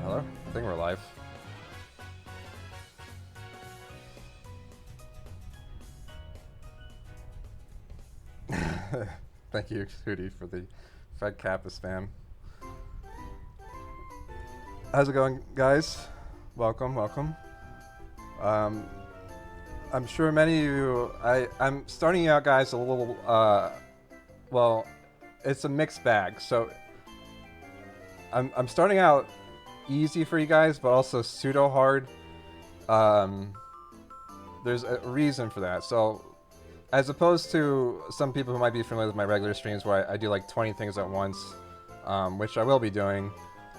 Hello? I think we're live. Thank you, Hootie, for the 𝗙𝗘𝗡𝗧𝗜𝗢𝗡 spam. How's it going, guys? Welcome, welcome. I'm sure many of you... I'm starting out, guys, a little... well, it's a mixed bag. So I'm starting out easy for you guys, but also pseudo-hard. There's a reason for that. So, as opposed to some people who might be familiar with my regular streams where I do like 20 things at once, which I will be doing,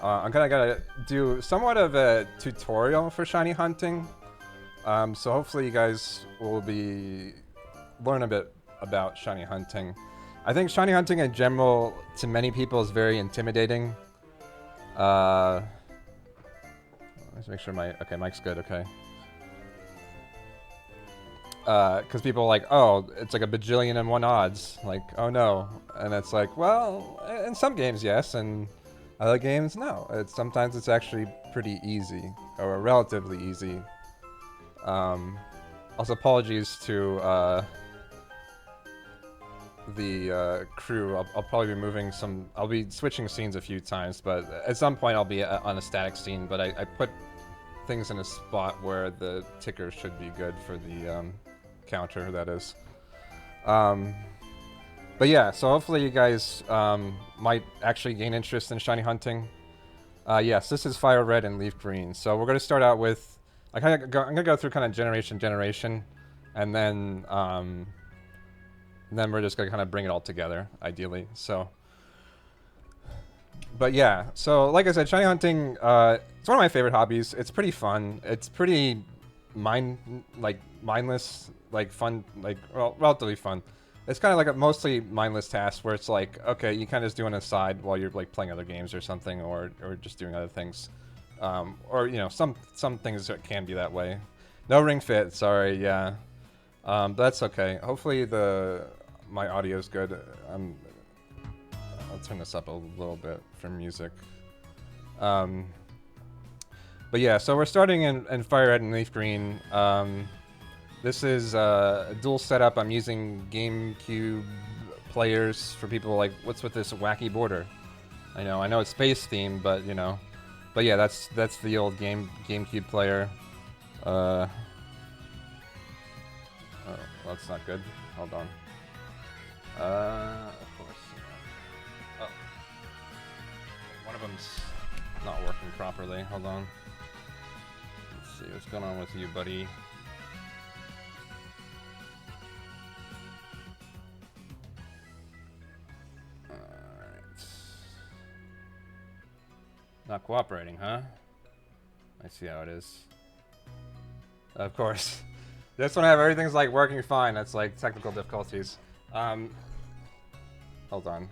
I'm kind of going to do somewhat of a tutorial for shiny hunting. So hopefully you guys will learn a bit about shiny hunting. I think shiny hunting in general, to many people, is very intimidating. Let's make sure mic's good, okay. Because people are like, oh, it's like a bajillion and one odds. Like, oh no. And it's like, well, in some games, yes, and other games, no. Sometimes it's actually pretty easy, or relatively easy. Also, apologies to the crew. I'll probably be moving some... I'll be switching scenes a few times, but at some point I'll be on a static scene, but I put things in a spot where the ticker should be good for the counter, that is. But yeah, so hopefully you guys might actually gain interest in shiny hunting. Yes, this is Fire Red and Leaf Green. So we're going to start out with... I'm going to go through kind of generation, and then we're just going to kind of bring it all together, ideally. So, but yeah, so like I said, shiny hunting, it's one of my favorite hobbies. It's pretty fun. It's pretty mindless, like fun, like, well, relatively fun. It's kind of like a mostly mindless task where it's like, okay, you kind of just do on the side while you're like playing other games or something, or just doing other things. Or, you know, some things that can be that way. No ring fit, sorry, yeah. But that's okay. Hopefully my audio's good. I'll turn this up a little bit for music. But yeah, so we're starting in Fire Red and Leaf Green. This is a dual setup. I'm using GameCube players for people like, what's with this wacky border? I know it's space themed, but you know. But yeah, that's the old GameCube player. Oh, that's not good. Hold on. Of course. Oh. One of them's not working properly. Hold on. Let's see what's going on with you, buddy. Alright. Not cooperating, huh? I see how it is. Of course. Just when I have everything's like working fine, that's like technical difficulties. Hold on.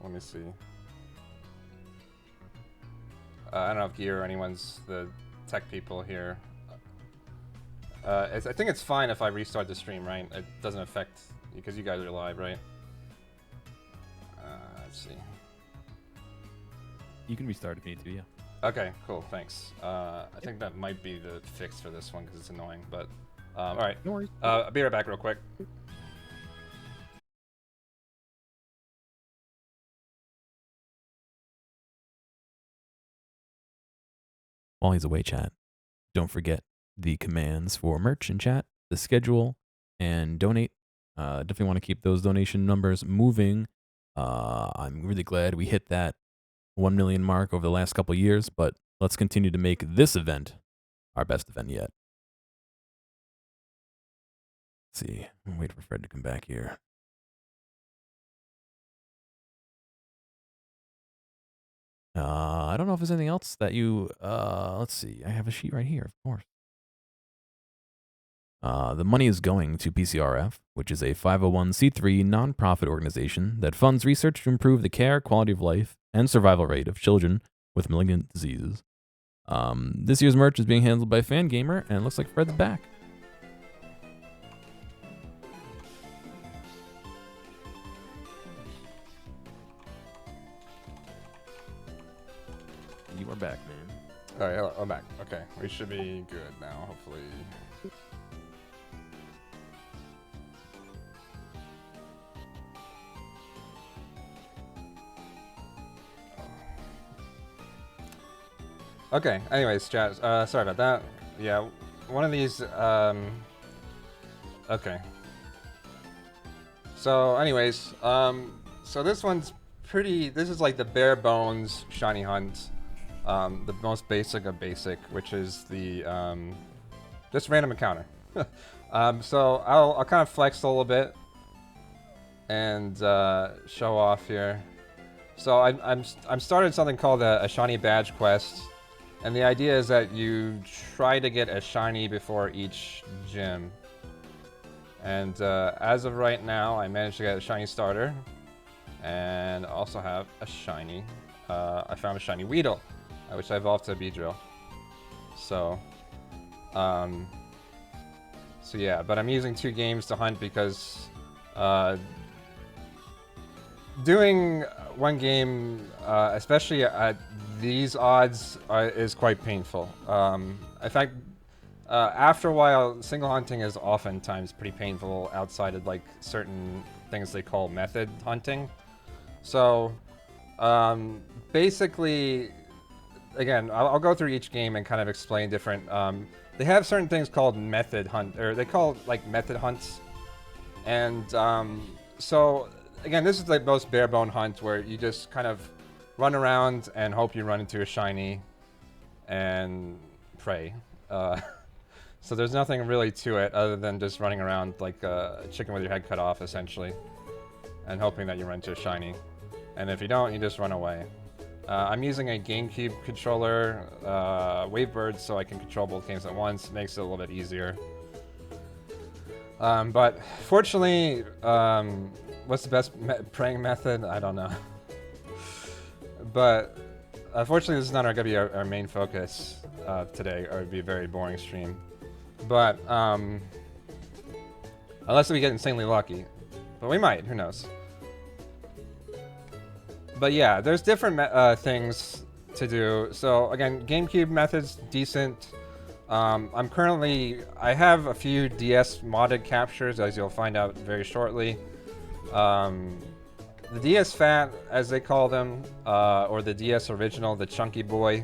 Let me see. I don't know if Gear or anyone's the tech people here. I think it's fine if I restart the stream, right? It doesn't affect, because you guys are live, right? Let's see. You can restart if you need to, yeah. Okay, cool, thanks. I think that might be the fix for this one because it's annoying, but... alright. No worries. I'll be right back real quick. While he's away, chat, don't forget the commands for merch in chat, the schedule, and donate. Definitely want to keep those donation numbers moving. I'm really glad we hit that 1 million mark over the last couple years, but let's continue to make this event our best event yet. Let's see. I'm waiting for Fred to come back here. I don't know if there's anything else that you, let's see. I have a sheet right here, of course. The money is going to PCRF, which is a 501c3 nonprofit organization that funds research to improve the care, quality of life, and survival rate of children with malignant diseases. This year's merch is being handled by Fangamer, and it looks like Fred's back. we're back, man. All right, hello, I'm back. Okay, we should be good now, hopefully. Okay, anyways, chat, sorry about that. Yeah, one of these, okay. So, anyways, so this one's this is like the bare bones shiny hunt. The most basic of basic, which is the, just random encounter. So I'll kind of flex a little bit and, show off here. So I'm started something called a shiny badge quest. And the idea is that you try to get a shiny before each gym. And as of right now, I managed to get a shiny starter. And also have a shiny, I found a shiny Weedle, which I evolved to a Beedrill. So yeah, but I'm using 2 games to hunt because doing 1 game, especially at these odds, is quite painful. In fact, after a while, single hunting is oftentimes pretty painful outside of like certain things they call method hunting. So basically, again, I'll go through each game and kind of explain different. They have certain things called method hunt, or they call like method hunts, and so again, this is the most bare bone hunt where you just kind of run around and hope you run into a shiny and pray. So there's nothing really to it other than just running around like a chicken with your head cut off, essentially, and hoping that you run into a shiny. And if you don't, you just run away. I'm using a GameCube controller, Wavebird, so I can control both games at once. Makes it a little bit easier. But fortunately, what's the best praying method? I don't know. But unfortunately, this is not going to be our main focus today, or it'd be a very boring stream. But unless we get insanely lucky, but we might. Who knows? But yeah, there's different things to do. So again, GameCube method's decent. I have a few DS modded captures, as you'll find out very shortly. The DS Fat, as they call them, or the DS Original, the Chunky Boy.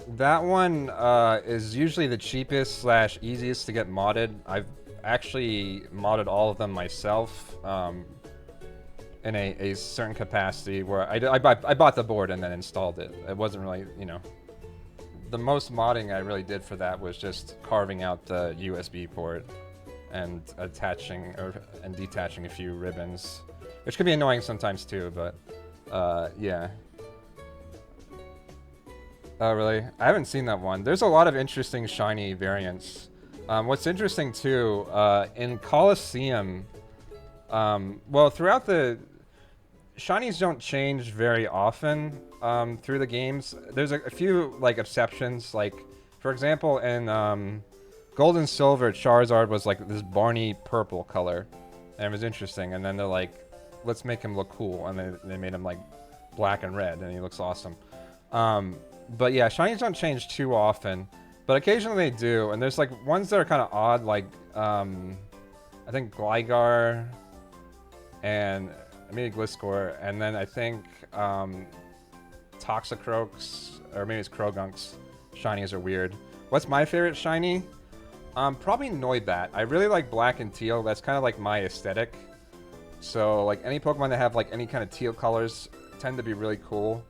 That one is usually the cheapest / easiest to get modded. I've actually modded all of them myself in a certain capacity where I bought the board and then installed it. It wasn't really, you know, the most modding I really did for that was just carving out the USB port and attaching and detaching a few ribbons, which can be annoying sometimes too, but yeah. Oh, really? I haven't seen that one. There's a lot of interesting shiny variants. What's interesting too, in Coliseum, well, throughout the shinies don't change very often through the games. There's a few like exceptions. Like, for example, in Gold and Silver, Charizard was like this Barney purple color, and it was interesting. And then they're like, let's make him look cool, and they made him like black and red, and he looks awesome. But yeah, shinies don't change too often, but occasionally they do. And there's like ones that are kind of odd, like I think Gligar and maybe Gliscor, and then I think Toxicroaks, or maybe it's Croagunks. Shinies are weird. What's my favorite shiny? Probably Noibat. I really like black and teal. That's kind of like my aesthetic. So like any Pokemon that have like any kind of teal colors tend to be really cool.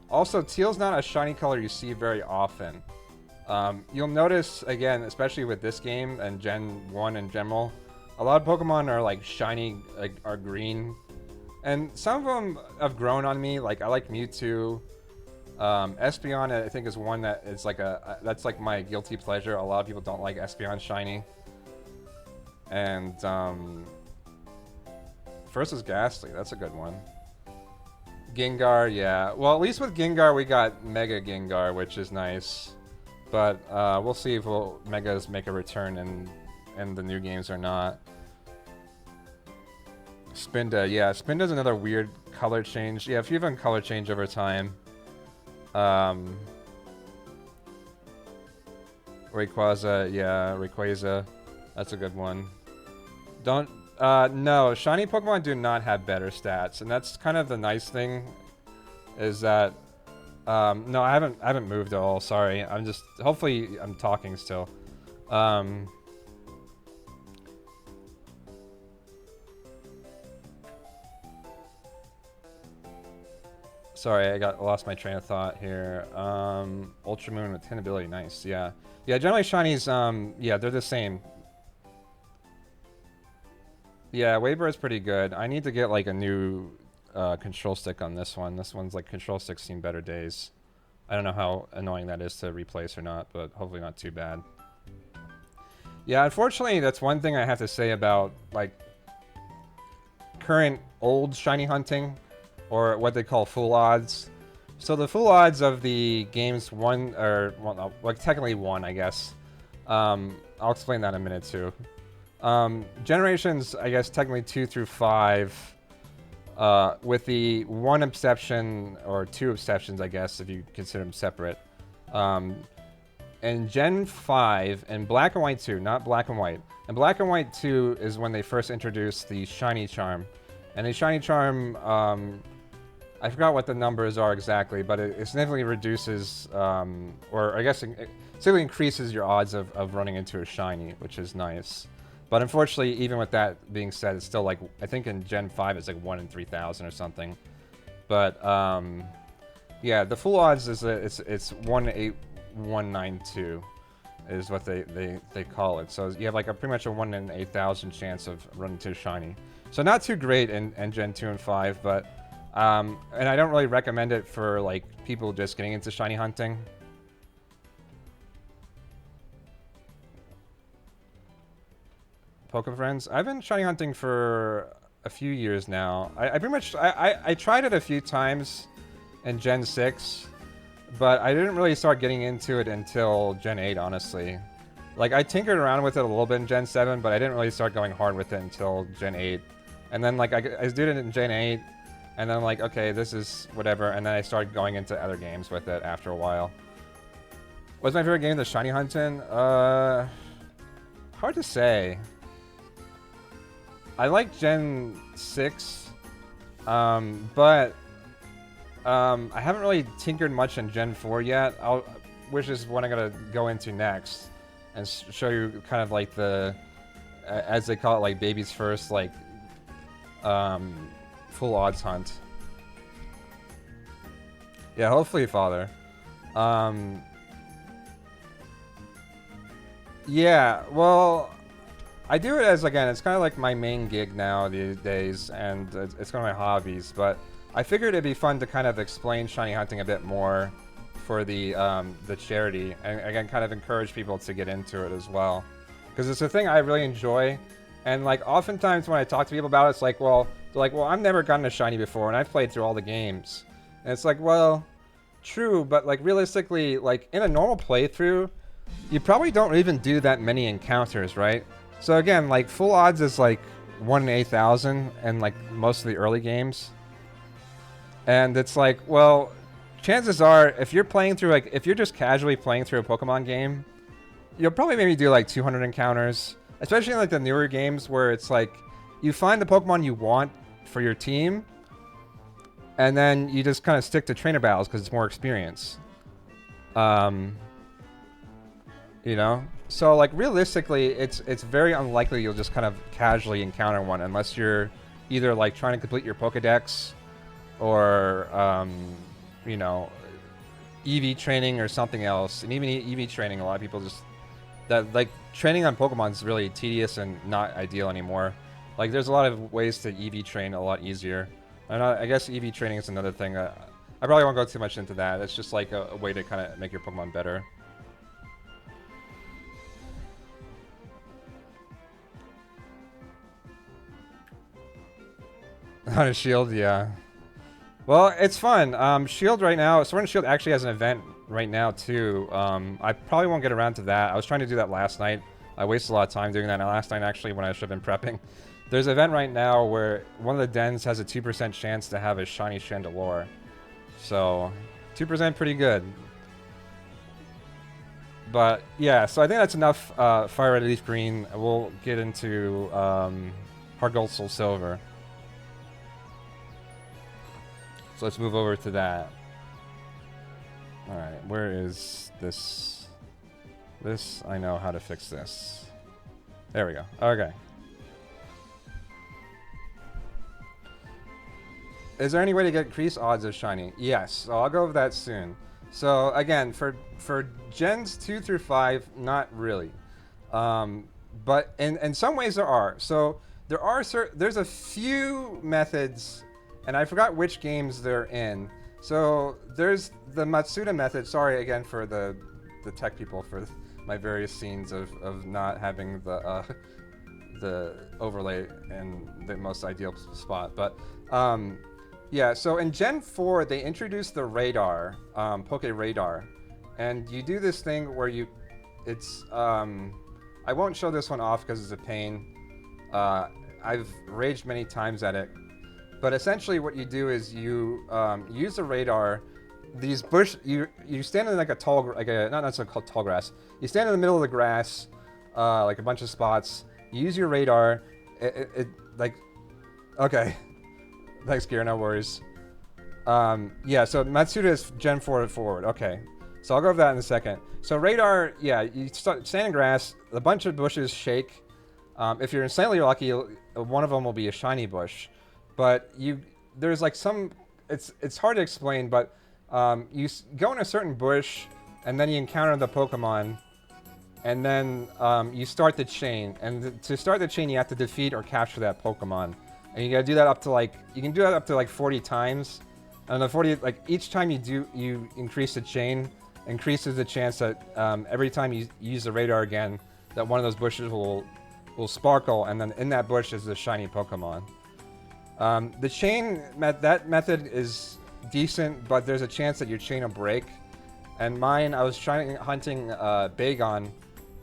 Also, teal's not a shiny color you see very often. You'll notice, again, especially with this game and Gen 1 in general, a lot of Pokemon are like shiny, like are green. And some of them have grown on me. Like I like Mewtwo. Espeon, I think, is one that is like that's like my guilty pleasure. A lot of people don't like Espeon shiny. And first is Ghastly. That's a good one. Gengar, yeah. Well, at least with Gengar, we got Mega Gengar, which is nice. But we'll see if Megas make a return in the new games or not. Spinda, yeah. Spinda's another weird color change. Yeah, if you have a color change over time. Rayquaza, yeah, Rayquaza. That's a good one. No, shiny Pokemon do not have better stats, and that's kind of the nice thing, is that, no, I haven't moved at all, sorry. Hopefully I'm talking still. Sorry, I lost my train of thought here. Ultra Moon with 10 ability, nice, yeah. Yeah, generally shinies, yeah, they're the same. Yeah, Wavebird's pretty good. I need to get like a new control stick on this one. This one's like control stick's seen better days. I don't know how annoying that is to replace or not, but hopefully not too bad. Yeah, unfortunately, that's one thing I have to say about like current old shiny hunting, or what they call full odds. So the full odds of the games one, or well, no, like technically one, I guess. I'll explain that in a minute too. Generations, I guess technically 2 through 5, with the one exception, or two exceptions, I guess, if you consider them separate. And Gen 5, and Black and White 2, not Black and White. And Black and White 2 is when they first introduced the Shiny Charm. And the Shiny Charm, I forgot what the numbers are exactly, but it significantly reduces, or I guess it significantly increases your odds of running into a Shiny, which is nice. But unfortunately, even with that being said, it's still like, I think in Gen 5 it's like 1 in 3,000 or something. But, yeah, the full odds is that it's 18192 is what they call it. So you have like pretty much a 1 in 8,000 chance of running to a Shiny. So not too great in Gen 2 and 5, but, and I don't really recommend it for like people just getting into shiny hunting. Pokefriends? I've been shiny hunting for a few years now. I pretty much, I tried it a few times in Gen 6, but I didn't really start getting into it until Gen 8, honestly. Like, I tinkered around with it a little bit in Gen 7, but I didn't really start going hard with it until Gen 8. And then, like, I did it in Gen 8, and then, like, okay, this is whatever, and then I started going into other games with it after a while. What's my favorite game to shiny hunt in? Hard to say. I like Gen 6, but I haven't really tinkered much in Gen 4 yet, which is what I'm going to go into next, and show you kind of like the, as they call it, like baby's first, like, full odds hunt. Yeah, hopefully, Father. Yeah, well, I do it as, again, it's kind of like my main gig now these days, and it's one of my hobbies, but I figured it'd be fun to kind of explain shiny hunting a bit more for the charity, and again, kind of encourage people to get into it as well. Because it's a thing I really enjoy, and like oftentimes when I talk to people about it, it's like, well, they're like, well, I've never gotten a shiny before, and I've played through all the games. And it's like, well, true, but like realistically, like in a normal playthrough, you probably don't even do that many encounters, right? So again, like full odds is like 1 in 8,000 in like most of the early games. And it's like, well, chances are if you're playing through, like, if you're just casually playing through a Pokemon game, you'll probably maybe do like 200 encounters, especially in like the newer games where it's like you find the Pokemon you want for your team, and then you just kind of stick to trainer battles because it's more experience. You know? So like realistically, it's very unlikely you'll just kind of casually encounter one unless you're either like trying to complete your Pokedex, or you know, EV training or something else. And even EV training, a lot of people just, that like training on Pokemon is really tedious and not ideal anymore. Like there's a lot of ways to EV train a lot easier. And I guess EV training is another thing. I probably won't go too much into that. It's just like a way to kind of make your Pokemon better. On a Shield, yeah. Well, it's fun. Shield right now, Sword and Shield actually has an event right now too. I probably won't get around to that. I was trying to do that last night. I wasted a lot of time doing that last night actually when I should have been prepping. There's an event right now where one of the dens has a 2% chance to have a shiny Chandelure. So, 2% pretty good. But, yeah, so I think that's enough Fire Red Leaf Green. We'll get into Heart Gold Soul Silver. So let's move over to that. Alright, where is this? This, I know how to fix this. There we go. Okay. Is there any way to get increased odds of shiny? Yes, so I'll go over that soon. So again, for gens 2 through 5, not really. But in some ways there are. So there's a few methods, and I forgot which games they're in. So there's the Matsuda Method. Sorry again for the tech people for my various scenes of not having the overlay in the most ideal spot. But yeah, so in Gen 4, they introduced the radar, Poke Radar. And you do this thing where I won't show this one off because it's a pain. I've raged many times at it. But essentially what you do is you use the radar. These you stand in like a tall, not necessarily called tall grass. You stand in the middle of the grass, like a bunch of spots. You use your radar. Okay. Thanks, Gear, no worries. Yeah, so Matsuda is Gen 4 forward. Okay. So I'll go over that in a second. So radar, yeah, you stand in grass, a bunch of bushes shake. If you're insanely lucky, one of them will be a shiny bush. But there's like it's hard to explain, but you go in a certain bush, and then you encounter the Pokemon, and then you start the chain. And to start the chain, you have to defeat or capture that Pokemon. And you gotta do that up to you can do that up to 40 times. And the 40, each time you increase the chain, increases the chance that every time you use the radar again, that one of those bushes will sparkle, and then in that bush is the shiny Pokemon. The chain, that method is decent, but there's a chance that your chain will break. And mine, I was hunting 𝗙𝗘𝗡, and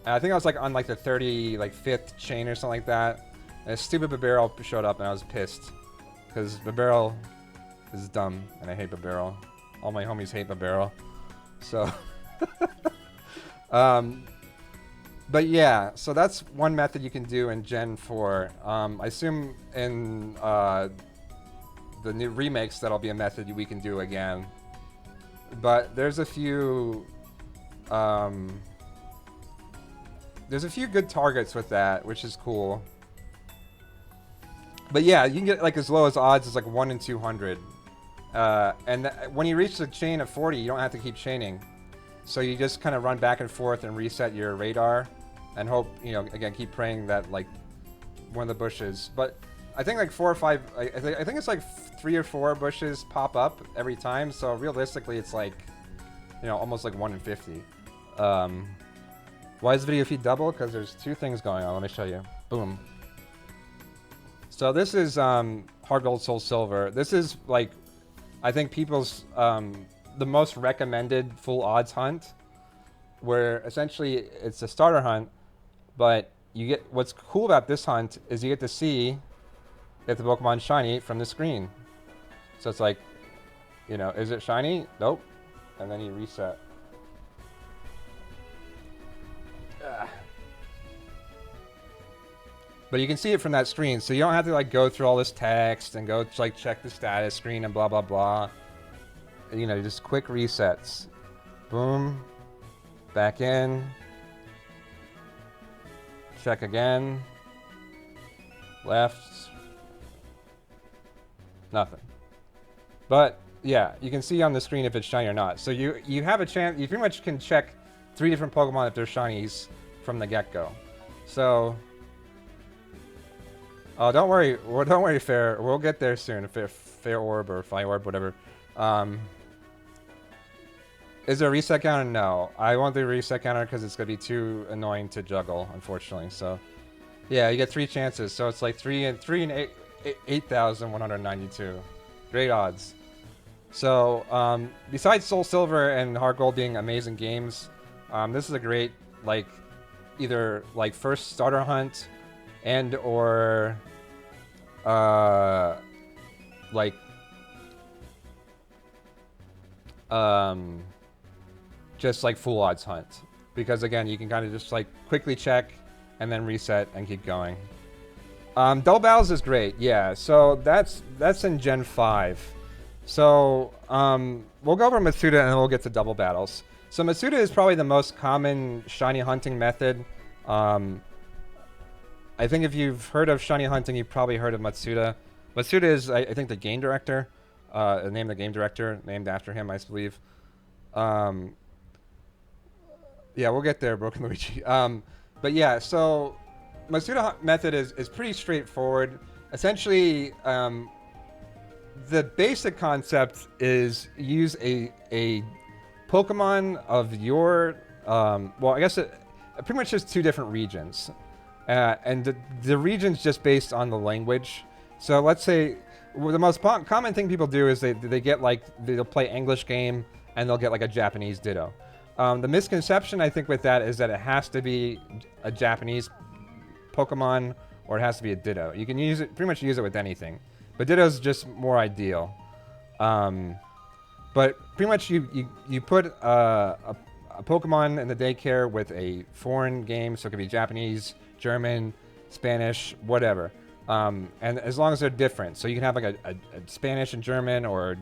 I think I was on the 35th chain or something like that. And a stupid 𝗙𝗘𝗡 showed up, and I was pissed. Because 𝗙𝗙𝗡 is dumb, and I hate 𝗙𝗙𝗡. All my homies hate 𝗙𝗙𝗡. So... but yeah, so that's one method you can do in Gen 4. I assume in the new remakes that'll be a method we can do again. But there's a few... there's a few good targets with that, which is cool. But yeah, you can get as low as odds as 1 in 200. And when you reach the chain of 40, you don't have to keep chaining. So you just kind of run back and forth and reset your radar, and hope, again, keep praying that one of the bushes. But I think 4 or 5, I think it's 3 or 4 bushes pop up every time. So realistically, it's almost 1 in 50. Why is the video feed double? Because there's 2 things going on. Let me show you. Boom. So this is Heart Gold Soul Silver. This is I think people's the most recommended full odds hunt, where essentially it's a starter hunt, but what's cool about this hunt is you get to see if the Pokemon's shiny from the screen. So it's is it shiny? Nope. And then you reset. But you can see it from that screen, so you don't have to go through all this text and go check the status screen and blah blah blah. Just quick resets. Boom. Back in. Check again. Left. Nothing. But yeah, you can see on the screen if it's shiny or not. So you have a chance. You pretty much can check 3 different Pokemon if they're shinies from the get-go. So. Oh, don't worry. Well, don't worry, Fair. We'll get there soon. Fair Orb or Fire Orb, whatever. Is there a reset counter? No. I won't do a reset counter because it's going to be too annoying to juggle, unfortunately. So, yeah, you get 3 chances. So it's 3 in 8,192. Great odds. So, besides Soul Silver and Heart Gold being amazing games, this is a great, either, first starter hunt and or like just like full odds hunt, because again you can kind of just like quickly check and then reset and keep going. Double battles is great, yeah. So that's in Gen 5. So we'll go over Matsuda and then we'll get to double battles. So Matsuda is probably the most common shiny hunting method. I think if you've heard of shiny hunting, you've probably heard of Matsuda. Matsuda is, I think, the game director. Named the game director, named after him, I believe. Yeah, we'll get there, Broken Luigi. But yeah, so Masuda Method is pretty straightforward. Essentially, the basic concept is use a Pokemon of your, well, I guess it pretty much just 2 different regions. And the region's just based on the language. So let's say, well, the most common thing people do is they get like, they'll play English game and they'll get like a Japanese ditto. The misconception I think with that is that it has to be a Japanese Pokemon or it has to be a ditto. You can use it, pretty much use it with anything. But ditto's just more ideal. But pretty much you put a Pokemon in the daycare with a foreign game, so it could be Japanese, German, Spanish, whatever. And as long as they're different. So you can have like a Spanish and German or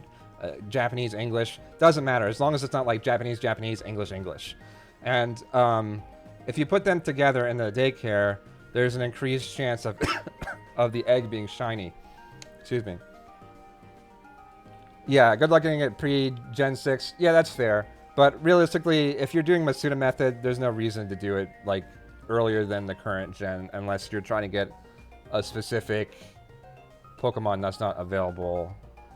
Japanese, English. Doesn't matter, as long as it's not like Japanese, Japanese, English, English. And if you put them together in the daycare, there's an increased chance of, of the egg being shiny. Excuse me. Yeah, good luck getting it pre-Gen 6. Yeah, that's fair. But realistically, if you're doing Masuda Method, there's no reason to do it like earlier than the current gen, unless you're trying to get a specific Pokemon that's not available.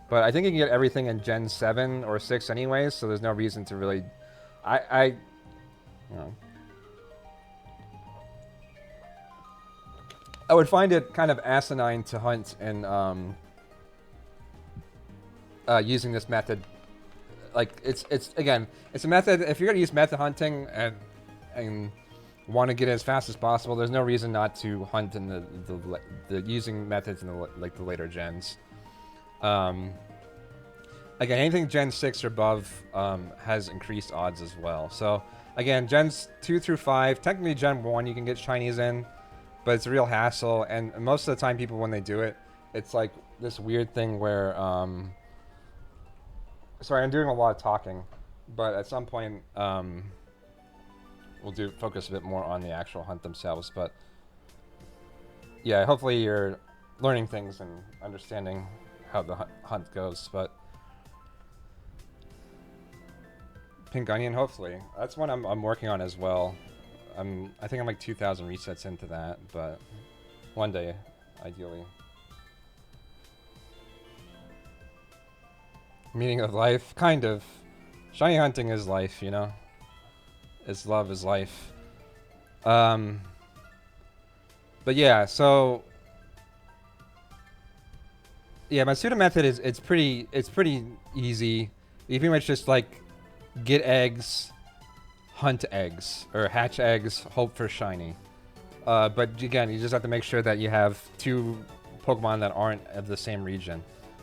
But I think you can get everything in Gen 7 or 6 anyways, so there's no reason to really... you know. I would find it kind of asinine to hunt in using this method. Like, it's again, it's a method. If you're gonna use method hunting and want to get it as fast as possible, there's no reason not to hunt in the using methods in the later gens. Again, anything Gen 6 or above has increased odds as well. So again, Gens 2 through 5, technically Gen 1 you can get shinies in, but it's a real hassle. And most of the time, people when they do it, it's like this weird thing where sorry, I'm doing a lot of talking, but at some point, we'll focus a bit more on the actual hunt themselves. But yeah, hopefully you're learning things and understanding how the hunt goes. But Pink Onion, hopefully. That's one I'm working on as well. I think I'm like 2,000 resets into that, but one day, ideally. Meaning of life? Kind of. Shiny hunting is life, you know? It's love is life. But yeah, so... Yeah, Masuda Method is it's pretty easy. You pretty much just like get eggs, hunt eggs, or hatch eggs, hope for shiny. But again, you just have to make sure that you have 2 Pokemon that aren't of the same region.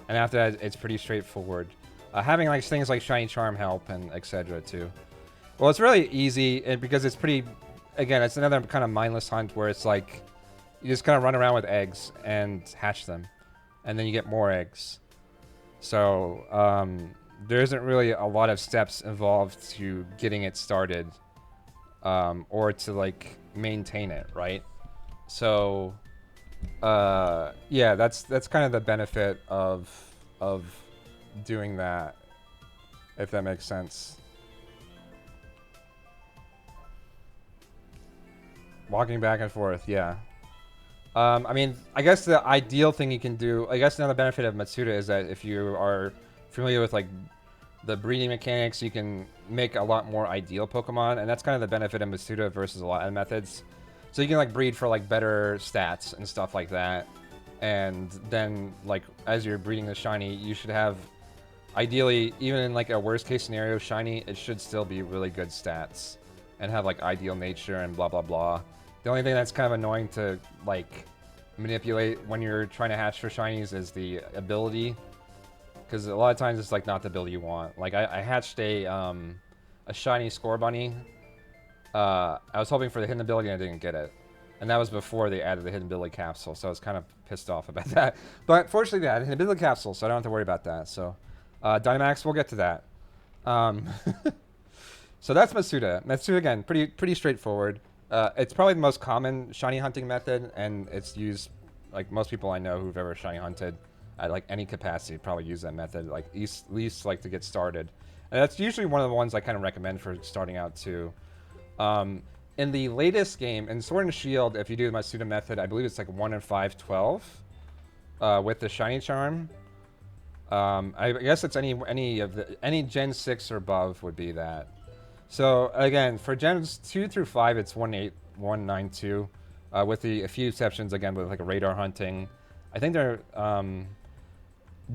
And after that, it's pretty straightforward. Having like things like Shiny Charm help and etc. too. Well, it's really easy because it's pretty... Again, it's another kind of mindless hunt where it's like... You just kind of run around with eggs and hatch them. And then you get more eggs. So, there isn't really a lot of steps involved to getting it started. Or to like maintain it, right? So... yeah, that's kind of the benefit of doing that, if that makes sense. Walking back and forth, yeah. I mean, I guess the ideal thing you can do, I guess another benefit of Matsuda is that if you are familiar with like the breeding mechanics, you can make a lot more ideal Pokemon, and that's kind of the benefit of Matsuda versus a lot of methods. So you can like breed for like better stats and stuff like that. And then like as you're breeding the shiny, you should have ideally, even in like a worst case scenario shiny, it should still be really good stats and have like ideal nature and blah blah blah. The only thing that's kind of annoying to like manipulate when you're trying to hatch for shinies is the ability. Because a lot of times it's like not the ability you want. Like I hatched a shiny score bunny. I was hoping for the hidden ability and I didn't get it. And that was before they added the hidden ability capsule, so I was kind of pissed off about that. But fortunately they added hidden ability capsule, so I don't have to worry about that. So Dynamax, we'll get to that. So that's Masuda. Masuda, again, pretty straightforward. It's probably the most common shiny hunting method, and it's used, like, most people I know who've ever shiny hunted at, like, any capacity probably use that method, like, at least like, to get started. And that's usually one of the ones I kind of recommend for starting out, too. In the latest game, in Sword and Shield, if you do the Masuda Method, I believe it's, like, 1 in 5/12 with the shiny charm. I guess it's any Gen 6 or above would be that. So again, for Gens 2 through 5, it's 18192, with a few exceptions again with like a radar hunting. I think they're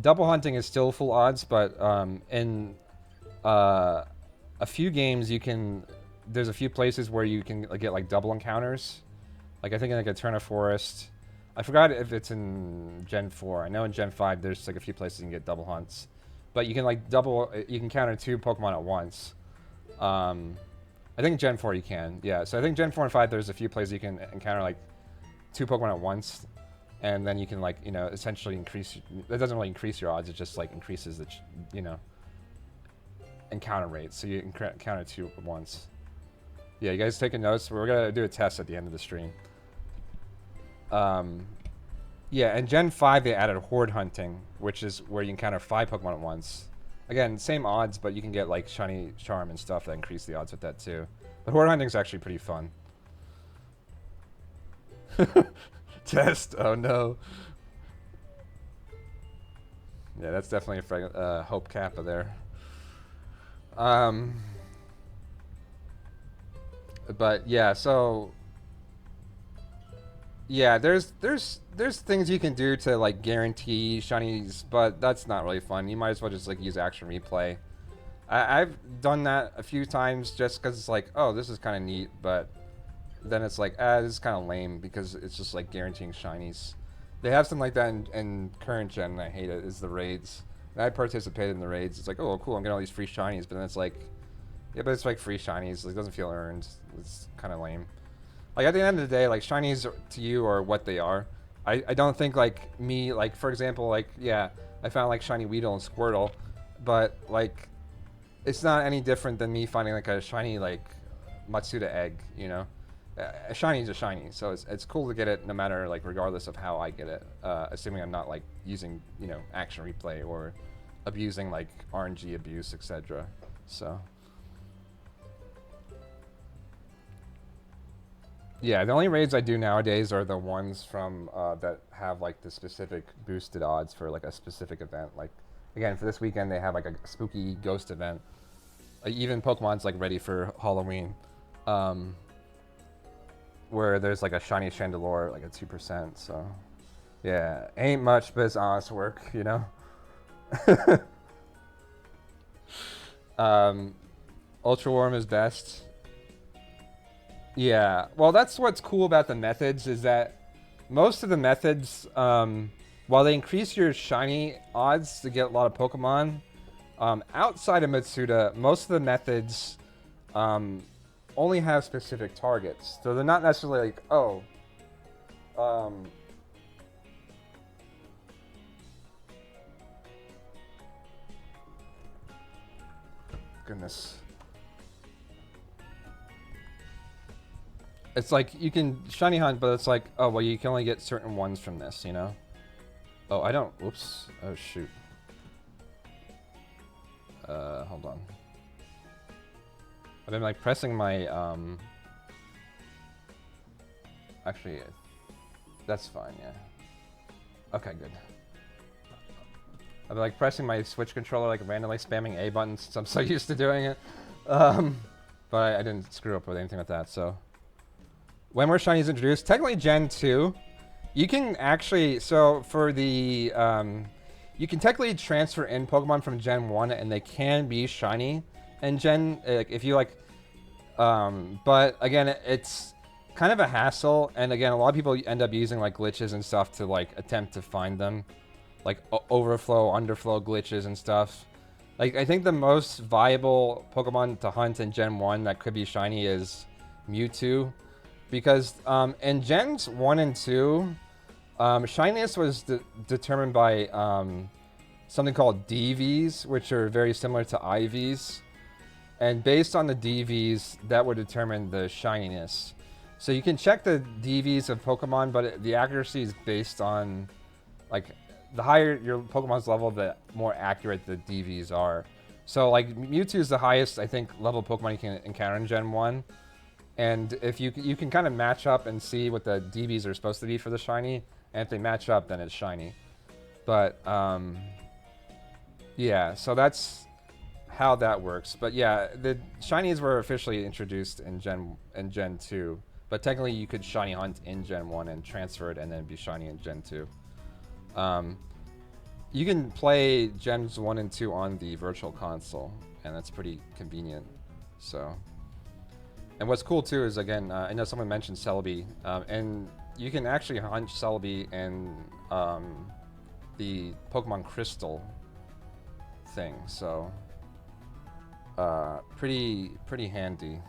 double hunting is still full odds, but in a few games there's a few places where you can get like double encounters. Like I think in like Eterna Forest. I forgot if it's in Gen 4. I know in Gen 5 there's like a few places you can get double hunts. But you can like you can counter 2 Pokemon at once. I think Gen 4 you can. Yeah, so I think Gen 4 and 5 there's a few places you can encounter like 2 Pokemon at once. And then you can like, essentially increase... That doesn't really increase your odds, it just like increases the, encounter rate. So you encounter 2 at once. Yeah, you guys taking notes? We're going to do a test at the end of the stream. Yeah, in Gen 5 they added Horde Hunting, which is where you encounter 5 Pokemon at once. Again, same odds, but you can get like Shiny Charm and stuff that increase the odds with that too. But Horde Hunting is actually pretty fun. Test? Oh no. Yeah, that's definitely a Hope Kappa there. But yeah, so... Yeah, there's things you can do to like guarantee shinies, but that's not really fun. You might as well just like use action replay. I've done that a few times just because it's like, oh, this is kind of neat, but then it's like, this is kind of lame because it's just like guaranteeing shinies. They have something like that in current gen, and I hate it, is the raids. And I participated in the raids. It's like, oh, cool, I'm getting all these free shinies, but then it's like, yeah, but it's like free shinies. It doesn't feel earned. It's kind of lame. Like, at the end of the day, like, shinies to you are what they are. I don't think, like, me, like, for example, like, yeah, I found, like, shiny Weedle and Squirtle, but, like, it's not any different than me finding, like, a shiny, like, Matsuda egg, A shiny is a shiny, so it's cool to get it no matter, like, regardless of how I get it, assuming I'm not, like, using, action replay or abusing, like, RNG abuse, etc. So... Yeah, the only raids I do nowadays are the ones from that have like the specific boosted odds for like a specific event. Like, again, for this weekend they have like a spooky ghost event. Even Pokemon's like ready for Halloween, where there's like a shiny Chandelure, like a 2%. So, yeah, ain't much, but it's honest work, Ultra Worm is best. Yeah, well, that's what's cool about the methods is that most of the methods, while they increase your shiny odds to get a lot of Pokemon, outside of Matsuda, most of the methods only have specific targets. So they're not necessarily like, oh, goodness. It's like, you can shiny hunt, but it's like, oh, well, you can only get certain ones from this, Oh, I don't, whoops. Oh, shoot. Hold on. I've been, like, pressing my, Actually, that's fine, yeah. Okay, good. I've been, like, pressing my Switch controller, like, randomly spamming A buttons since I'm so used to doing it. But I didn't screw up with anything with that, so... When were shinies introduced? Technically Gen 2. You can actually, so for the, you can technically transfer in Pokemon from Gen 1 and they can be shiny in Gen, if you like, but again, kind of a hassle. And again, a lot of people end up using like glitches and stuff to like attempt to find them, like overflow, underflow glitches and stuff. Like, I think the most viable Pokemon to hunt in Gen 1 that could be shiny is Mewtwo. Because in Gens 1 and 2, shininess was determined by something called DVs, which are very similar to IVs. And based on the DVs, that would determine the shininess. So you can check the DVs of Pokemon, but the accuracy is based on, like, the higher your Pokemon's level, the more accurate the DVs are. So, like, Mewtwo is the highest, I think, level Pokemon you can encounter in Gen 1. And if you can kind of match up and see what the DVs are supposed to be for the shiny, and if they match up, then it's shiny. But, yeah, so that's how that works. But yeah, the shinies were officially introduced in Gen 2. But technically, you could shiny hunt in Gen 1 and transfer it and then be shiny in Gen 2. You can play Gens 1 and 2 on the Virtual Console, and that's pretty convenient. So, and what's cool too is, again, I know someone mentioned Celebi, and you can actually hunt Celebi in the Pokemon Crystal thing. So, pretty handy.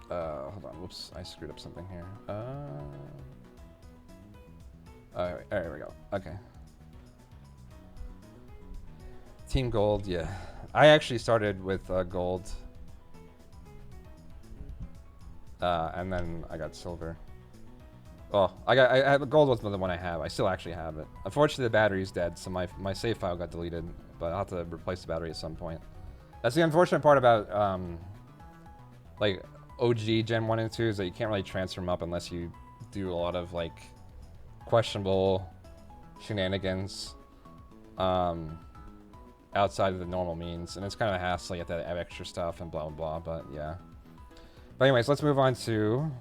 Hold on. Whoops, I screwed up something here. Alright, there we go. Okay. Team Gold, yeah. I actually started with Gold. And then I got Silver. Oh, Gold was the one I have. I still actually have it. Unfortunately, the battery's dead, so my save file got deleted. But I'll have to replace the battery at some point. That's the unfortunate part about, like, OG Gen 1 and 2 is that you can't really transfer them up unless you do a lot of, like, questionable shenanigans outside of the normal means. And it's kind of a hassle. You have to have extra stuff and blah, blah, blah. But, yeah. But anyways, let's move on to...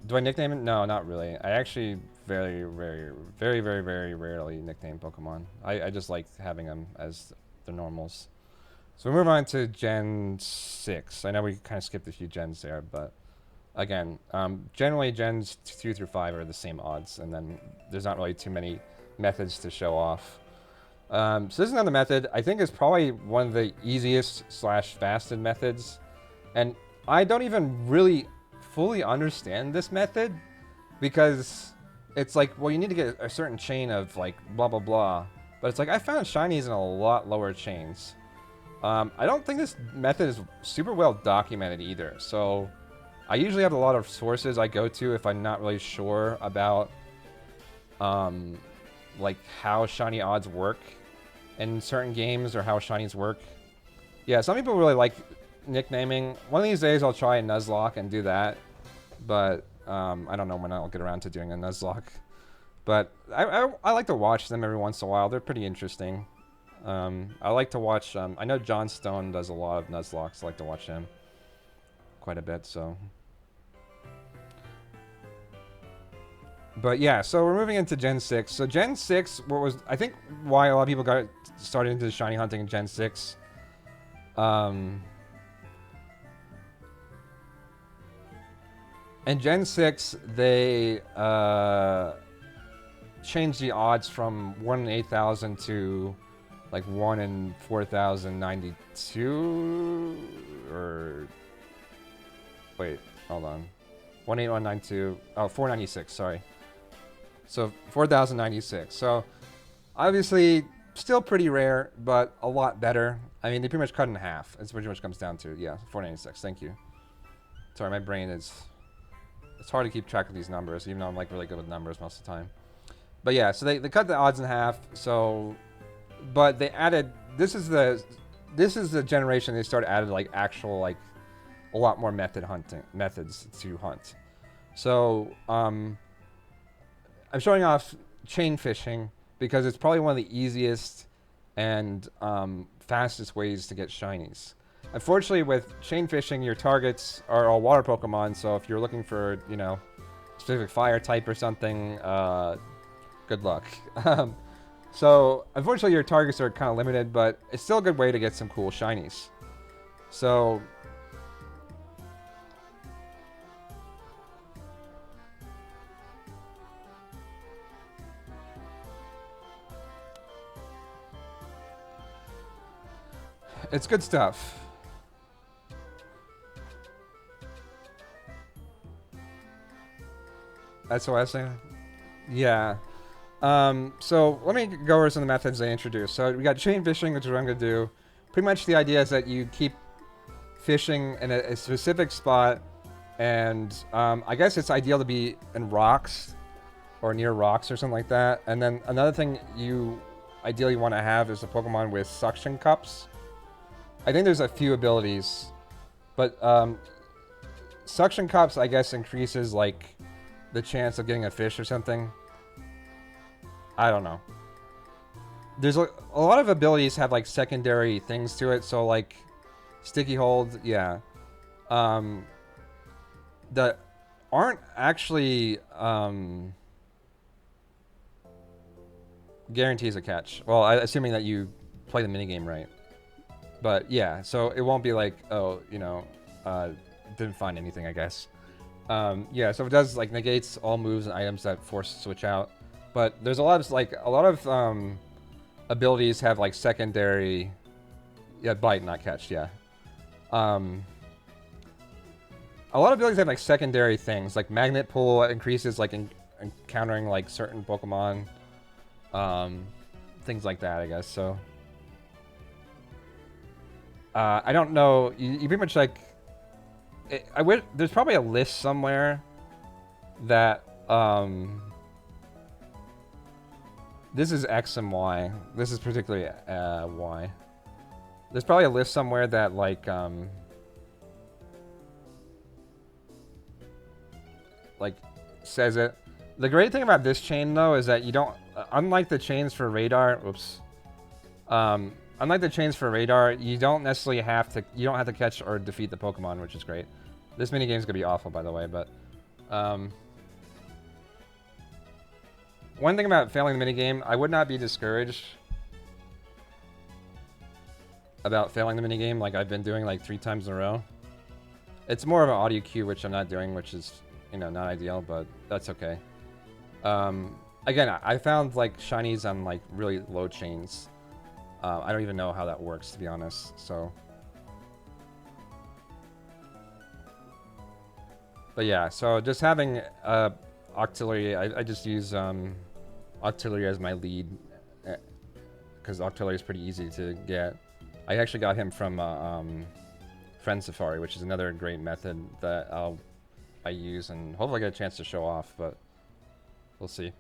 do I nickname it? No, not really. I actually very rarely nickname Pokemon. I just like having them as the normals. So we move on to Gen 6. I know we kind of skipped a few gens there, but again, generally Gens 2 through 5 are the same odds, and then there's not really too many methods to show off. So this is another method. I think is probably one of the easiest / fastest methods, and I don't even really fully understand this method because it's like, well, you need to get a certain chain of like blah blah blah, but it's like I found shinies in a lot lower chains. I don't think this method is super well documented either. So I usually have a lot of sources I go to if I'm not really sure about like how shiny odds work in certain games or how shinies work. Yeah, some people really like nicknaming. One of these days I'll try a Nuzlocke and do that, but I don't know when I'll get around to doing a Nuzlocke. But I like to watch them every once in a while. They're pretty interesting. I like to watch, I know John Stone does a lot of Nuzlocks. I like to watch him quite a bit, so. But yeah, so we're moving into Gen 6. So Gen 6, what was, I think why a lot of people got started into shiny hunting in Gen 6. In Gen 6, they changed the odds from 1 in 8,000 to like 1 in 4,092, or wait, hold on, 18192, oh, 496, sorry. So 4,096. So obviously still pretty rare, but a lot better. I mean, they pretty much cut in half. It's pretty much comes down to, yeah, 496. Thank you. Sorry, my brain is, it's hard to keep track of these numbers, even though I'm like really good with numbers most of the time. But yeah, so they cut the odds in half. So, but they added, this is the generation they started added like actual like a lot more methods to hunt. So I'm showing off chain fishing because it's probably one of the easiest and fastest ways to get shinies. Unfortunately, with chain fishing, your targets are all water Pokemon. So if you're looking for, you know, specific fire type or something, good luck. So unfortunately your targets are kind of limited, but it's still a good way to get some cool shinies. So it's good stuff. That's what I was saying. Yeah. So let me go over some of the methods they introduced. So we got chain fishing, which is what I'm going to do. Pretty much the idea is that you keep fishing in a specific spot, and I guess it's ideal to be in rocks or near rocks or something like that. And then another thing you ideally want to have is a Pokemon with suction cups. I think there's a few abilities, but suction cups, I guess, increases like the chance of getting a fish or something. I don't know. There's a lot of abilities have like secondary things to it. So like sticky hold, yeah. That aren't actually guarantees a catch. Well, assuming that you play the minigame right. But yeah, so it won't be like, oh, you know, didn't find anything, I guess. Yeah, so it does like negates all moves and items that force switch out. But there's a lot of abilities have like secondary, yeah, bite, not catch, yeah. A lot of abilities have like secondary things, like magnet pull increases like encountering like certain Pokemon, things like that, I guess. So I don't know. You pretty much like. I wish there's probably a list somewhere that this is X and Y. This is particularly Y. There's probably a list somewhere that like says it. The great thing about this chain though is that you don't, unlike the chains for radar. Oops. Unlike the chains for radar, you don't necessarily have to. You don't have to catch or defeat the Pokemon, which is great. This minigame is gonna be awful, by the way, but one thing about failing the minigame, I would not be discouraged about failing the minigame like I've been doing like 3 times in a row. It's more of an audio cue, which I'm not doing, which is, you know, not ideal, but that's okay. Again, I found like shinies on like really low chains. I don't even know how that works, to be honest, so. But yeah, so just having Octillery, I just use Octillery as my lead, because Octillery is pretty easy to get. I actually got him from Friend Safari, which is another great method that I use, and hopefully I get a chance to show off, but we'll see.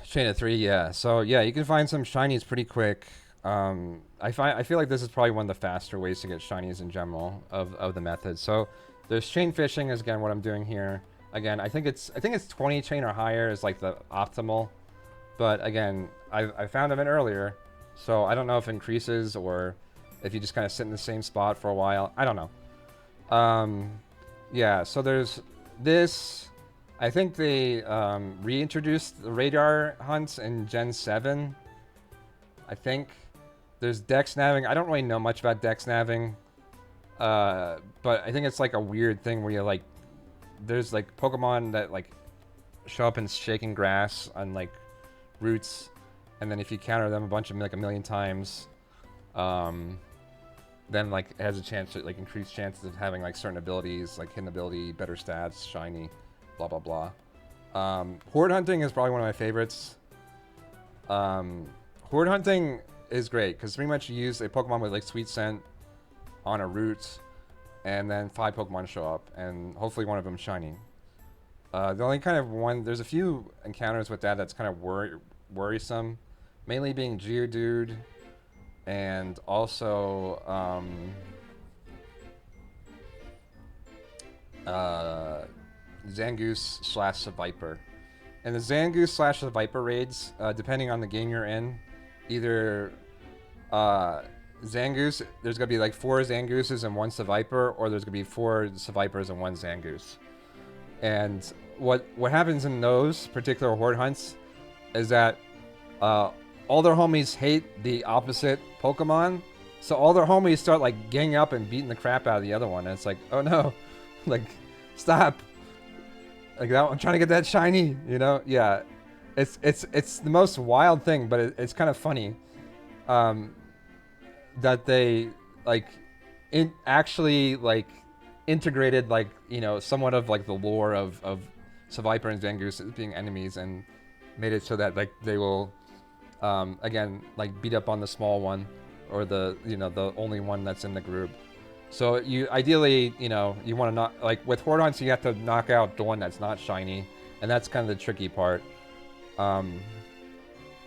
Chain of 3, yeah. So yeah, you can find some shinies pretty quick. I feel like this is probably one of the faster ways to get shinies in general of the method. So there's chain fishing is again what I'm doing here. Again, I think it's 20 chain or higher is like the optimal. But again, I found them in earlier, so I don't know if it increases or if you just kind of sit in the same spot for a while. I don't know. Yeah, so there's this. I think they reintroduced the radar hunts in Gen 7. I think there's Dex Naving. I don't really know much about Dex Naving, but I think it's like a weird thing where you like, there's like Pokemon that like show up in shaking grass on like roots, and then if you counter them like a million times, then like it has a chance to like increase chances of having like certain abilities, like hidden ability, better stats, shiny, blah blah blah. Horde hunting is probably one of my favorites. Horde hunting is great because pretty much you use a Pokemon with like sweet scent on a route, and then 5 Pokemon show up, and hopefully one of them shiny. The only kind of one, there's a few encounters with that that's kind of worrisome, mainly being Geodude, and also Zangoose / Viper. And the Zangoose / Viper raids, depending on the game you're in, either Zangoose, there's gonna be like 4 Zangooses and 1 Seviper, or there's gonna be 4 Sevipers and 1 Zangoose. And what happens in those particular horde hunts is that all their homies hate the opposite Pokemon, so all their homies start like ganging up and beating the crap out of the other one. And it's like, oh no, like stop, like that. I'm trying to get that shiny, you know? Yeah, it's the most wild thing, but it's kind of funny that they like actually like integrated like, you know, somewhat of like the lore of Seviper and Zangoose as being enemies, and made it so that like they will again like beat up on the small one, or the, you know, the only one that's in the group. So you ideally, you know, you want to not like with horde hunts, you have to knock out the one that's not shiny, and that's kind of the tricky part. I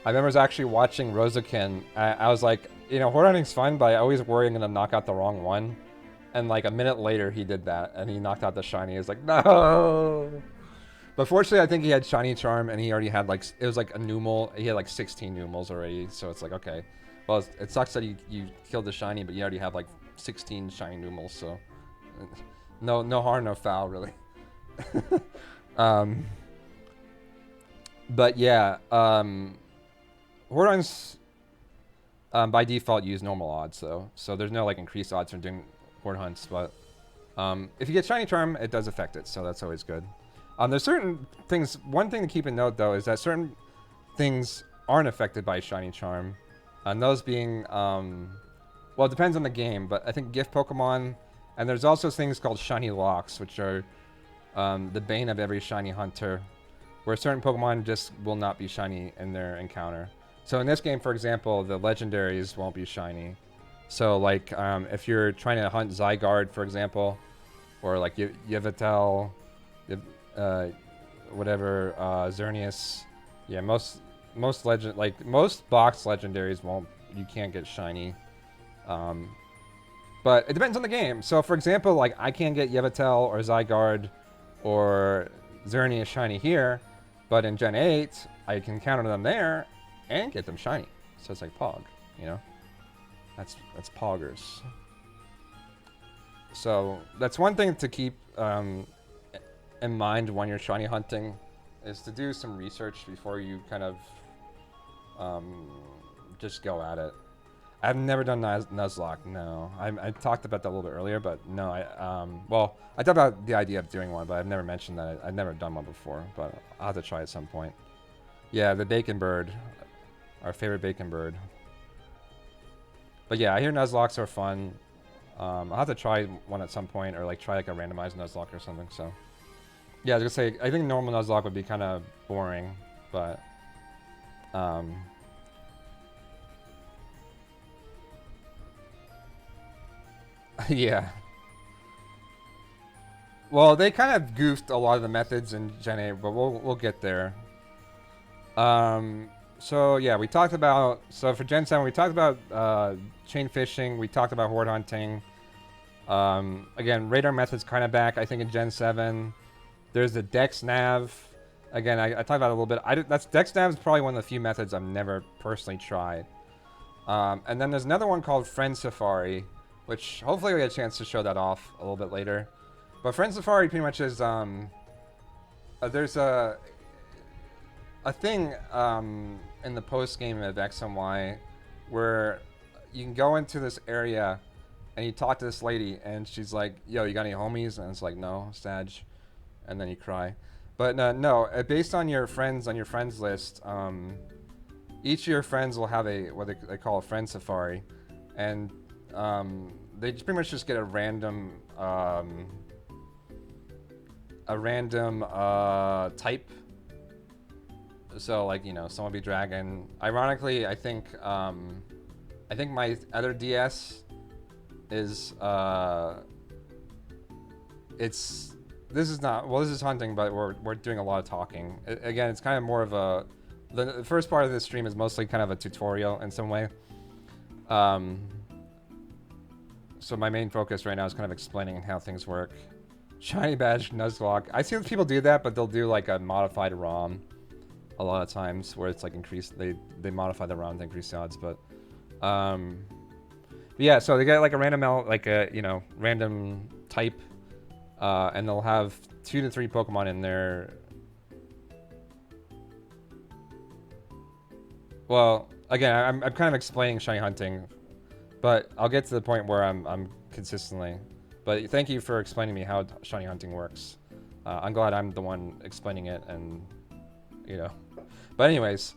remember I was actually watching Rosakin. I was like, you know, horde hunting's fun, but I always worry I'm gonna knock out the wrong one. And like a minute later, he did that, and he knocked out the shiny. He was like, no. But fortunately, I think he had shiny charm, and he already had like, it was like a Numel. He had like 16 Numels already, so it's like, okay. Well, it sucks that you killed the shiny, but you already have like 16 shiny Numels, so no harm, no foul, really. But yeah, horde hunts by default use normal odds, though, so there's no like increased odds from doing horde hunts. But if you get shiny charm, it does affect it, so that's always good. There's certain things. One thing to keep in note, though, is that certain things aren't affected by shiny charm, and those being well, it depends on the game, but I think gift Pokemon, and there's also things called shiny locks, which are the bane of every shiny hunter, where certain Pokemon just will not be shiny in their encounter. So in this game, for example, the legendaries won't be shiny. So like if you're trying to hunt Zygarde, for example, or like 𝗖𝗣𝗘𝗦𝗧𝗜𝗢𝗍, whatever, Xerneas, yeah, most box legendaries won't, you can't get shiny. But it depends on the game. So for example, like I can't get 𝗖𝗣𝗘𝗦 or Zygarde or Xerneas shiny here, but in Gen 8, I can counter them there and get them shiny. So it's like Pog, you know? That's Poggers. So that's one thing to keep in mind when you're shiny hunting, is to do some research before you kind of just go at it. I've never done Nuzlocke, no. I talked about that a little bit earlier, but no, well, I talked about the idea of doing one, but I've never mentioned that. I've never done one before, but I'll have to try at some point. Yeah, the bacon bird, our favorite bacon bird. But yeah, I hear Nuzlocks are fun. I'll have to try one at some point, or like try like a randomized Nuzlocke or something, so. Yeah, I was gonna say, I think normal Nuzlocke would be kind of boring, but yeah. Well, they kind of goofed a lot of the methods in Gen 8, but we'll get there. So yeah, we talked about, so for Gen 7, we talked about chain fishing, we talked about horde hunting. Again, radar method's kind of back, I think, in Gen 7. There's the Dex Nav. Again, I talked about it a little bit. Dex Nav is probably one of the few methods I've never personally tried. And then there's another one called Friend Safari, which hopefully we get a chance to show that off a little bit later. But Friend Safari pretty much is, there's a thing in the post game of X and Y where you can go into this area and you talk to this lady, and she's like, yo, you got any homies? And it's like, no, Sag. And then you cry. But no, based on your friends list, each of your friends will have what they call a friend safari, and they pretty much just get a random type. So like, you know, someone will be dragon. Ironically, I think my other DS is this is hunting, but we're doing a lot of talking. Again, it's kind of more of a, the first part of this stream is mostly kind of a tutorial in some way. So my main focus right now is kind of explaining how things work. Shiny badge Nuzlocke. I see people do that, but they'll do like a modified ROM a lot of times, where it's like increased. They modify the ROM to increase the odds, but yeah. So they get like a random type. And they'll have 2 to 3 Pokemon in there Well, again, I'm kind of explaining shiny hunting, but I'll get to the point where I'm consistently. But thank you for explaining me how shiny hunting works. I'm glad I'm the one explaining it, and you know. But anyways,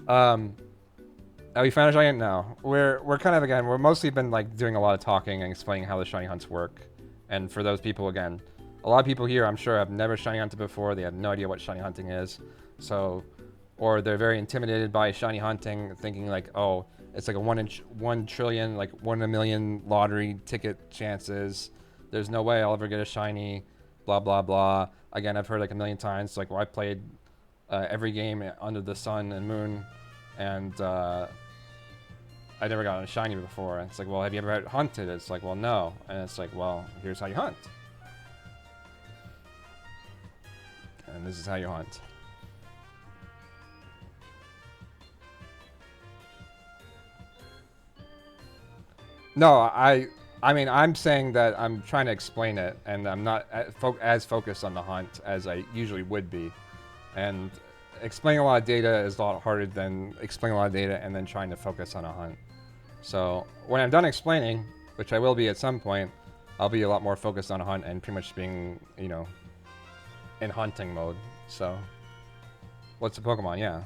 have we found a shiny hunt? No. We're kind of, again, we're mostly been like doing a lot of talking and explaining how the shiny hunts work. And for those people, again, a lot of people here, I'm sure, have never shiny hunted before. They have no idea what shiny hunting is. So, or they're very intimidated by shiny hunting, thinking like, oh, it's like a 1 trillion, like 1 in a million lottery ticket chances. There's no way I'll ever get a shiny, blah, blah, blah. Again, I've heard like a million times, like, well, I played every game under the sun and moon, and I never got a shiny before. And it's like, well, have you ever hunted? It's like, well, no. And it's like, well, here's how you hunt. And this is how you hunt. No, I mean, I'm saying that I'm trying to explain it, and I'm not as focused on the hunt as I usually would be. And explaining a lot of data is a lot harder than explaining a lot of data and then trying to focus on a hunt. So when I'm done explaining, which I will be at some point, I'll be a lot more focused on a hunt and pretty much being, you know, in hunting mode. So, what's the Pokemon? Yeah.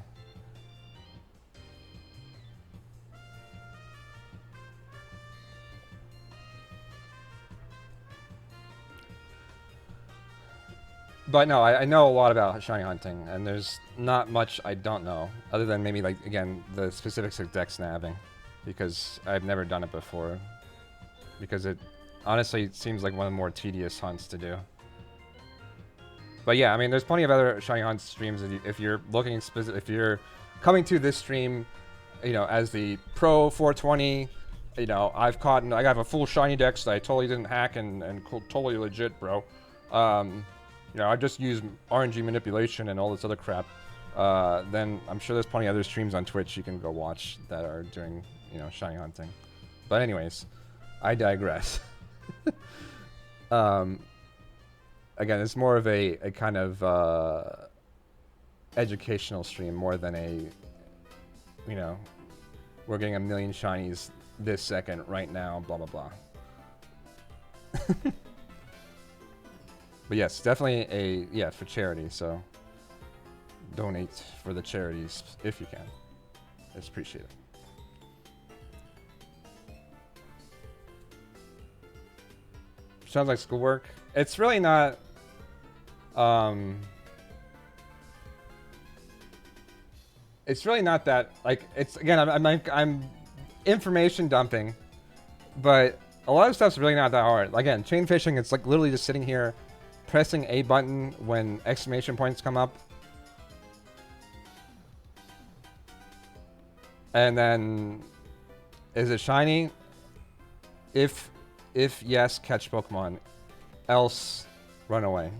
But no, I know a lot about shiny hunting, and there's not much I don't know, other than maybe, like, again, the specifics of deck snapping, because I've never done it before. Because it honestly seems like one of the more tedious hunts to do. But yeah, I mean, there's plenty of other shiny hunt streams. If you're looking if you're coming to this stream, you know, as the pro 420, you know, I have a full shiny deck that I totally didn't hack and totally legit, bro. You know, I just use RNG manipulation and all this other crap. Then I'm sure there's plenty of other streams on Twitch you can go watch that are doing, you know, shiny hunting. But anyways, I digress. Again, it's more of a kind of educational stream more than a, you know, we're getting 1 million shinies this second right now, blah, blah, blah. But yes, definitely yeah, for charity, so donate for the charities if you can. It's appreciated. Sounds like schoolwork. It's really not. It's really not that, like, it's, again, I'm information dumping, but a lot of stuff's really not that hard. Again, chain fishing, it's like literally just sitting here pressing a button when exclamation points come up. And then, is it shiny? If yes, catch Pokemon. Else, run away.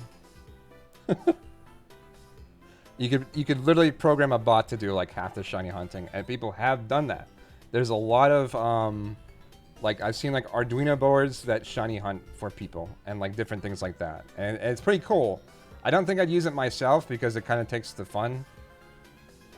You could literally program a bot to do like half the shiny hunting, and people have done that. There's a lot of like, I've seen like Arduino boards that shiny hunt for people and like different things like that, and it's pretty cool. I don't think I'd use it myself because it kind of takes the fun.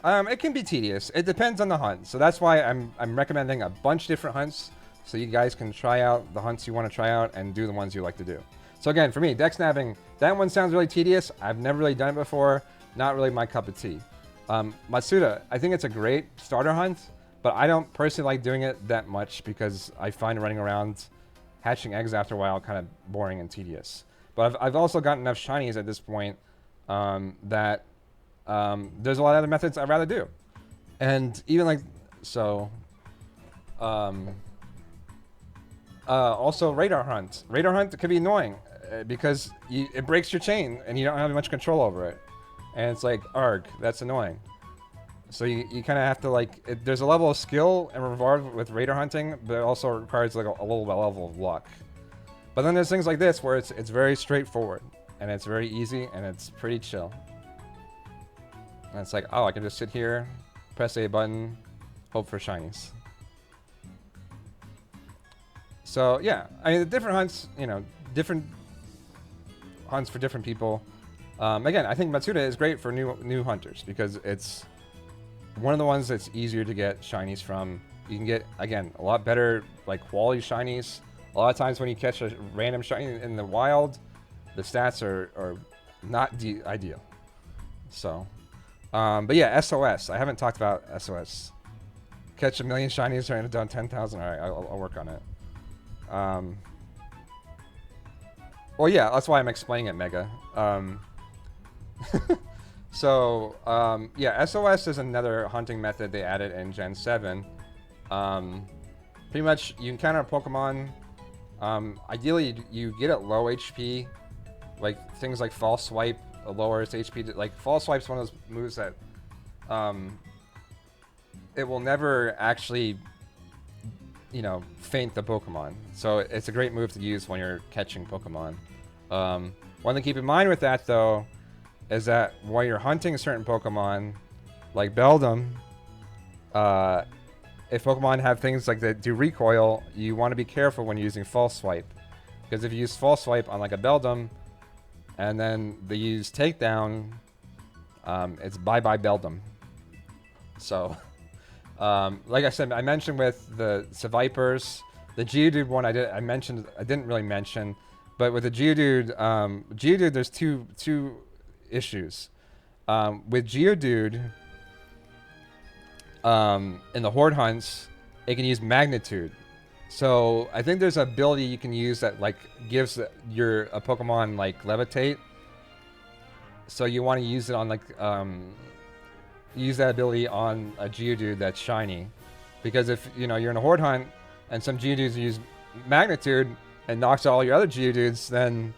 It can be tedious. It depends on the hunt, so that's why I'm recommending a bunch of different hunts, so you guys can try out the hunts you want to try out and do the ones you like to do. So again, for me, deck snapping, that one sounds really tedious. I've never really done it before. Not really my cup of tea. Matsuda, I think it's a great starter hunt, but I don't personally like doing it that much because I find running around hatching eggs after a while kind of boring and tedious. But I've also gotten enough shinies at this point that there's a lot of other methods I'd rather do. And even like, so... also radar hunt. Radar hunt can be annoying because it breaks your chain and you don't have much control over it. And it's like, arg, that's annoying. So you kind of have to like, there's a level of skill and reward with radar hunting, but it also requires like a little level of luck. But then there's things like this where it's very straightforward and it's very easy and it's pretty chill. And it's like, oh, I can just sit here, press a button, hope for shinies. So yeah, I mean, the different hunts, you know, different hunts for different people. Again, I think Matsuda is great for new hunters because it's one of the ones that's easier to get shinies from. You can get, again, a lot better, like, quality shinies. A lot of times when you catch a random shiny in the wild, the stats are not ideal. So, but yeah, SOS. I haven't talked about SOS. Catch 1,000,000 shinies and done 10,000. All right, I'll work on it. Well, yeah, that's why I'm explaining it, Mega. So, yeah, SOS is another hunting method they added in Gen 7. Pretty much, you encounter a Pokemon. Ideally, you get it low HP. Like, things like False Swipe lowers HP. Like, False Swipe's one of those moves that it will never actually, you know, feint the Pokemon. So it's a great move to use when you're catching Pokemon. One thing to keep in mind with that, though, is that while you're hunting certain Pokemon, like Beldum, if Pokemon have things like that do recoil, you want to be careful when using False Swipe. Because if you use False Swipe on like a Beldum, and then they use Takedown, it's bye-bye Beldum. So, like I said, I mentioned with the Sevipers, the Geodude one I didn't really mention, but with the Geodude, there's two issues. With Geodude, in the Horde hunts, it can use Magnitude. So I think there's an ability you can use that like gives a Pokemon like Levitate. So you want to use it on like use that ability on a Geodude that's shiny, because if you know you're in a Horde hunt and some Geodudes use Magnitude and knocks out all your other Geodudes, then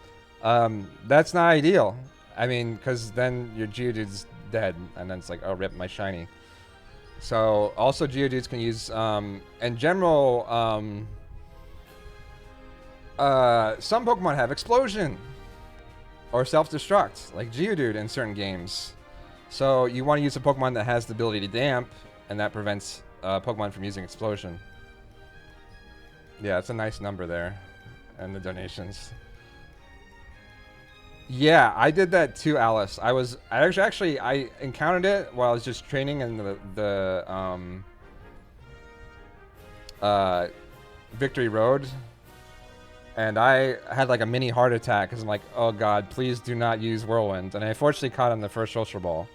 that's not ideal. I mean, because then your Geodude's dead, and then it's like, oh, rip my shiny. So also Geodudes can use, in general, some Pokemon have Explosion or Self-Destruct, like Geodude in certain games. So you want to use a Pokemon that has the ability to damp, and that prevents Pokemon from using Explosion. Yeah, it's a nice number there, and the donations. Yeah, I did that too, Alice. I encountered it while I was just training in the Victory Road, and I had like a mini heart attack because I'm like, oh god, please do not use Whirlwind, and I unfortunately caught on the first Ultra Ball.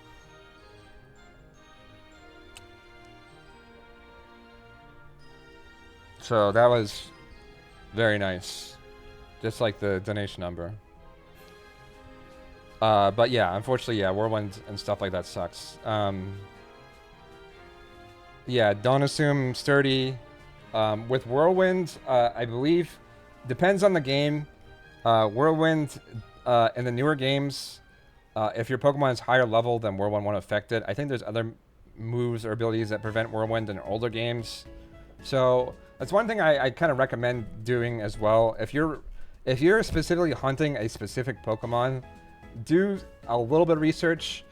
So that was very nice, just like the donation number. But yeah, unfortunately, yeah, Whirlwind and stuff like that sucks. Yeah, don't assume sturdy. With Whirlwind, I believe, depends on the game. Whirlwind, in the newer games, if your Pokemon is higher level, then Whirlwind won't affect it. I think there's other moves or abilities that prevent Whirlwind in older games. So that's one thing I kind of recommend doing as well. If you're specifically hunting a specific Pokemon, do a little bit of research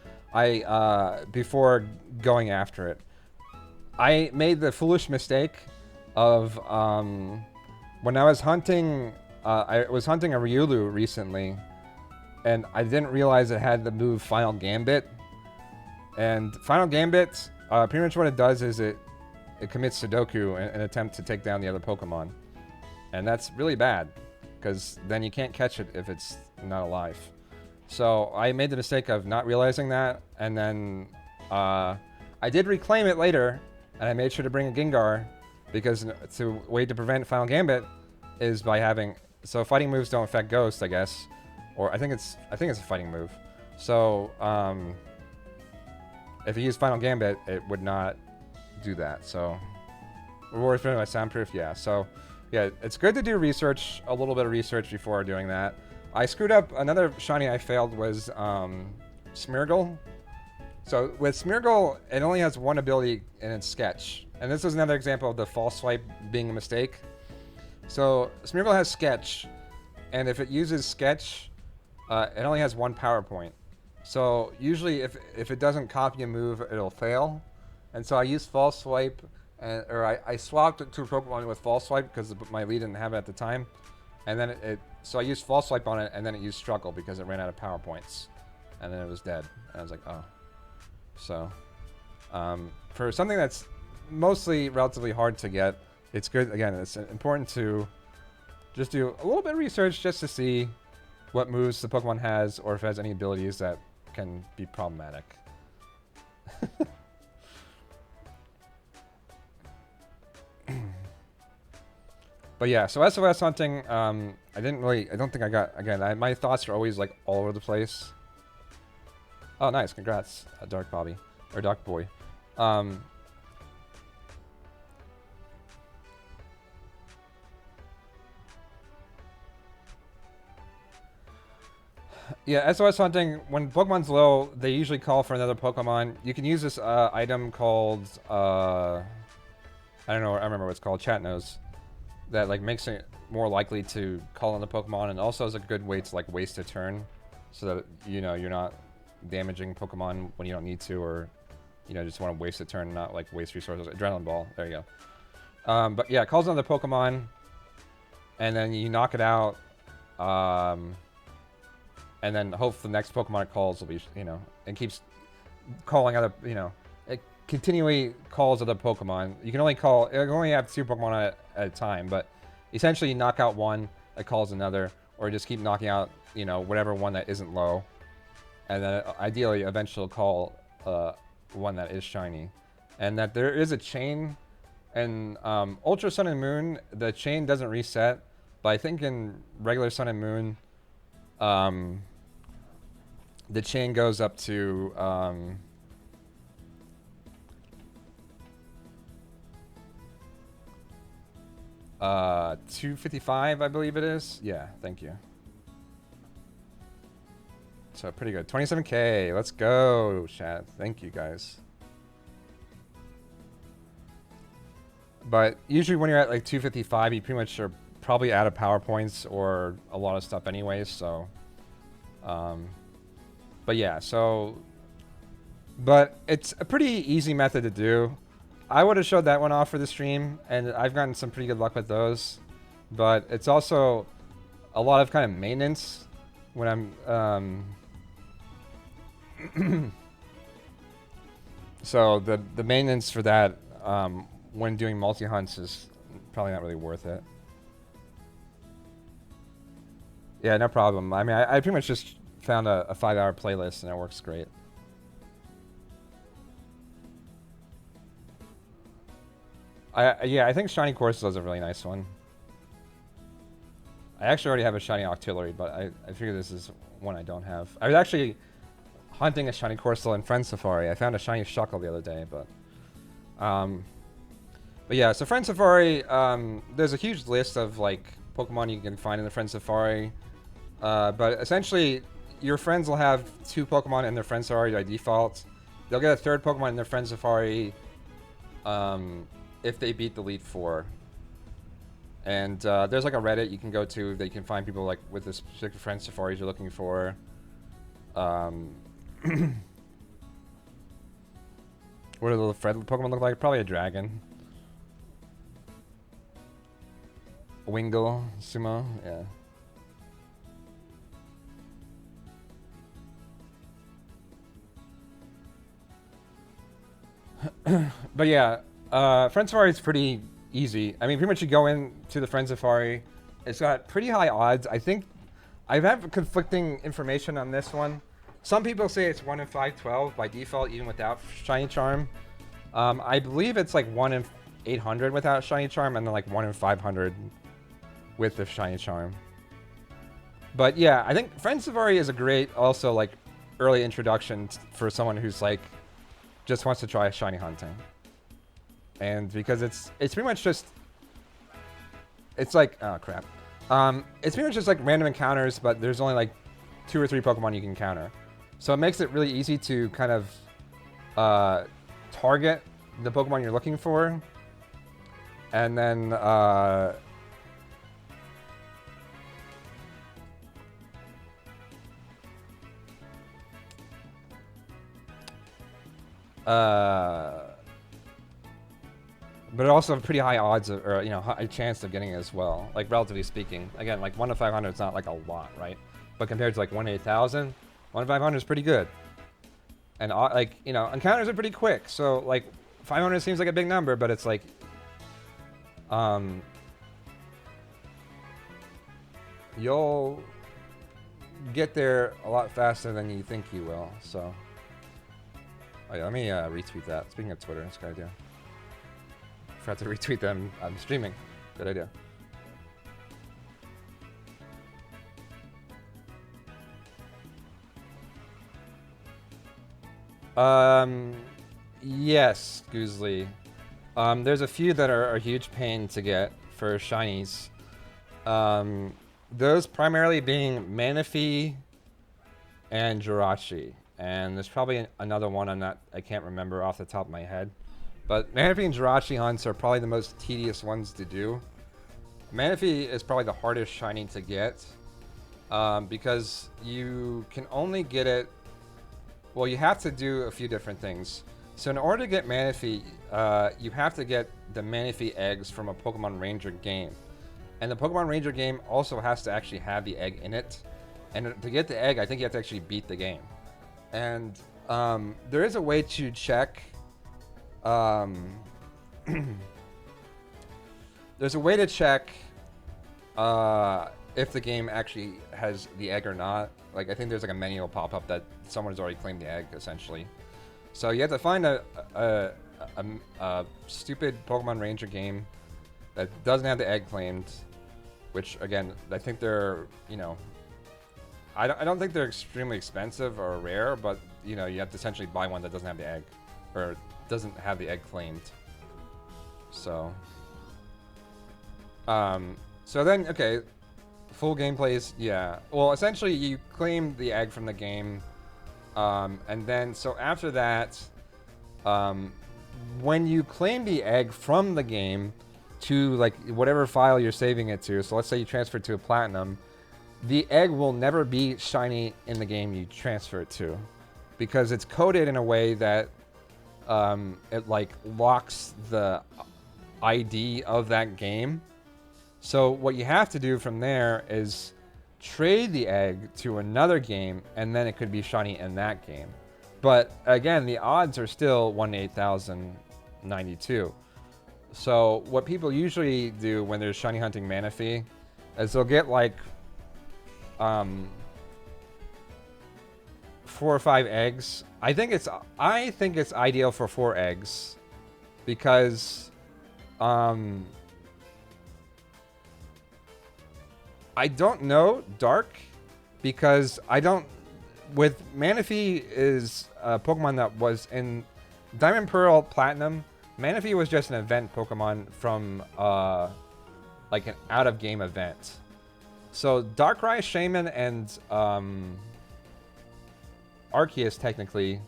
before going after it. I made the foolish mistake of when I was hunting a Riolu recently, and I didn't realize it had the move Final Gambit. And Final Gambit, pretty much what it does is it commits Sudoku in an attempt to take down the other Pokemon. And that's really bad, because then you can't catch it if it's not alive. So I made the mistake of not realizing that, and then I did reclaim it later, and I made sure to bring a Gengar, because the way to prevent Final Gambit is by having... So fighting moves don't affect Ghost, I guess. Or I think it's a fighting move. So if you use Final Gambit, it would not do that. So rewards by soundproof, yeah. So yeah, it's good to do research, a little bit of research before doing that. I screwed up. Another shiny I failed was Smeargle. So with Smeargle, it only has one ability in its Sketch. And this is another example of the False Swipe being a mistake. So Smeargle has Sketch, and if it uses Sketch, it only has one power point. So usually if it doesn't copy a move, it'll fail. And so I used False Swipe, or I swapped it to a Pokemon with False Swipe because my lead didn't have it at the time. And then so I used False Swipe on it, and then it used Struggle because it ran out of power points. And then it was dead. And I was like, oh. So, For something that's mostly relatively hard to get, it's good. Again, it's important to just do a little bit of research just to see what moves the Pokemon has, or if it has any abilities that can be problematic. But yeah, so SOS hunting, I don't think I got, again, my thoughts are always like all over the place. Oh, nice, congrats, Dark Bobby, or Dark Boy. Yeah, SOS hunting, when Pokemon's low, they usually call for another Pokemon. You can use this item called, I don't know, I remember what it's called, Chat knows. That like makes it more likely to call on the Pokemon, and also is a good way to like waste a turn, so that you know you're not damaging Pokemon when you don't need to, or you know just want to waste a turn, not like waste resources. Adrenaline Ball, there you go. But yeah, it calls on the Pokemon, and then you knock it out, and then hope the next Pokemon it calls will be, you know, and keeps calling other, you know, it continually calls other Pokemon. You can only call, you can only have 2 Pokemon at a time, but essentially you knock out one, it calls another, or just keep knocking out, you know, whatever one that isn't low, and then ideally eventually call one that is shiny. And that there is a chain, and Ultra Sun and Moon, the chain doesn't reset, but I think in regular Sun and Moon, the chain goes up to 255, I believe it is. Yeah, thank you. So pretty good. 27K. Let's go, chat. Thank you, guys. But usually when you're at like 255, you pretty much are probably out of power points or a lot of stuff anyways, so... but yeah, so... But it's a pretty easy method to do. I would have showed that one off for the stream, and I've gotten some pretty good luck with those. But it's also a lot of kind of maintenance when I'm... so the maintenance for that when doing multi-hunts is probably not really worth it. Yeah, no problem. I mean, I pretty much just found a 5-hour playlist, and it works great. Yeah, I think Shiny Corso is a really nice one. I actually already have a Shiny Octillery, but I figure this is one I don't have. I was actually hunting a Shiny Corso in Friend Safari. I found a Shiny Shuckle the other day, but yeah, so Friend Safari, there's a huge list of like Pokemon you can find in the Friend Safari, but essentially your friends will have 2 Pokemon in their Friend Safari by default. They'll get a 3rd Pokemon in their Friend Safari if they beat the lead 4. And there's like a Reddit you can go to that you can find people like with the specific Friend Safaris you're looking for. What do the little friend Pokemon look like? Probably a dragon. Wingull, Sumo, yeah. But yeah, Friend Safari is pretty easy. I mean, pretty much you go into the Friend Safari. It's got pretty high odds. I think I have conflicting information on this one. Some people say it's 1 in 512 by default, even without Shiny Charm. I believe it's like 1 in 800 without Shiny Charm, and then like 1 in 500 with the Shiny Charm. But yeah, I think Friend Safari is a great, also like early introduction for someone who's like just wants to try shiny hunting. And because it's pretty much just, it's like, oh crap. It's pretty much just like random encounters, but there's only like 2 or 3 Pokemon you can encounter. So it makes it really easy to kind of target the Pokemon you're looking for. And then but it also have pretty high odds of, or, you know, high chance of getting it as well. Like, relatively speaking. Again, like, 1 in 500 is not, like, a lot, right? But compared to, like, 1 in 8,000, 1 in 500 is pretty good. And like, you know, encounters are pretty quick. So like 500 seems like a big number, but it's like, you'll get there a lot faster than you think you will. So, oh yeah, let me retweet that. Speaking of Twitter, that's a good idea. Forgot to retweet them. I'm streaming. Good idea. Yes, Goozly. There's a few that are a huge pain to get for shinies. Those primarily being Manaphy and Jirachi. And there's probably another one I can't remember off the top of my head. But Manaphy and Jirachi hunts are probably the most tedious ones to do. Manaphy is probably the hardest shiny to get. Because you can only get it... Well, you have to do a few different things. So in order to get Manaphy, you have to get the Manaphy eggs from a Pokemon Ranger game. And the Pokemon Ranger game also has to actually have the egg in it. And to get the egg, I think you have to actually beat the game. And there is a way to check... there's a way to check if the game actually has the egg or not. Like, I think there's like a menu will pop up that someone's already claimed the egg, essentially. So you have to find a stupid Pokemon Ranger game that doesn't have the egg claimed. Which, again, I think they're, you know... I don't think they're extremely expensive or rare, but, you know, you have to essentially buy one that doesn't have the egg. Or doesn't have the egg claimed. So... so then, okay... Full gameplays, yeah. Well, essentially, you claim the egg from the game. And then, so after that... when you claim the egg from the game... to like whatever file you're saving it to, so let's say you transfer it to a platinum, the egg will never be shiny in the game you transfer it to, because it's coded in a way that it like locks the ID of that game. So what you have to do from there is trade the egg to another game, and then it could be shiny in that game. But again, the odds are still 1 in 8,092. So what people usually do when they're shiny hunting Manaphy is they'll get like 4 or 5 eggs. I think it's ideal for 4 eggs because I don't know Dark because with Manaphy is a Pokemon that was in Diamond Pearl Platinum. Manaphy was just an event Pokemon from, like an out-of-game event. So Darkrai, Shaman, and Arceus, technically,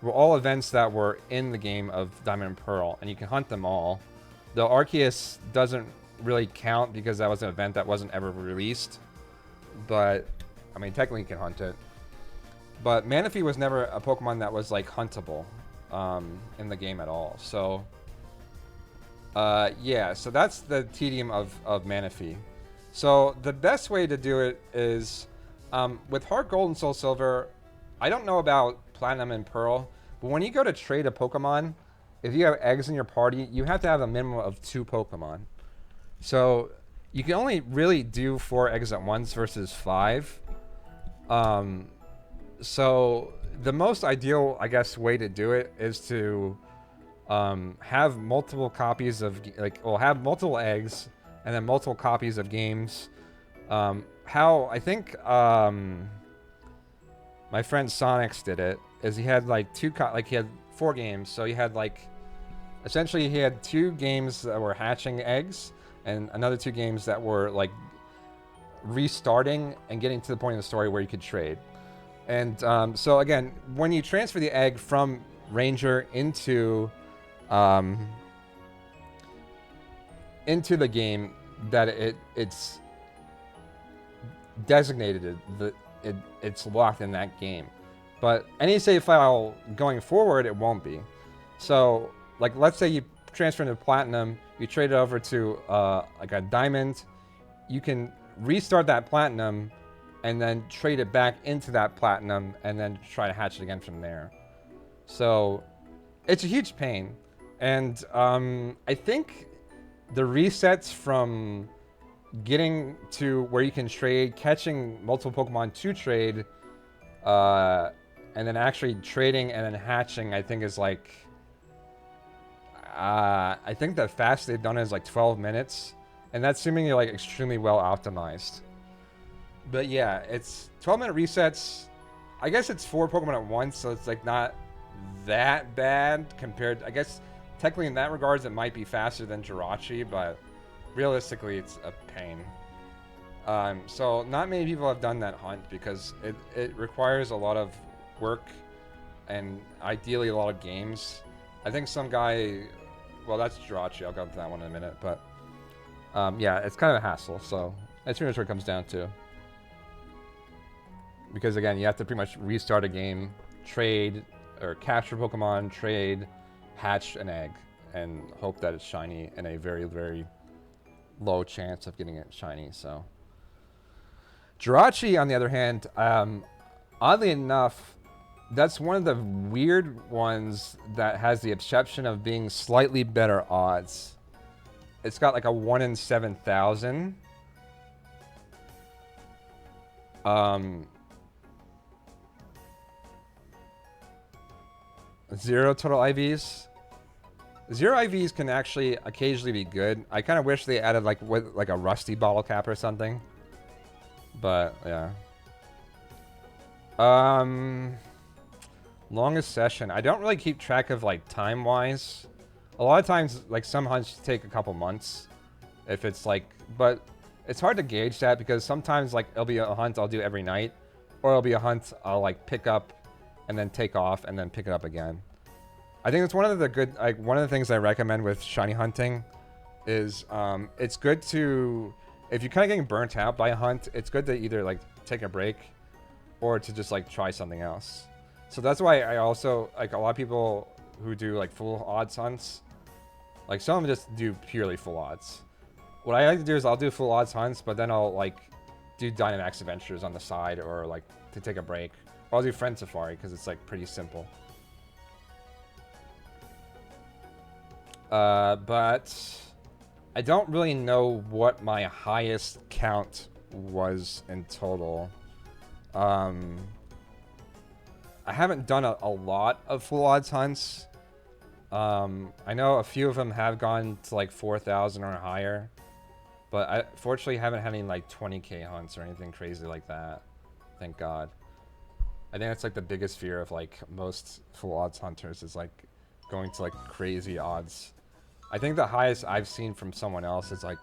were all events that were in the game of Diamond and Pearl, and you can hunt them all. Though Arceus doesn't really count because that was an event that wasn't ever released. But, I mean, technically you can hunt it. But Manaphy was never a Pokemon that was, like, huntable in the game at all. So... yeah, so that's the tedium of Manaphy. So the best way to do it is, with Heart Gold and Soul Silver, I don't know about Platinum and Pearl, but when you go to trade a Pokemon, if you have eggs in your party, you have to have a minimum of 2 Pokemon. So you can only really do 4 eggs at once versus 5. So the most ideal, I guess, way to do it is to... have multiple copies of, like, well, have multiple eggs and then multiple copies of games. How I think my friend Sonics did it is he had like he had 4 games, so he had like essentially he had 2 games that were hatching eggs and another 2 games that were like restarting and getting to the point of the story where you could trade. And so again, when you transfer the egg from Ranger into the game that it's designated that it's locked in that game, but any save file going forward it won't be. So like let's say you transfer into Platinum, you trade it over to like a Diamond, you can restart that Platinum and then trade it back into that Platinum and then try to hatch it again from there. So it's a huge pain. And I think the resets from getting to where you can trade, catching multiple Pokemon to trade, and then actually trading and then hatching, I think is like, I think the fastest they've done is like 12 minutes. And that's seemingly like extremely well optimized. But yeah, it's 12-minute resets. I guess it's 4 Pokemon at once, so it's like not that bad compared. I guess technically in that regards it might be faster than Jirachi, but realistically it's a pain. So not many people have done that hunt because it requires a lot of work and ideally a lot of games. I think some guy, well, that's Jirachi. I'll go to that one in a minute, but yeah, it's kind of a hassle. So that's pretty much what it comes down to. Because again, you have to pretty much restart a game, trade, or capture Pokemon, trade, hatch an egg, and hope that it's shiny, and a very, very low chance of getting it shiny. So Jirachi, on the other hand, oddly enough, that's one of the weird ones that has the exception of being slightly better odds. It's got like a 1 in 7,000. 0 total IVs. 0 IVs can actually occasionally be good. I kind of wish they added like a rusty bottle cap or something. But yeah. Longest session. I don't really keep track of like time wise. A lot of times like some hunts take a couple months. If it's like, but it's hard to gauge that because sometimes like it'll be a hunt I'll do every night, or it'll be a hunt I'll like pick up and then take off and then pick it up again. I think it's one of the good, like one of the things I recommend with shiny hunting is it's good to, if you're kind of getting burnt out by a hunt, it's good to either like take a break or to just like try something else. So that's why I also, like a lot of people who do like full odds hunts, like some of them just do purely full odds. What I like to do is I'll do full odds hunts, but then I'll like do Dynamax adventures on the side or like to take a break. Or I'll do Friend Safari because it's like pretty simple. But I don't really know what my highest count was in total. I haven't done a lot of full odds hunts. I know a few of them have gone to like 4,000 or higher, but I fortunately haven't had any like 20k hunts or anything crazy like that. Thank God. I think that's like the biggest fear of like most full odds hunters is like going to like crazy odds. I think the highest I've seen from someone else is like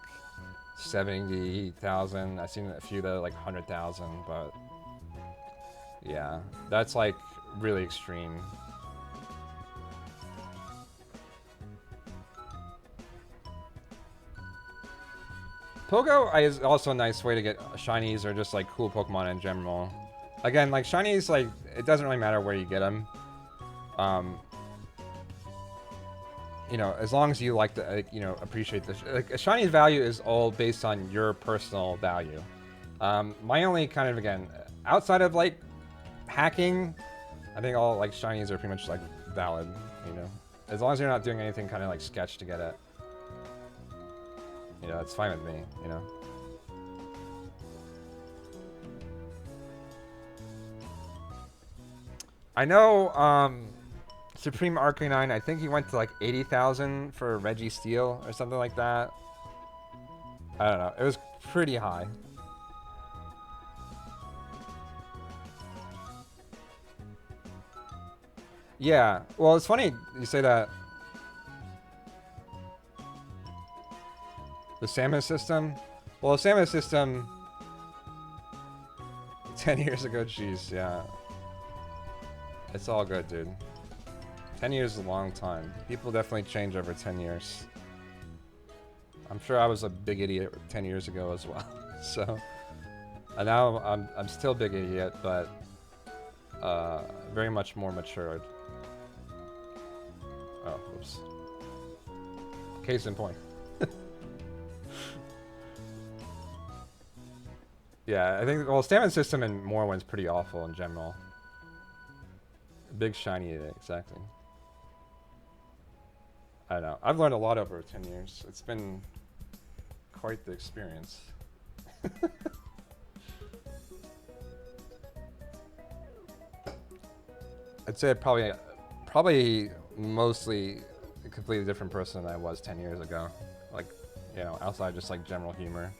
70,000. I've seen a few that are like 100,000, but yeah, that's like really extreme. Pogo is also a nice way to get shinies or just like cool Pokemon in general. Again, like shinies, like it doesn't really matter where you get them. You know, as long as you like to, you know, appreciate the like a shiny's value is all based on your personal value. My only kind of, again, outside of like hacking, I think all like shinies are pretty much like valid. You know, as long as you're not doing anything kind of like sketch to get it. You know, it's fine with me. You know. I know. Supreme Arcanine, I think he went to like 80,000 for Reggie Steel or something like that. I don't know. It was pretty high. Yeah. Well, it's funny you say that. The Samus system? Well, the Samus system 10 years ago, jeez, yeah. It's all good, dude. 10 years is a long time. People definitely change over 10 years. I'm sure I was a big idiot 10 years ago as well. So, and now I'm still a big idiot, but very much more matured. Oh, oops. Case in point. Yeah, I think, well, stamina system in Morrowind's pretty awful in general. Big shiny day, exactly. I don't know. I've learned a lot over 10 years. It's been quite the experience. I'd say probably mostly a completely different person than I was 10 years ago. Like, you know, outside just like general humor.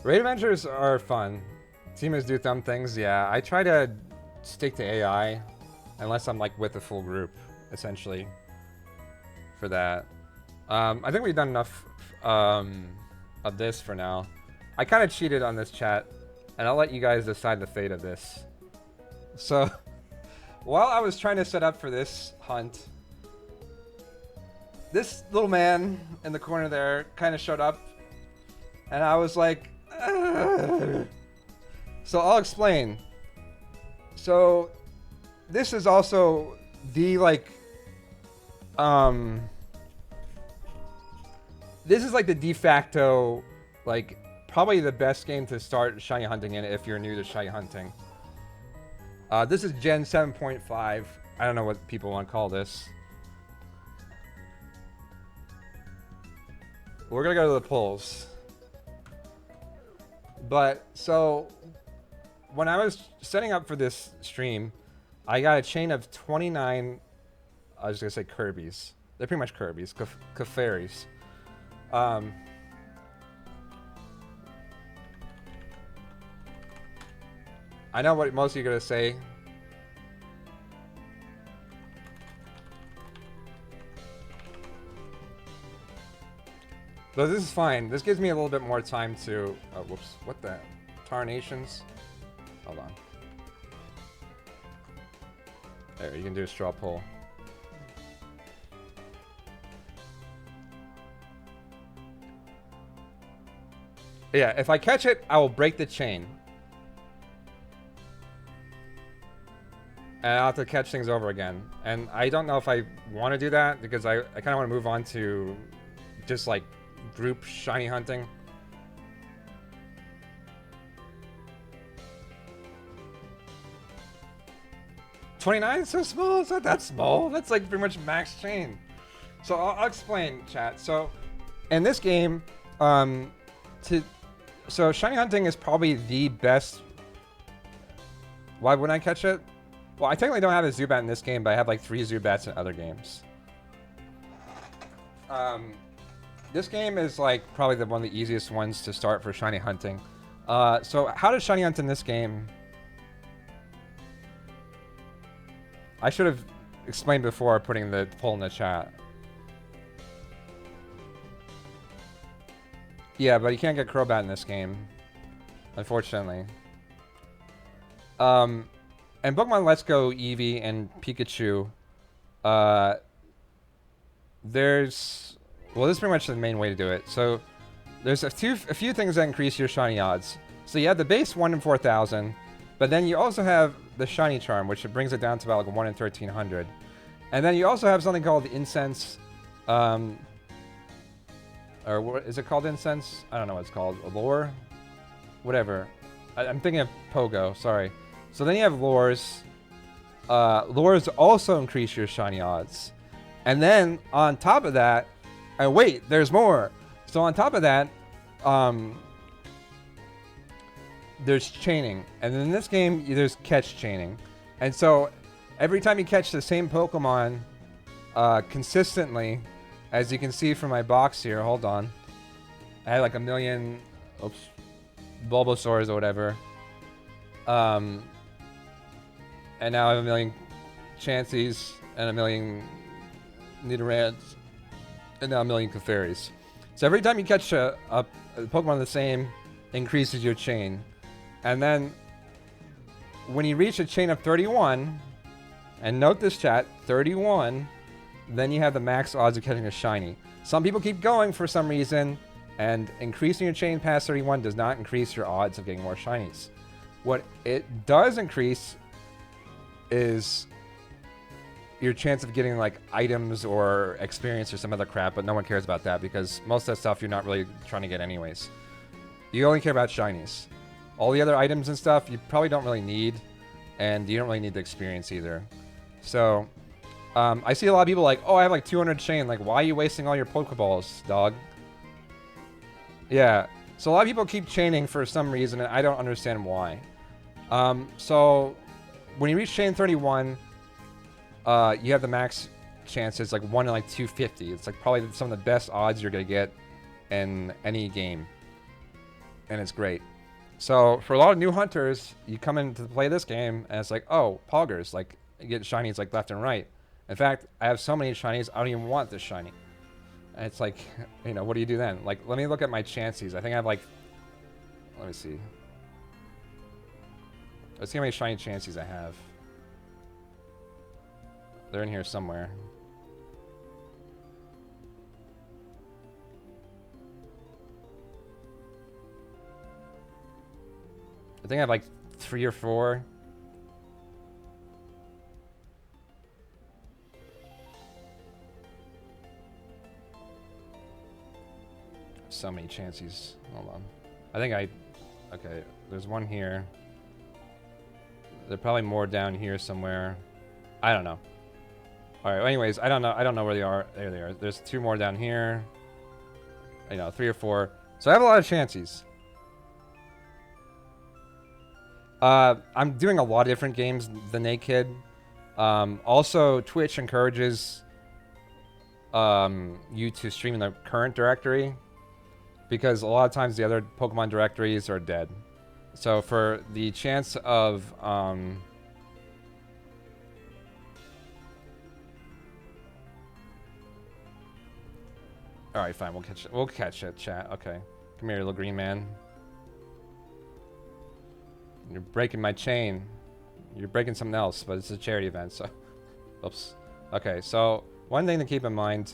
Raid adventures are fun. Teamers do dumb things, yeah. I try to stick to AI unless I'm like with a full group, essentially, for that. I think we've done enough of this for now. I kind of cheated on this chat, and I'll let you guys decide the fate of this. So, while I was trying to set up for this hunt, this little man in the corner there kind of showed up, and I was like, ugh. So I'll explain. So this is also the like this is like the de facto, like probably the best game to start shiny hunting in if you're new to shiny hunting. This is Gen 7.5. I don't know what people want to call this. We're gonna go to the polls. But so when I was setting up for this stream, I got a chain of 29, I was gonna say Kirby's. They're pretty much Kirby's, 𝗚𝗢𝗦𝗧𝗜𝗢𝗢. I know what most of you are gonna say. So this is fine. This gives me a little bit more time to, oh, whoops, what the, Tarnations? Hold on. There, you can do a straw poll. Yeah, if I catch it, I will break the chain. And I'll have to catch things over again. And I don't know if I want to do that, because I kind of want to move on to just like group shiny hunting. $29 is so small. It's not that small. That's like pretty much max chain. So I'll explain, chat. So in this game, so shiny hunting is probably the best. Why wouldn't I catch it? Well, I technically don't have a Zubat in this game, but I have like 3 Zubats in other games. This game is like probably one of the easiest ones to start for shiny hunting. So how to shiny hunt in this game? I should have explained before putting the poll in the chat. Yeah, but you can't get Crobat in this game, unfortunately. And Pokemon Let's Go, Eevee, and Pikachu, there's... Well, this is pretty much the main way to do it. So, there's a few things that increase your shiny odds. So you have the base 1 in 4,000, but then you also have the shiny charm, which brings it down to about like 1 in 1,300. And then you also have something called the incense, or what is it called, incense? I don't know what it's called. Lure? Whatever. I'm thinking of Pogo, sorry. So then you have lures. Lures also increase your shiny odds. And then on top of that, and wait, there's more. So on top of that, there's chaining. And in this game, there's catch chaining. And so every time you catch the same Pokemon consistently, as you can see from my box here, hold on. I had like a million, oops, Bulbasaurs or whatever. And now I have a million Chanseys and a million Nidorans and now a million Clefairies. So every time you catch a Pokemon the same, increases your chain. And then when you reach a chain of 31, and note this, chat, 31, then you have the max odds of catching a shiny. Some people keep going for some reason, and increasing your chain past 31 does not increase your odds of getting more shinies. What it does increase is your chance of getting like items or experience or some other crap, but no one cares about that because most of that stuff you're not really trying to get anyways. You only care about shinies. All the other items and stuff you probably don't really need, and you don't really need the experience either. So, I see a lot of people like, oh, I have like 200 chain. Like, why are you wasting all your Pokeballs, dog? Yeah. So a lot of people keep chaining for some reason, and I don't understand why. So when you reach chain 31, you have the max chances, like 1 in like 250. It's like probably some of the best odds you're gonna get in any game, and it's great. So for a lot of new hunters, you come in to play this game, and it's like, oh, poggers, like you get shinies like left and right. In fact, I have so many shinies, I don't even want this shiny. And it's like, you know, what do you do then? Like, let me look at my chances. I think I have like, let me see. Let's see how many shiny chances I have. They're in here somewhere. I think I have like 3 or 4. So many chances. Hold on. I think I... Okay, there's one here. There are probably more down here somewhere. I don't know. Alright, well, anyways, I don't know where they are. There they are. There's 2 more down here. You know, 3 or 4. So I have a lot of chances. I'm doing a lot of different games than 𝗖𝗘𝗦𝗧𝗜𝗢𝗡. Also, Twitch encourages you to stream in the current directory, because a lot of times the other Pokemon directories are dead. So for the chance of alright, fine, we'll catch it, chat. Okay. Come here, little green man. You're breaking my chain. You're breaking something else, but it's a charity event, so oops. Okay, so one thing to keep in mind,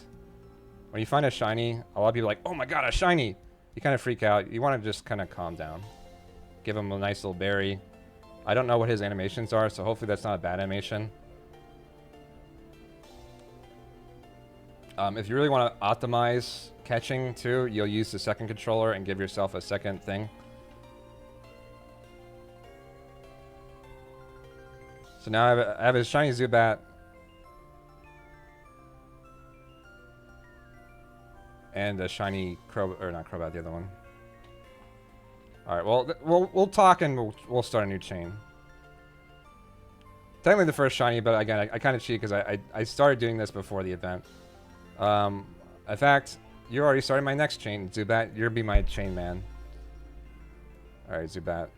when you find a shiny, a lot of people are like, oh my god, a shiny! You kind of freak out. You want to just kind of calm down. Give him a nice little berry. I don't know what his animations are, so hopefully that's not a bad animation. If you really want to optimize catching too, you'll use the second controller and give yourself a second thing. So now I have a shiny Zubat. And a shiny not Crobat, the other one. Alright, well, we'll talk and we'll start a new chain. Technically the first shiny, but again, I kind of cheat because I started doing this before the event. In fact, you already started my next chain, Zubat. You'll be my chain man. Alright, Zubat.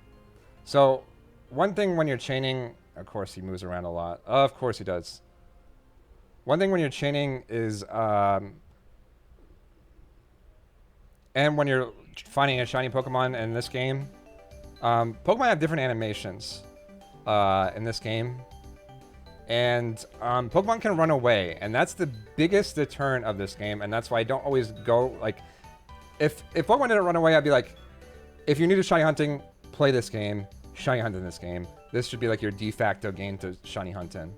So, one thing when you're chaining, of course he moves around a lot. Of course he does. One thing when you're chaining is, and when you're finding a shiny Pokemon in this game, Pokemon have different animations in this game. And Pokemon can run away, and that's the biggest deterrent of this game, and that's why I don't always go, like, if Pokemon didn't run away, I'd be like, if you're new to shiny hunting, play this game, shiny hunt in this game. This should be like your de facto game to shiny hunt in,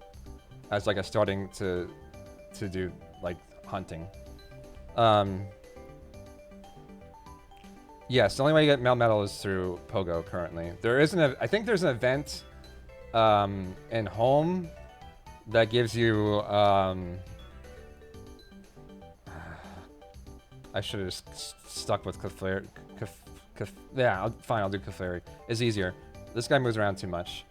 as like a starting to do, like, hunting. Yes, the only way you get Melmetal is through Pogo currently. There isn't I think there's an event in home that gives you I should have just stuck with Clefairy. Yeah, fine, I'll do Clefairy. It's easier. This guy moves around too much.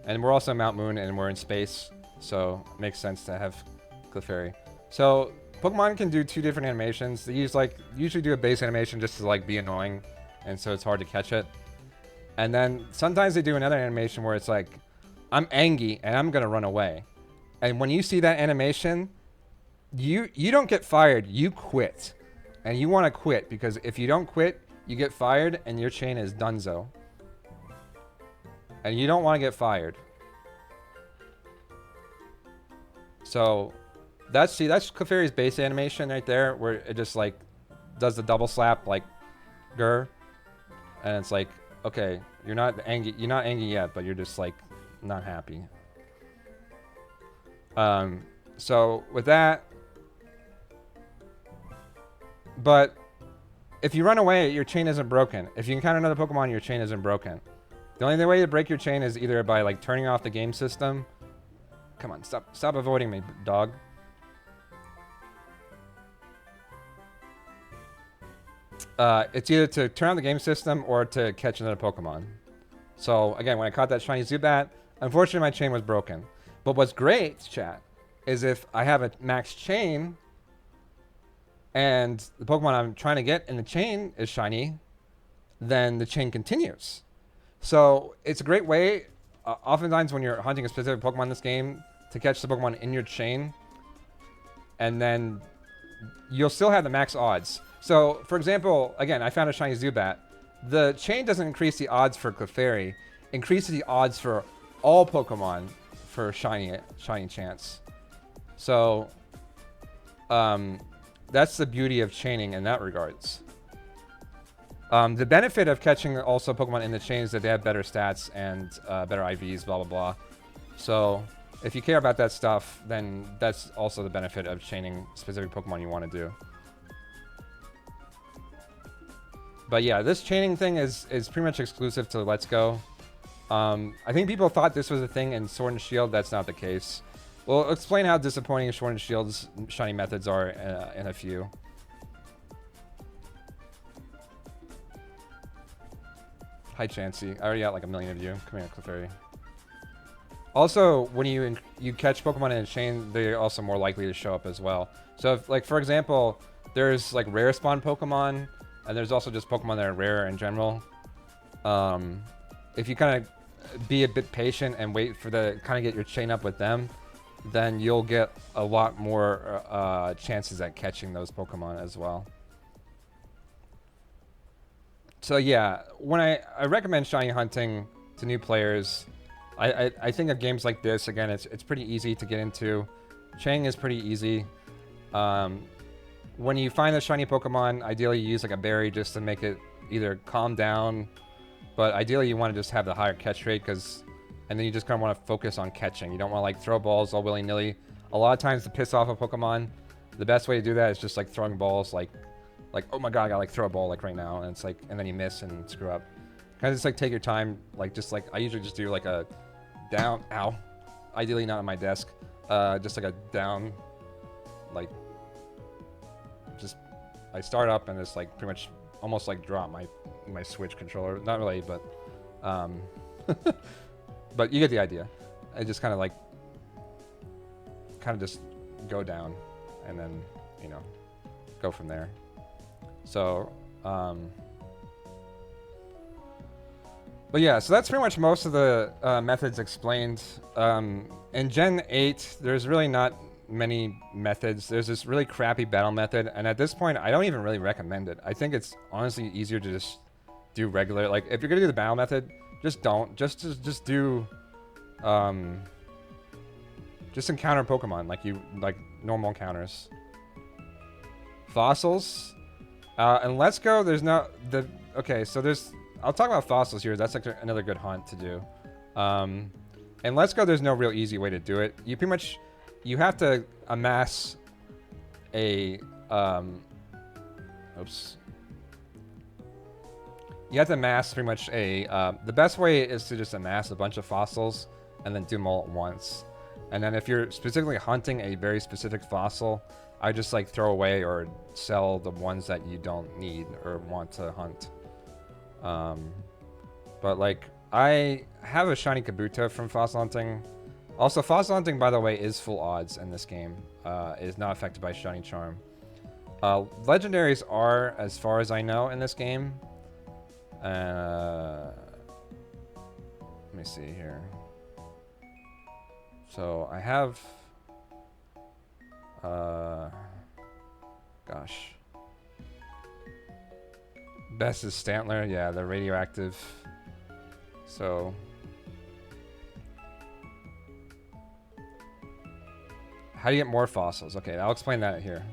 And we're also Mount Moon and we're in space, so it makes sense to have Clefairy. So Pokemon can do 2 different animations. They usually do a base animation just to like be annoying, and so it's hard to catch it. And then sometimes they do another animation where it's like, I'm angry and I'm gonna run away. And when you see that animation, you don't get fired, you quit. And you want to quit, because if you don't quit, you get fired and your chain is donezo. And you don't want to get fired. So that's Clefairy's base animation right there, where it just like does the double slap like grr. And it's like, okay, you're not angry yet, but you're just like not happy. So with that, but if you run away, your chain isn't broken. If you encounter another Pokemon, your chain isn't broken. The only way to break your chain is either by like turning off the game system. Come on, stop avoiding me, dog. It's either to turn on the game system or to catch another Pokemon. So again, when I caught that shiny Zubat, unfortunately my chain was broken. But what's great, chat, is if I have a max chain and the Pokemon I'm trying to get in the chain is shiny, then the chain continues. So it's a great way, oftentimes when you're hunting a specific Pokemon in this game, to catch the Pokemon in your chain, and then you'll still have the max odds. So, for example, again, I found a shiny Zubat. The chain doesn't increase the odds for Clefairy, increases the odds for all Pokemon for shiny chance. So, that's the beauty of chaining in that regards. The benefit of catching also Pokemon in the chain is that they have better stats and better IVs, blah, blah, blah. So, if you care about that stuff, then that's also the benefit of chaining specific Pokemon you want to do. But yeah, this chaining thing is pretty much exclusive to Let's Go. I think people thought this was a thing in Sword and Shield. That's not the case. We'll explain how disappointing Sword and Shield's shiny methods are in a few. Hi, Chansey. I already got like 1 million of you. Come here, Clefairy. Also, when you catch Pokemon in a chain, they're also more likely to show up as well. So, if, like, for example, there's like rare spawn Pokemon, and there's also just Pokemon that are rare in general. If you kind of be a bit patient and wait for the kind of get your chain up with them, then you'll get a lot more chances at catching those Pokemon as well. So yeah, when I recommend shiny hunting to new players, I think of games like this. Again, it's pretty easy to get into. Chaining is pretty easy. When you find a shiny Pokemon, ideally you use like a berry just to make it either calm down, but ideally you want to just have the higher catch rate, and then you just kind of want to focus on catching. You don't want to like throw balls all willy-nilly. A lot of times to piss off a Pokemon, the best way to do that is just like throwing balls like oh my god, I gotta like throw a ball like right now, and it's like, and then you miss and screw up. Kind of just like take your time, like just like I usually just do like a down, ow, ideally not on my desk, just like a down, like just I start up and it's like pretty much almost like drop my Switch controller, not really, but but you get the idea. I just kind of like just go down and then, you know, go from there. So, but yeah, so that's pretty much most of the methods explained. In Gen 8, there's really not many methods. There's this really crappy battle method, and at this point, I don't even really recommend it. I think it's honestly easier to just do regular. Like, if you're gonna do the battle method, just don't. Just do, just encounter Pokemon like normal encounters. Fossils. And Let's Go, there's no... Okay, so there's... I'll talk about fossils here. That's like another good hunt to do. And Let's Go, there's no real easy way to do it. You pretty much... You have to amass a... oops. You have to amass pretty much a... the best way is to just amass a bunch of fossils and then do them all at once. And then if you're specifically hunting a very specific fossil, I just like throw away or sell the ones that you don't need or want to hunt. But like I have a shiny Kabuto from fossil hunting. Also, fossil hunting, by the way, is full odds in this game. It is not affected by shiny charm. Legendaries are, as far as I know, in this game. Let me see here. So I have... gosh. Best is Stantler. Yeah, they're radioactive. So... How do you get more fossils? Okay, I'll explain that here.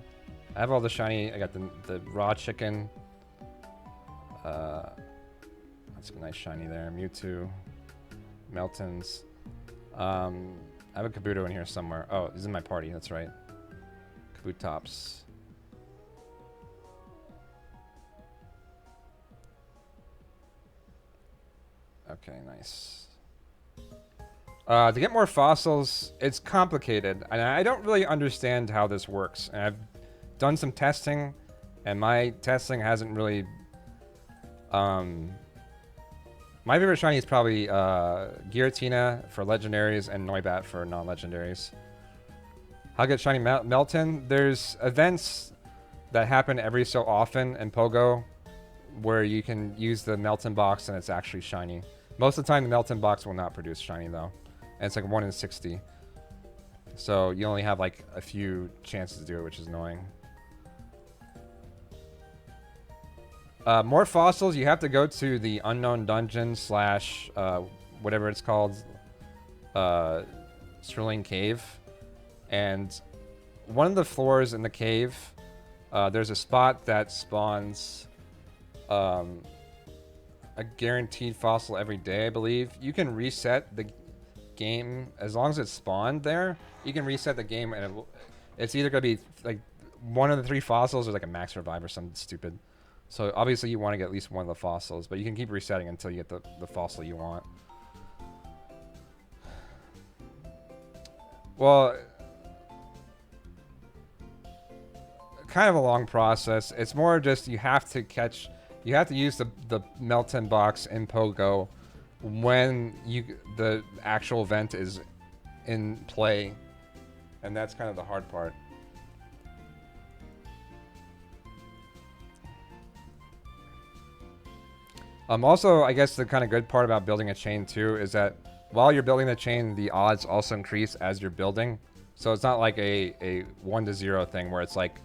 I have all the shiny... I got the raw chicken. That's a nice shiny there. Mewtwo. Meltons. I have a Kabuto in here somewhere. Oh, he's in my party. That's right. 𝗢𝗘𝗦𝗧𝗜𝗢𝗡. Okay, nice. To get more fossils, it's complicated, and I don't really understand how this works. And I've done some testing, and my testing hasn't really... my favorite shiny is probably Giratina for legendaries and 𝗠𝗎𝗏𝗡 for non-legendaries. How to get shiny Melton? There's events that happen every so often in Pogo where you can use the Melton box and it's actually shiny. Most of the time, the Melton box will not produce shiny, though. And it's like 1 in 60. So you only have like a few chances to do it, which is annoying. More fossils, you have to go to the unknown dungeon slash whatever it's called, Sterling Cave. And one of the floors in the cave, there's a spot that spawns a guaranteed fossil every day, I believe. You can reset the game as long as it's spawned there. You can reset the game, and it's either gonna be like one of the 3 fossils or like a max revive or something stupid. So obviously you want to get at least one of the fossils, but you can keep resetting until you get the fossil you want. Well, kind of a long process. It's more just you have to use the Melton box in Pogo when the actual event is in play, and that's kind of the hard part. Also, I guess the kind of good part about building a chain too is that while you're building the chain, the odds also increase as you're building. So it's not like a 1 to 0 thing where it's like,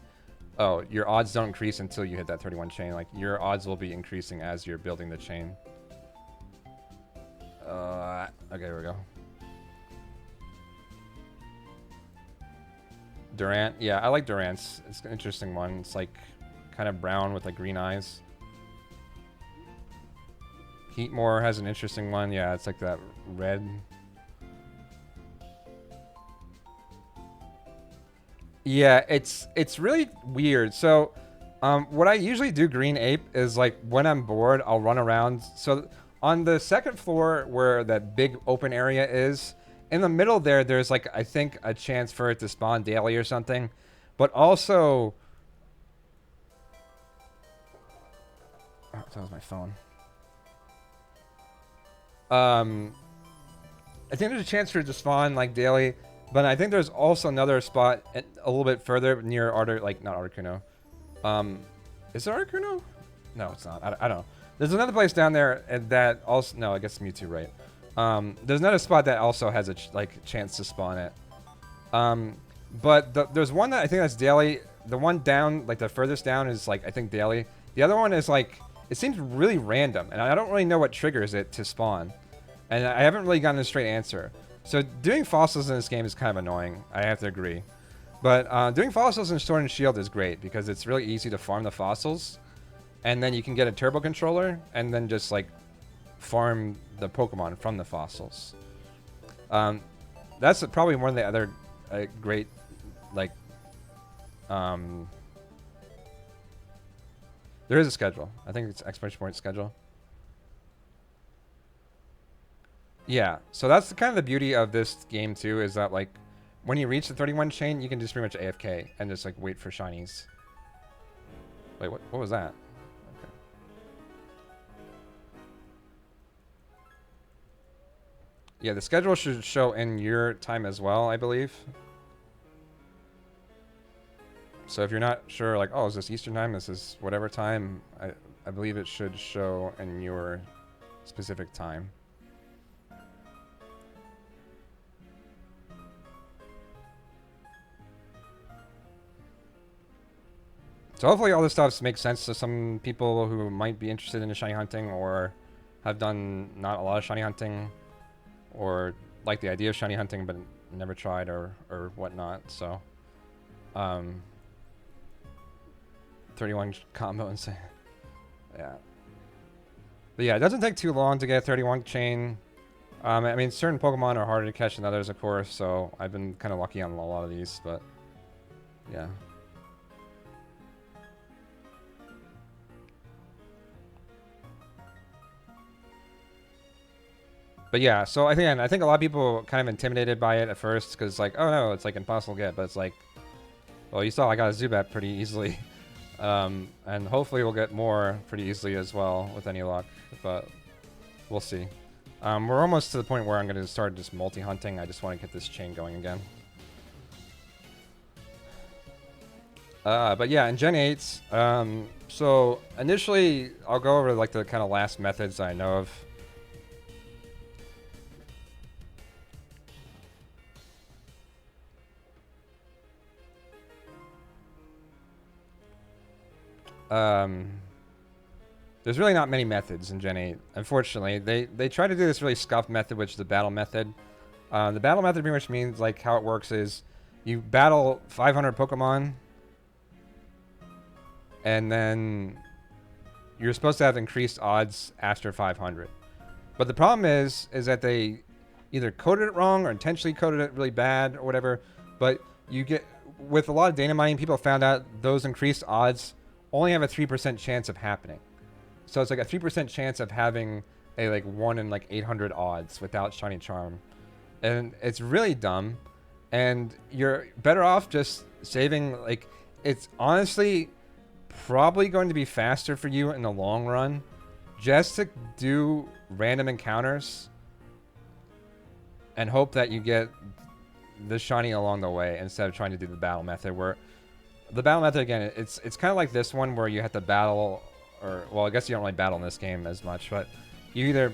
oh, your odds don't increase until you hit that 31 chain. Like, your odds will be increasing as you're building the chain. Okay, here we go. Durant. Yeah, I like Durant's. It's an interesting one. It's like kind of brown with like green eyes. Heatmore has an interesting one. Yeah, it's like that red. Yeah, it's really weird. So, what I usually do, Green Ape, is like when I'm bored, I'll run around. So on the second floor where that big open area is, in the middle there's like, I think, a chance for it to spawn daily or something. But also... Oh, that was my phone. I think there's a chance for it to spawn like daily, but I think there's also another spot a little bit further near not Articuno. Is it Articuno? No, it's not. I don't know. There's another place down there that also... No, I guess Mewtwo, right? There's another spot that also has a chance to spawn it. But there's one that I think that's daily. The one down, like the furthest down, is like I think daily. The other one is like, it seems really random, and I don't really know what triggers it to spawn. And I haven't really gotten a straight answer. So doing fossils in this game is kind of annoying. I have to agree. But doing fossils in Sword and Shield is great because it's really easy to farm the fossils. And then you can get a turbo controller and then just like farm the Pokemon from the fossils. That's probably one of the other great, like... there is a schedule. I think it's exclamation point schedule. Yeah, so that's kind of the beauty of this game too, is that like when you reach the 31 chain, you can just pretty much AFK and just like wait for shinies. Wait, what was that? Okay. Yeah, the schedule should show in your time as well, I believe. So if you're not sure, like, oh, is this Eastern time? This is whatever time. I believe it should show in your specific time. So hopefully all this stuff makes sense to some people who might be interested in shiny hunting or have done not a lot of shiny hunting or like the idea of shiny hunting but never tried or whatnot. So 31 combo and say, yeah. But yeah, it doesn't take too long to get a 31 chain. I mean, certain Pokemon are harder to catch than others, of course, so I've been kind of lucky on a lot of these, but yeah. But yeah, so I think a lot of people kind of intimidated by it at first because like, oh no, it's like impossible to get, but it's like, well, you saw I got a Zubat pretty easily, and hopefully we'll get more pretty easily as well with any luck, but we'll see. We're almost to the point where I'm going to start just multi-hunting. I just want to get this chain going again. But yeah, in Gen 8, so initially I'll go over like the kind of last methods I know of. There's really not many methods in Gen 8, unfortunately. They try to do this really scuffed method, which is the battle method. The battle method pretty much means, like, how it works is you battle 500 Pokemon, and then you're supposed to have increased odds after 500. But the problem is that they either coded it wrong or intentionally coded it really bad or whatever. But you get, with a lot of data mining, people found out those increased odds only have a 3% chance of happening. So it's like a 3% chance of having a like 1 in like 800 odds without Shiny Charm. And it's really dumb. And you're better off just saving, like, it's honestly probably going to be faster for you in the long run just to do random encounters and hope that you get the shiny along the way instead of trying to do the battle method, where the battle method, again, it's kind of like this one where you have to battle, or, well, I guess you don't really battle in this game as much, but you either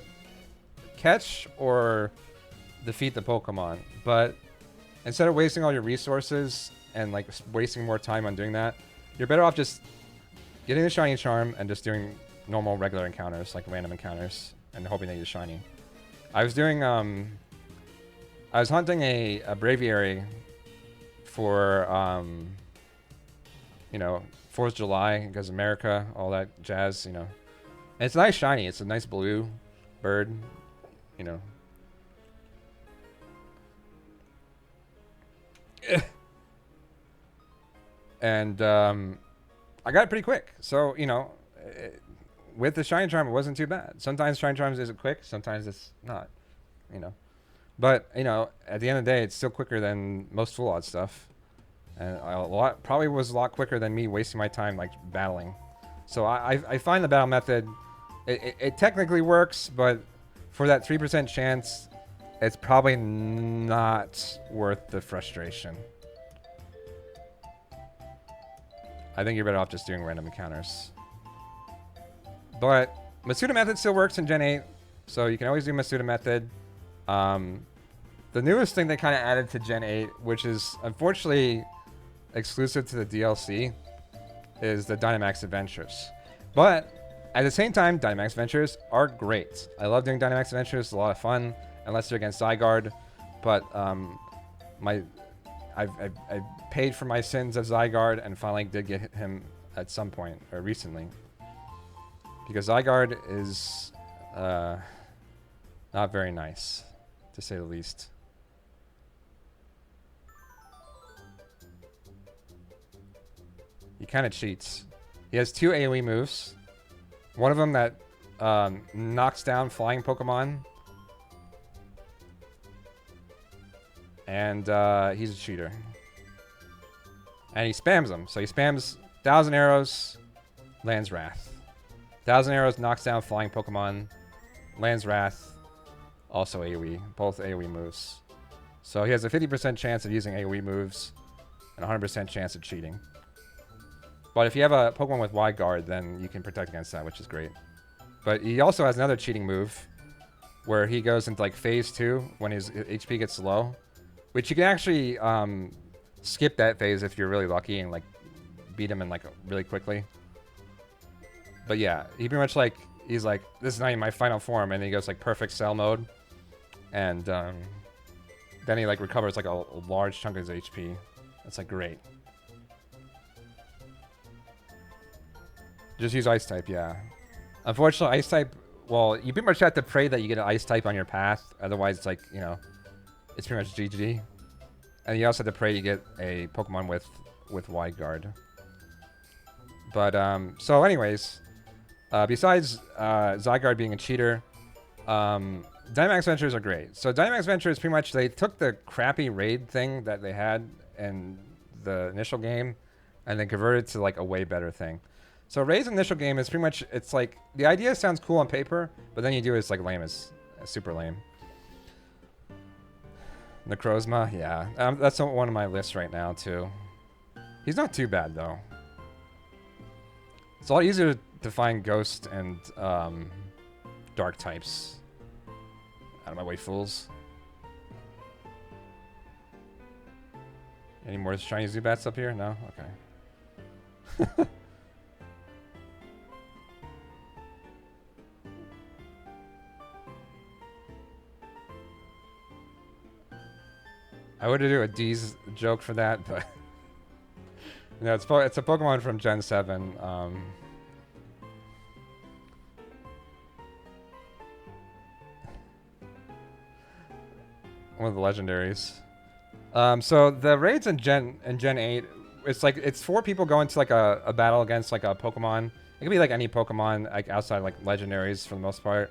catch or defeat the Pokemon. But instead of wasting all your resources and like wasting more time on doing that, you're better off just getting the shiny charm and just doing normal regular encounters, like random encounters, and hoping that you get shiny. I was doing I was hunting a Braviary for you know, 4th of July because America, all that jazz, you know. And it's nice shiny. It's a nice blue bird, you know. And I got it pretty quick. So, you know, with the shiny charm, it wasn't too bad. Sometimes shiny charms isn't quick. Sometimes it's not, you know. But, you know, at the end of the day, it's still quicker than most full odd stuff. And probably was a lot quicker than me wasting my time, like, battling. So I find the battle method, it technically works, but for that 3% chance, it's probably not worth the frustration. I think you're better off just doing random encounters. But Masuda Method still works in Gen 8, so you can always do Masuda Method. The newest thing they kind of added to Gen 8, which is unfortunately exclusive to the DLC, is the Dynamax Adventures. But at the same time, Dynamax Adventures are great. I love doing Dynamax Adventures. It's a lot of fun, unless they're against Zygarde. But I paid for my sins of Zygarde and finally did get him at some point, or recently. Because Zygarde is not very nice, to say the least. He kind of cheats. He has 2 AoE moves. One of them that knocks down flying Pokemon. And he's a cheater. And he spams them. So he spams 1,000 arrows, lands Wrath. 1,000 arrows knocks down flying Pokemon, lands Wrath, also AoE. Both AoE moves. So he has a 50% chance of using AoE moves and a 100% chance of cheating. But if you have a Pokemon with Wide Guard, then you can protect against that, which is great. But he also has another cheating move where he goes into like phase 2 when his HP gets low, which you can actually skip that phase if you're really lucky and like beat him in like really quickly. But yeah, he pretty much like, he's like, this is not even my final form, and then he goes like perfect cell mode, and then he like recovers like a large chunk of his HP. That's like great. Just use Ice type, yeah. Unfortunately, Ice type well, you pretty much have to pray that you get an ice type on your path. Otherwise, it's like, you know, it's pretty much GG. And you also have to pray you get a Pokemon with Wide Guard. But, so anyways, besides Zygarde being a cheater, Dynamax Ventures are great. So Dynamax Ventures, pretty much, they took the crappy raid thing that they had in the initial game and then converted it to like a way better thing. So Raid's initial game is pretty much, it's like, the idea sounds cool on paper, but then you do it, it's like lame as super lame. Necrozma, yeah. That's on one of my lists right now, too. He's not too bad, though. It's a lot easier to find Ghost and Dark types. Out of my way, fools. Any more shiny Zubats up here? No? Okay. I would do a D's joke for that, but no, it's a Pokemon from Gen 7. One of the legendaries. So the raids in Gen 8, it's 4 people going to like a battle against like a Pokemon. It could be like any Pokemon like outside like legendaries for the most part.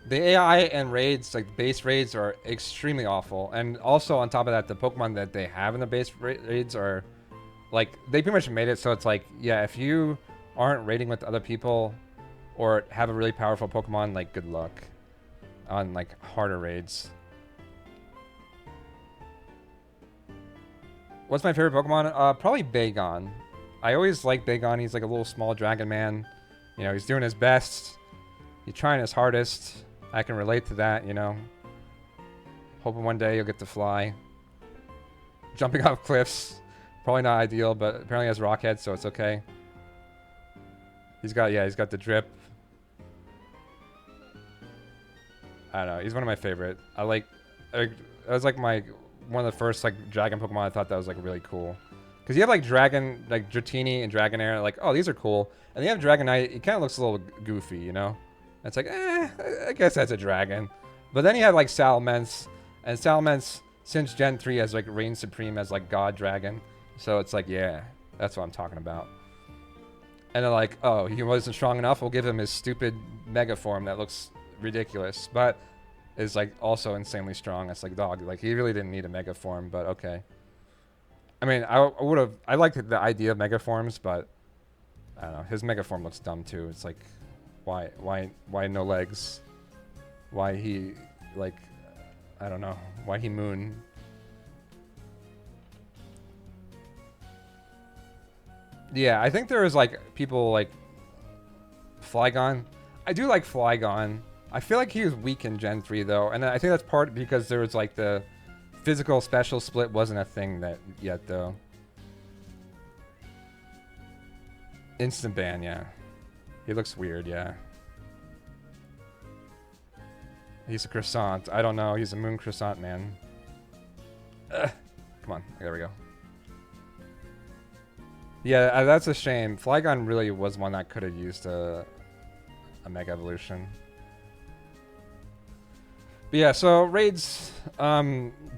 The AI and raids, like base raids, are extremely awful. And also on top of that, the Pokemon that they have in the base raids are, like, they pretty much made it so it's like, yeah, if you aren't raiding with other people or have a really powerful Pokemon, like, good luck on, like, harder raids. What's my favorite Pokemon? Probably Bagon. I always like Bagon. He's like a little small dragon man. You know, he's doing his best. He's trying his hardest. I can relate to that, you know. Hoping one day you'll get to fly. Jumping off cliffs. Probably not ideal, but apparently has rock head, so it's okay. He's got the drip. I don't know. He's one of my favorite. That was like one of the first like dragon Pokemon I thought that was like really cool. Because you have like Dragon, like Dratini and Dragonair, like, oh, these are cool. And you have Dragonite, it kind of looks a little goofy, you know? It's like, I guess that's a dragon. But then you have like Salamence, and Salamence, since Gen 3, has like reigned supreme as like God Dragon. So it's like, yeah, that's what I'm talking about. And they're like, oh, he wasn't strong enough, we'll give him his stupid Mega form that looks ridiculous, but is like also insanely strong. It's like, dog, like he really didn't need a Mega form, but okay. I mean, I liked the idea of Mega forms, but I don't know, his Mega form looks dumb too. It's like, why no legs? Why he, like, I don't know. Why he moon? Yeah, I think there was, like, people, like, Flygon. I do like Flygon. I feel like he was weak in Gen 3, though. And I think that's part because there was, like, the physical special split wasn't a thing yet, though. Instant ban, yeah. He looks weird, yeah. He's a croissant. I don't know. He's a moon croissant, man. Ugh. Come on. There we go. Yeah, that's a shame. Flygon really was one that could have used a Mega Evolution. But yeah, so raids,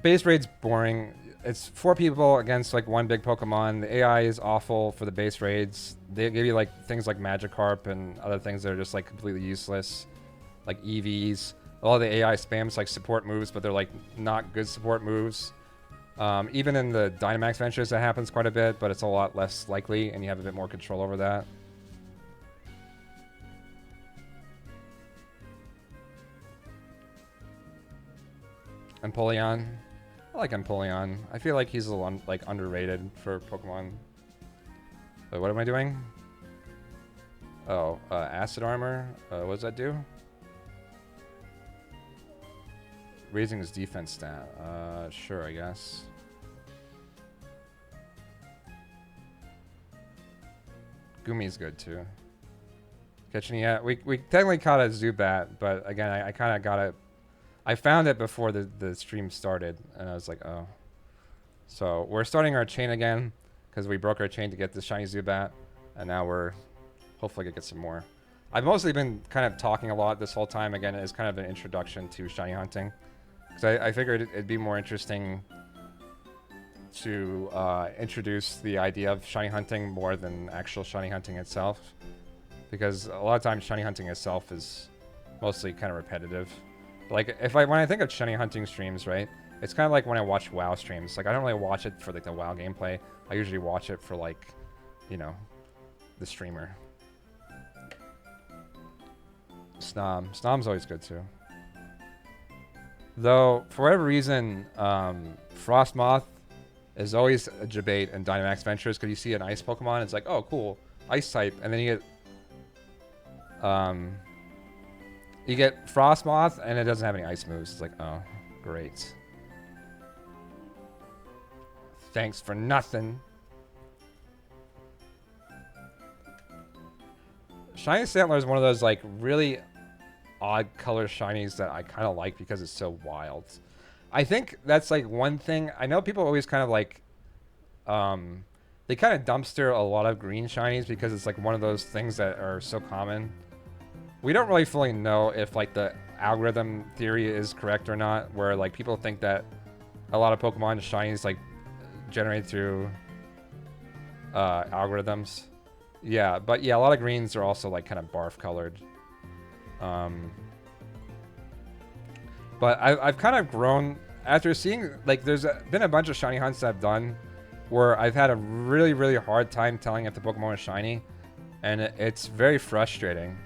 base raids boring. It's 4 people against like one big Pokemon. The AI is awful for the base raids. They give you like things like Magikarp and other things that are just like completely useless, like EVs. A lot of the AI spams like support moves, but they're like not good support moves. Even in the Dynamax Ventures, that happens quite a bit, but it's a lot less likely, and you have a bit more control over that. Empoleon. I like Empoleon. I feel like he's a little underrated for Pokemon. Wait, what am I doing? Oh, Acid Armor. What does that do? Raising his defense stat. Sure, I guess. Gumi's good too. Catching, yeah, we technically caught a Zubat, but again, I kind of got it I found it before the stream started, and I was like, oh. So we're starting our chain again, because we broke our chain to get the shiny Zubat, and now we're hopefully gonna get some more. I've mostly been kind of talking a lot this whole time, again, as kind of an introduction to shiny hunting. Because I figured it'd be more interesting to introduce the idea of shiny hunting more than actual shiny hunting itself. Because a lot of times shiny hunting itself is mostly kind of repetitive. Like, when I think of shiny hunting streams, right? It's kind of like when I watch WoW streams. Like, I don't really watch it for, like, the WoW gameplay. I usually watch it for, like, you know, the streamer. Snom. Snom's always good, too. Though, for whatever reason, Frostmoth is always a debate in Dynamax Ventures, because you see an ice Pokemon, it's like, oh, cool, ice type, and then you get Frostmoth, and it doesn't have any ice moves. It's like, oh, great. Thanks for nothing. Shiny Sandler is one of those, like, really odd color shinies that I kind of like because it's so wild. I think that's, like, one thing. I know people always kind of, like, they kind of dumpster a lot of green shinies because it's, like, one of those things that are so common. We don't really fully know if, like, the algorithm theory is correct or not, where, like, people think that a lot of Pokemon shinies, like, generate through algorithms. Yeah, but yeah, a lot of greens are also, like, kind of barf colored. But I've kind of grown after seeing, like, there's been a bunch of shiny hunts I've done where I've had a really, really hard time telling if the Pokemon is shiny, and it's very frustrating.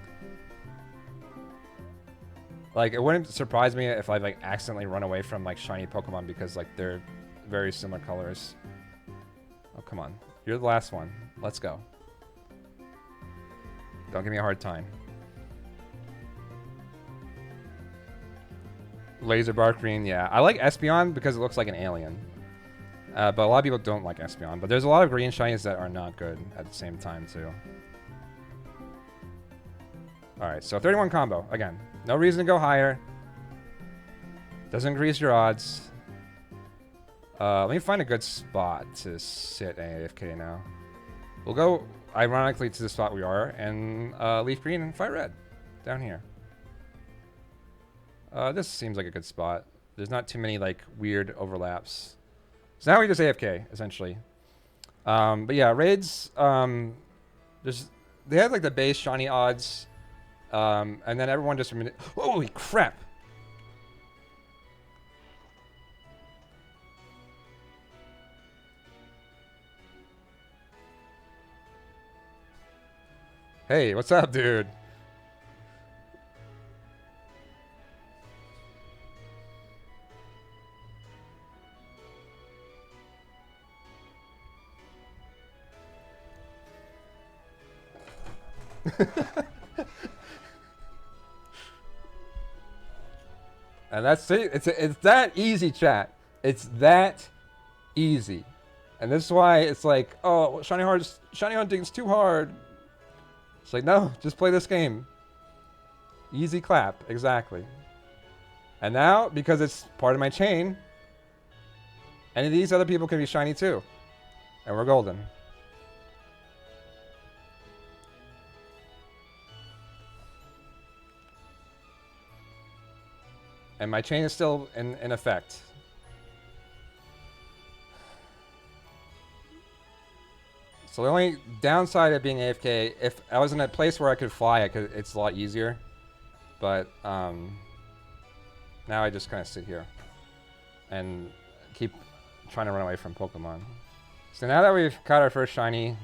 Like, it wouldn't surprise me if I, like, accidentally run away from, like, shiny Pokemon because, like, they're very similar colors. Oh, come on. You're the last one. Let's go. Don't give me a hard time. Laser Bark Green, yeah. I like Espeon because it looks like an alien. But a lot of people don't like Espeon. But there's a lot of green shinies that are not good at the same time, too. Alright, so 31 combo. Again, no reason to go higher. Doesn't increase your odds. Let me find a good spot to sit AFK now. We'll go, ironically, to the spot we are, and Leaf Green and Fire Red. Down here. This seems like a good spot. There's not too many, like, weird overlaps. So now we just AFK, essentially. But yeah, raids, they have, like, the base shiny odds. And then everyone just... Holy crap! Hey, what's up, dude? And that's it. It's that easy, chat. It's that easy. And this is why it's like, oh, shiny hunting's too hard. It's like, no, just play this game. Easy clap, exactly. And now, because it's part of my chain, any of these other people can be shiny too. And we're golden. And my chain is still in effect. So the only downside of being AFK, if I was in a place where I could fly, it's a lot easier. But now I just kind of sit here and keep trying to run away from Pokemon. So now that we've caught our first shiny,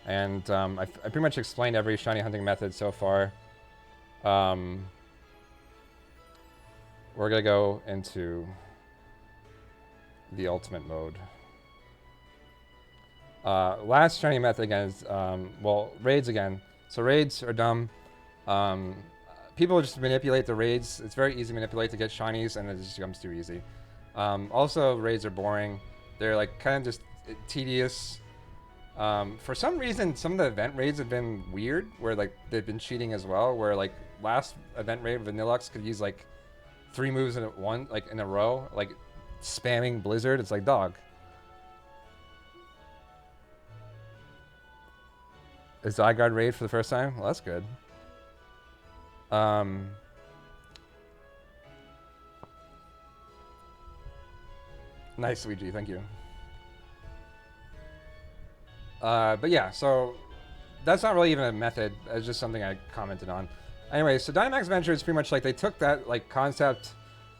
and I pretty much explained every shiny hunting method so far, we're going to go into the ultimate mode. Last shiny method again is, well, raids again. So raids are dumb. People just manipulate the raids. It's very easy to manipulate to get shinies, and it just becomes too easy. Also, raids are boring. They're like kind of just tedious. For some reason, some of the event raids have been weird, where like they've been cheating as well. Where like last event raid, Vanillux could use like 3 moves in in a row, like spamming Blizzard. It's like, dog. Is Zygarde raid for the first time? Well, that's good. Nice, Luigi. Thank you. But yeah, so that's not really even a method. It's just something I commented on. Anyway, so Dynamax Adventure is pretty much like they took that like concept,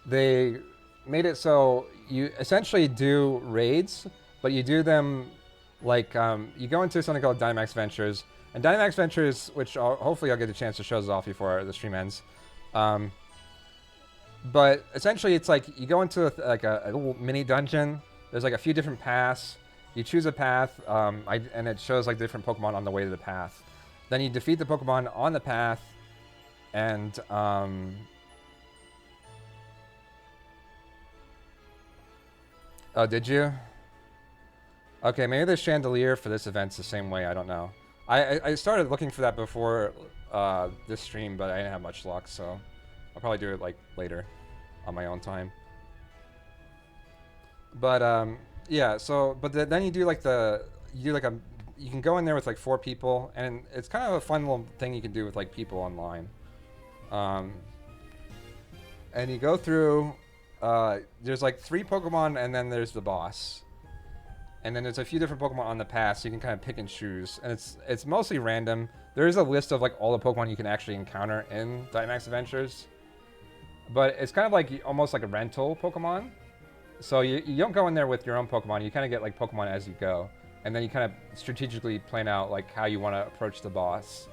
they made it so you essentially do raids, but you do them like you go into something called Dynamax Ventures, and Dynamax Ventures, which hopefully I'll get a chance to show this off before the stream ends. But essentially, it's like you go into a little mini dungeon. There's like a few different paths. You choose a path, and it shows like different Pokemon on the way to the path. Then you defeat the Pokemon on the path, and oh, did you? Okay, maybe the chandelier for this event's the same way. I don't know. I started looking for that before this stream, but I didn't have much luck, so I'll probably do it like later on my own time. But yeah, so but then you do like you can go in there with like 4 people, and it's kind of a fun little thing you can do with like people online. And you go through. There's like 3 Pokemon, and then there's the boss. And then there's a few different Pokemon on the path, so you can kind of pick and choose. And it's mostly random. There is a list of like all the Pokemon you can actually encounter in Dynamax Adventures. But it's kind of like almost like a rental Pokemon. So you don't go in there with your own Pokemon. You kind of get like Pokemon as you go. And then you kind of strategically plan out like how you want to approach the boss.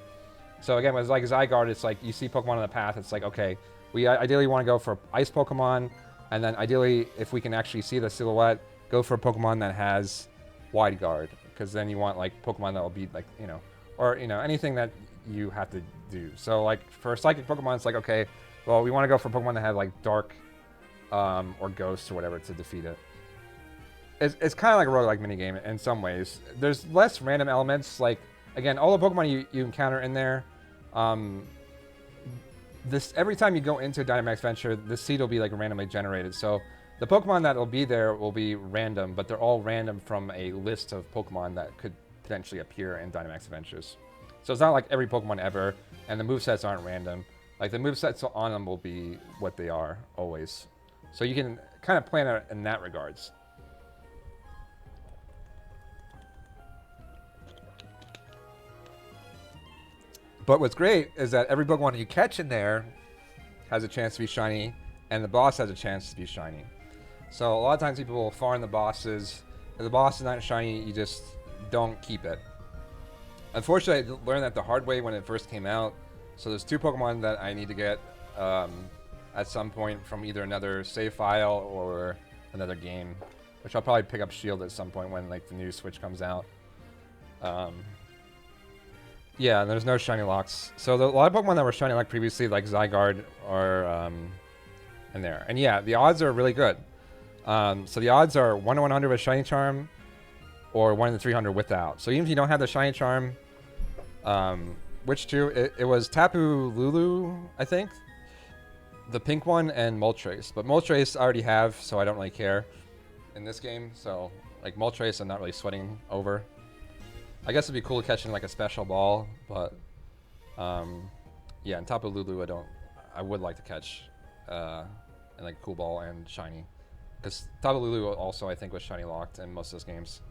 So again, with like Zygarde, it's like you see Pokemon on the path. It's like, okay, we ideally want to go for Ice Pokemon. And then ideally, if we can actually see the silhouette, go for a Pokemon that has Wide Guard, because then you want like Pokemon that will be like, or anything that you have to do. So like for Psychic Pokemon, it's like, okay, well, we want to go for Pokemon that have like Dark or Ghost or whatever to defeat it. It's kind of like a roguelike minigame in some ways. There's less random elements. Like, again, all the Pokemon you encounter in there, every time you go into Dynamax Venture, the seed will be like randomly generated. So the Pokemon that will be there will be random, but they're all random from a list of Pokemon that could potentially appear in Dynamax Adventures. So it's not like every Pokemon ever, and the movesets aren't random. Like the movesets on them will be what they are always. So you can kind of plan it in that regards. But what's great is that every Pokemon you catch in there has a chance to be shiny, and the boss has a chance to be shiny. So a lot of times people will farm the bosses. If the boss is not shiny, you just don't keep it. Unfortunately, I learned that the hard way when it first came out. So there's 2 Pokemon that I need to get at some point from either another save file or another game, which I'll probably pick up Shield at some point when like the new Switch comes out. Yeah, and there's no shiny locks. So a lot of Pokemon that were shiny locked previously, like Zygarde, are in there. And yeah, the odds are really good. So the odds are 1 in 100 with Shiny Charm, or 1 in 300 without. So even if you don't have the Shiny Charm, which 2? It was Tapu Lulu, I think. The pink one, and Moltres. But Moltres I already have, so I don't really care in this game. So like Moltres I'm not really sweating over. I guess it'd be cool catching like a special ball, but yeah, and Tapu Lulu I would like to catch and like cool ball and shiny, because Tapu Lulu also I think was shiny locked in most of those games.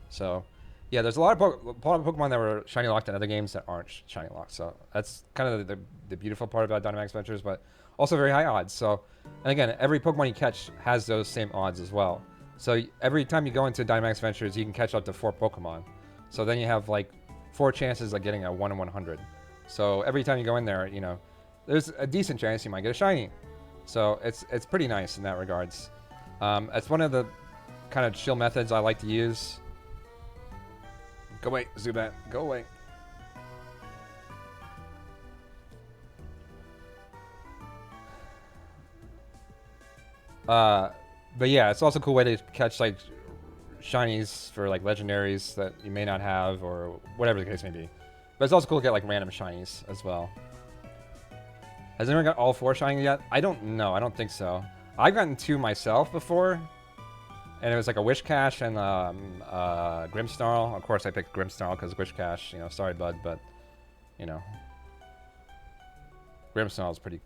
So yeah, there's a lot of Pokemon that were shiny locked in other games that aren't shiny locked. So that's kind of the beautiful part about Dynamax Adventures, but also very high odds. So, and again, every Pokemon you catch has those same odds as well. So every time you go into Dynamax Adventures, you can catch up to 4 Pokemon. So then you have like 4 chances of getting a 1 in 100. So every time you go in there, there's a decent chance you might get a shiny. So it's pretty nice in that regards. It's one of the kind of chill methods I like to use. Go away, Zubat. Go away. But yeah, it's also a cool way to catch like shinies for like legendaries that you may not have, or whatever the case may be. But it's also cool to get like random shinies as well. Has anyone got all 4 shiny yet? I don't know. I don't think so. I've gotten 2 myself before. And it was like a Wish Cache and Grimmsnarl. Of course, I picked Grimmsnarl because Wish Cache, you know, sorry, bud, but, you know. Grimmsnarl is pretty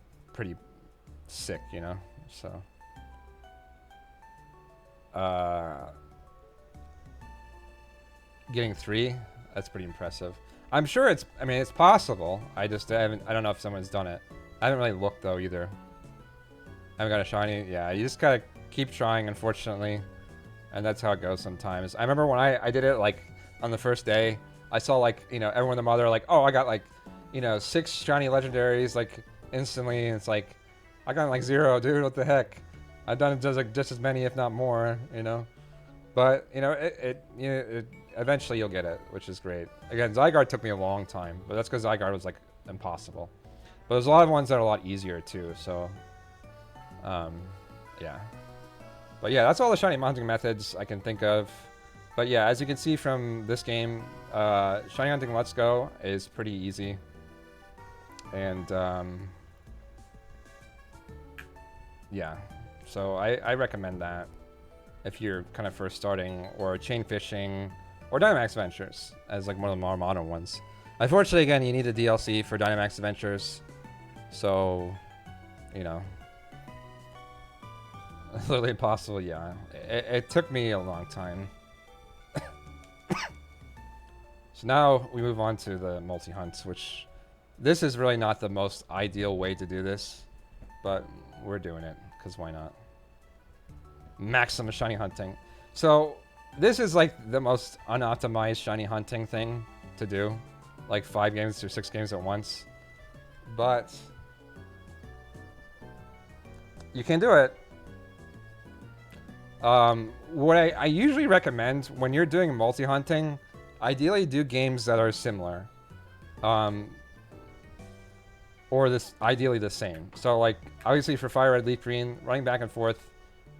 sick, you know, so. Getting 3, that's pretty impressive. I'm sure it's possible. I don't know if someone's done it. I haven't really looked though either. I haven't got a shiny. Yeah, you just gotta keep trying, unfortunately. And that's how it goes sometimes. I remember when I did it, like, on the first day, I saw, like, you know, everyone and their mother, like, oh, I got, like, you know, 6 shiny legendaries, like, instantly. And it's like, I got, like, 0, dude, what the heck? I've done it just as many, if not more, you know? But, you know, eventually you'll get it, which is great. Again, Zygarde took me a long time, but that's because Zygarde was, like, impossible. But there's a lot of ones that are a lot easier, too, so... yeah. But yeah, that's all the shiny hunting methods I can think of. But yeah, as you can see from this game, shiny hunting Let's Go is pretty easy. And, yeah. So I recommend that if you're kind of first starting, or chain fishing, or Dynamax Adventures as like one of the more modern ones. Unfortunately, again, you need a DLC for Dynamax Adventures. So, you know... Literally impossible, yeah. It took me a long time. So now we move on to the multi-hunts, which... This is really not the most ideal way to do this. But we're doing it, because why not? Maximum shiny hunting. So, this is like the most unoptimized shiny hunting thing to do. Like 5 games or 6 games at once. But... you can do it. What I usually recommend when you're doing multi-hunting, ideally do games that are similar. Or ideally the same. So like, obviously for Fire Red, Leaf Green, running back and forth,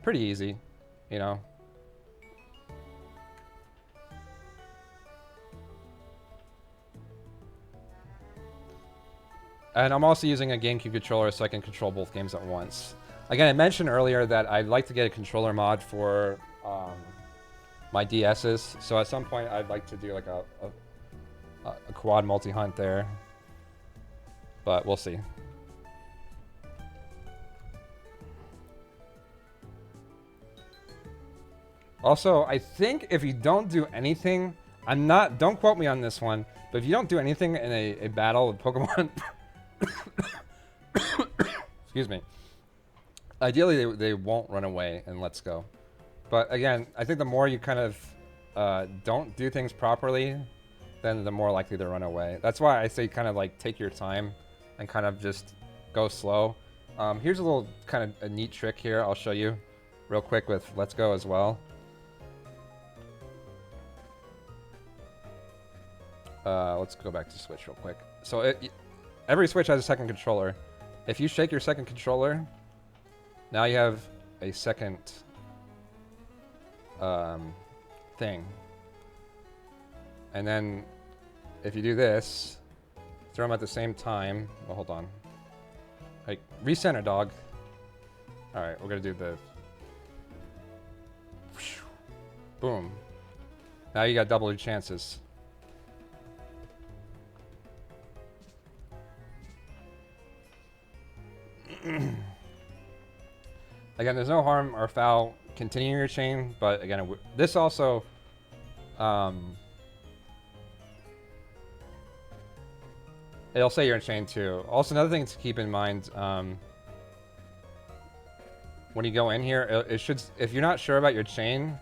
pretty easy, you know. And I'm also using a GameCube controller so I can control both games at once. Again, I mentioned earlier that I'd like to get a controller mod for my DSs. So at some point, I'd like to do like a quad multi-hunt there. But we'll see. Also, I think if you don't do anything, don't quote me on this one, but if you don't do anything in a battle with Pokemon, excuse me, ideally they won't run away and Let's Go. But again, I think the more you kind of don't do things properly, then the more likely to run away. That's why I say kind of like take your time and kind of just go slow. Here's a little kind of a neat trick here I'll show you real quick with Let's Go as well. Let's go back to Switch real quick. So every Switch has a second controller. If you shake your second controller, now you have a second thing. And then if you do this, throw them at the same time. Well, hold on. Like, recenter, dog. Alright, we're gonna do the... Boom. Now you got double your chances. Again, there's no harm or foul continuing your chain, but again, this also... it'll say you're in chain too. Also, another thing to keep in mind, when you go in here, it should, if you're not sure about your chain,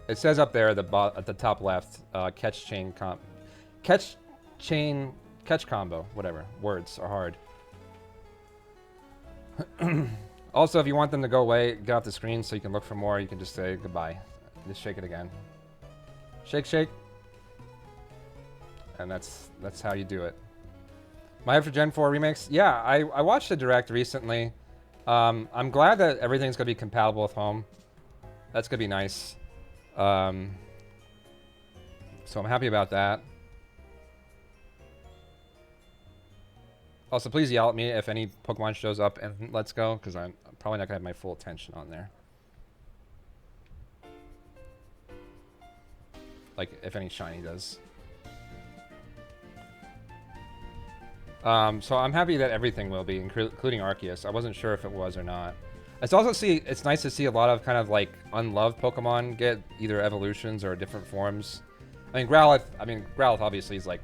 it says up there at the top left, catch combo, whatever. Words are hard. Also, if you want them to go away, get off the screen so you can look for more. You can just say goodbye. Just shake it again. Shake, shake. And that's how you do it. My for Gen 4 remakes? Yeah, I watched the Direct recently. I'm glad that everything's going to be compatible with home. That's going to be nice. So I'm happy about that. Also, please yell at me if any Pokemon shows up and Let's Go, because I'm probably not going to have my full attention on there. Like, if any shiny does. So I'm happy that everything will be, including Arceus. I wasn't sure if it was or not. It's nice to see a lot of kind of like unloved Pokemon get either evolutions or different forms. I mean, Growlithe obviously is like,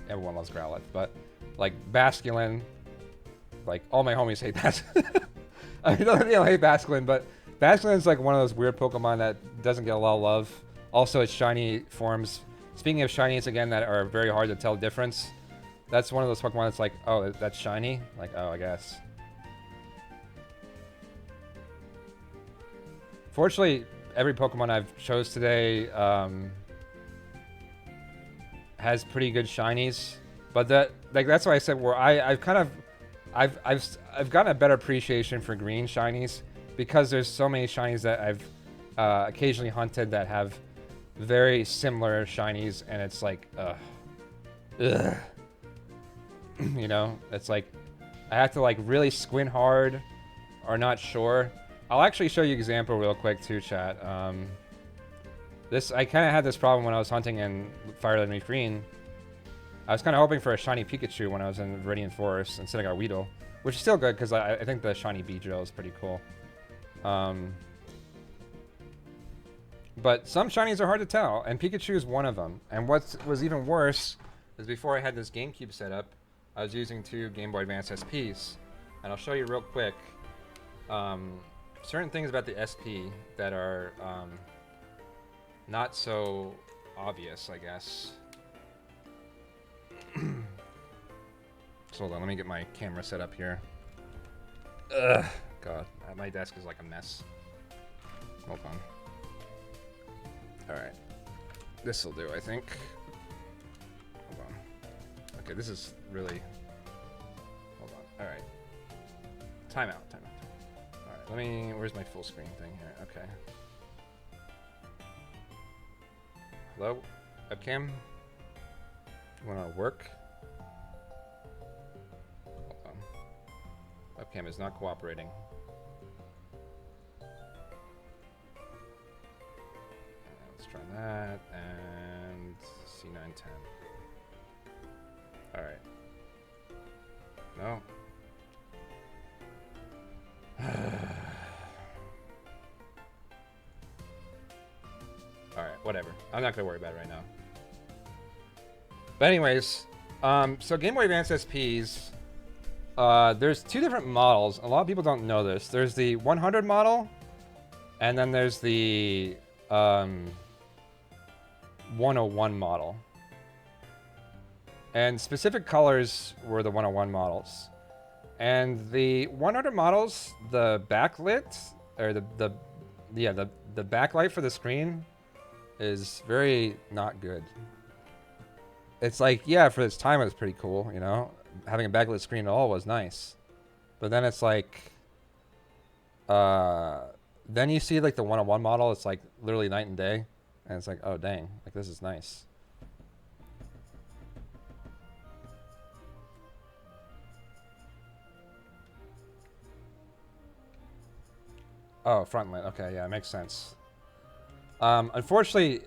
everyone loves Growlithe, but like Basculin, like all my homies hate Basculin. I mean, they don't hate Basculin, but Basculin's like one of those weird Pokemon that doesn't get a lot of love. Also, its shiny forms. Speaking of shinies again that are very hard to tell the difference, that's one of those Pokemon that's like, oh, that's shiny? Like, oh, I guess. Fortunately, every Pokemon I've chose today has pretty good shinies. But that's why I said where I've gotten a better appreciation for green shinies because there's so many shinies that I've occasionally hunted that have very similar shinies, and it's like, ugh. You know, it's like I have to like really squint hard or not sure. I'll actually show you an example real quick too, chat. I kind of had this problem when I was hunting in Fire Red Leaf Green. I was kind of hoping for a shiny Pikachu when I was in Viridian Forest. Instead I got Weedle, which is still good because I think the shiny Beedrill is pretty cool. But some shinies are hard to tell, and Pikachu is one of them. And what was even worse is before I had this GameCube set up, I was using 2 Game Boy Advance SPs. And I'll show you real quick certain things about the SP that are not so obvious, I guess. So hold on, let me get my camera set up here. Ugh, God, my desk is like a mess. Hold on. Alright. This'll do, I think. Hold on. Okay, this is really... Hold on. Alright. Timeout. Alright, let me... Where's my full screen thing here? Okay. Hello? Webcam? You wanna work? Hold on. Webcam is not cooperating. Let's try that, and C910. Alright. No. Alright, whatever. I'm not gonna worry about it right now. But anyways, so Game Boy Advance SPs, there's 2 different models. A lot of people don't know this. There's the 100 model, and then there's the 101 model. And specific colors were the 101 models. And the 100 models, the backlit, or the backlight for the screen is very not good. It's like, yeah, for its time it was pretty cool, you know? Having a backlit screen at all was nice. But then it's like, then you see like the 101 model, it's like literally night and day. And it's like, oh dang, like this is nice. Oh, front lit. Okay, yeah, makes sense. Unfortunately,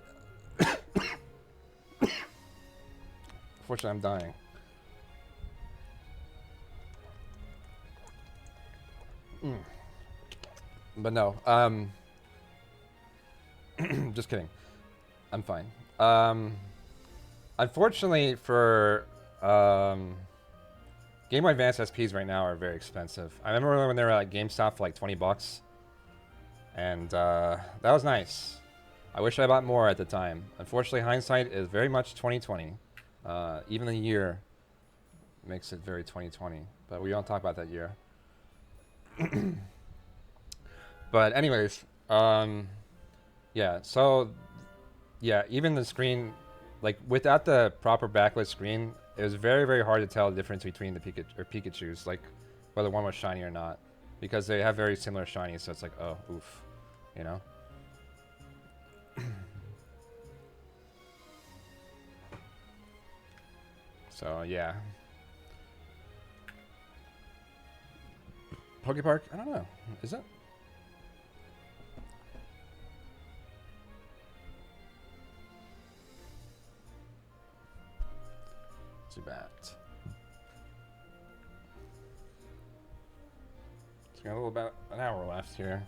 I'm dying. But no, just kidding. I'm fine. Unfortunately for Game Boy Advance SPs right now are very expensive. I remember when they were at GameStop for like 20 bucks. And that was nice. I wish I bought more at the time. Unfortunately, hindsight is very much 2020. Even the year makes it very 2020. But we don't talk about that year. But anyways, yeah. So, yeah, even the screen, like without the proper backlit screen, it was very, very hard to tell the difference between the Pikachus, like whether one was shiny or not, because they have very similar shinies. So it's like, oh, oof, you know. So yeah. Poke Park? I don't know. Is it? Too bad. So we got a little about an hour left here.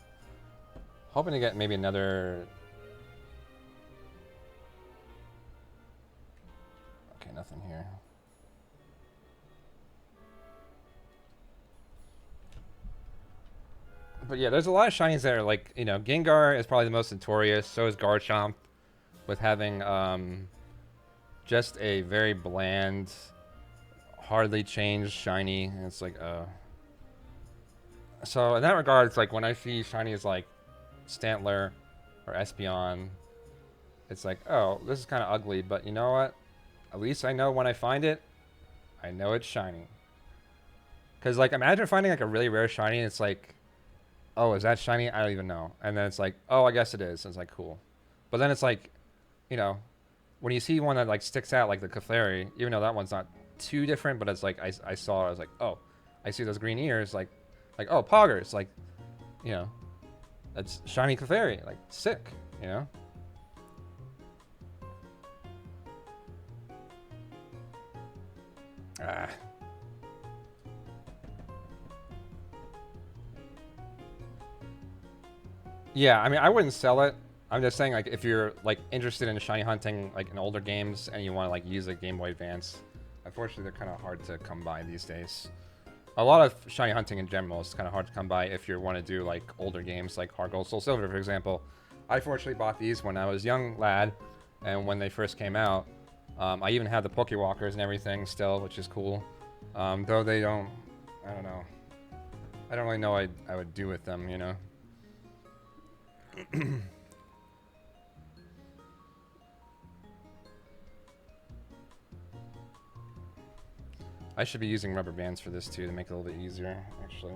Hoping to get maybe another. Okay, nothing here. But yeah, there's a lot of shinies that are like, you know, Gengar is probably the most notorious. So is Garchomp, with having just a very bland, hardly changed shiny. And it's like, so in that regard, it's like when I see shinies like Stantler or Espeon, it's like, oh, this is kind of ugly, but you know what? At least I know when I find it, I know it's shiny. Because like, imagine finding like a really rare shiny, and it's like, oh, is that shiny? I don't even know. And then it's like, oh, I guess it is. And it's like, cool. But then it's like, you know, when you see one that like sticks out, like the 𝗚𝗢𝗡, even though that one's not too different, but it's like I saw, I was like, oh, I see those green ears, like oh, Poggers, like, you know, that's shiny 𝗚𝗢𝗡, like sick, you know. Ah. Yeah, I mean, I wouldn't sell it. I'm just saying, like, if you're like interested in shiny hunting, like in older games, and you want to like use a Game Boy Advance, unfortunately, they're kind of hard to come by these days. A lot of shiny hunting in general is kind of hard to come by if you want to do like older games, like Heart Gold, Soul Silver, for example. I fortunately bought these when I was a young lad, and when they first came out, I even had the Pokewalkers and everything still, which is cool. Though they don't, I don't know. I don't really know what I would do with them, you know. I should be using rubber bands for this too to make it a little bit easier, actually.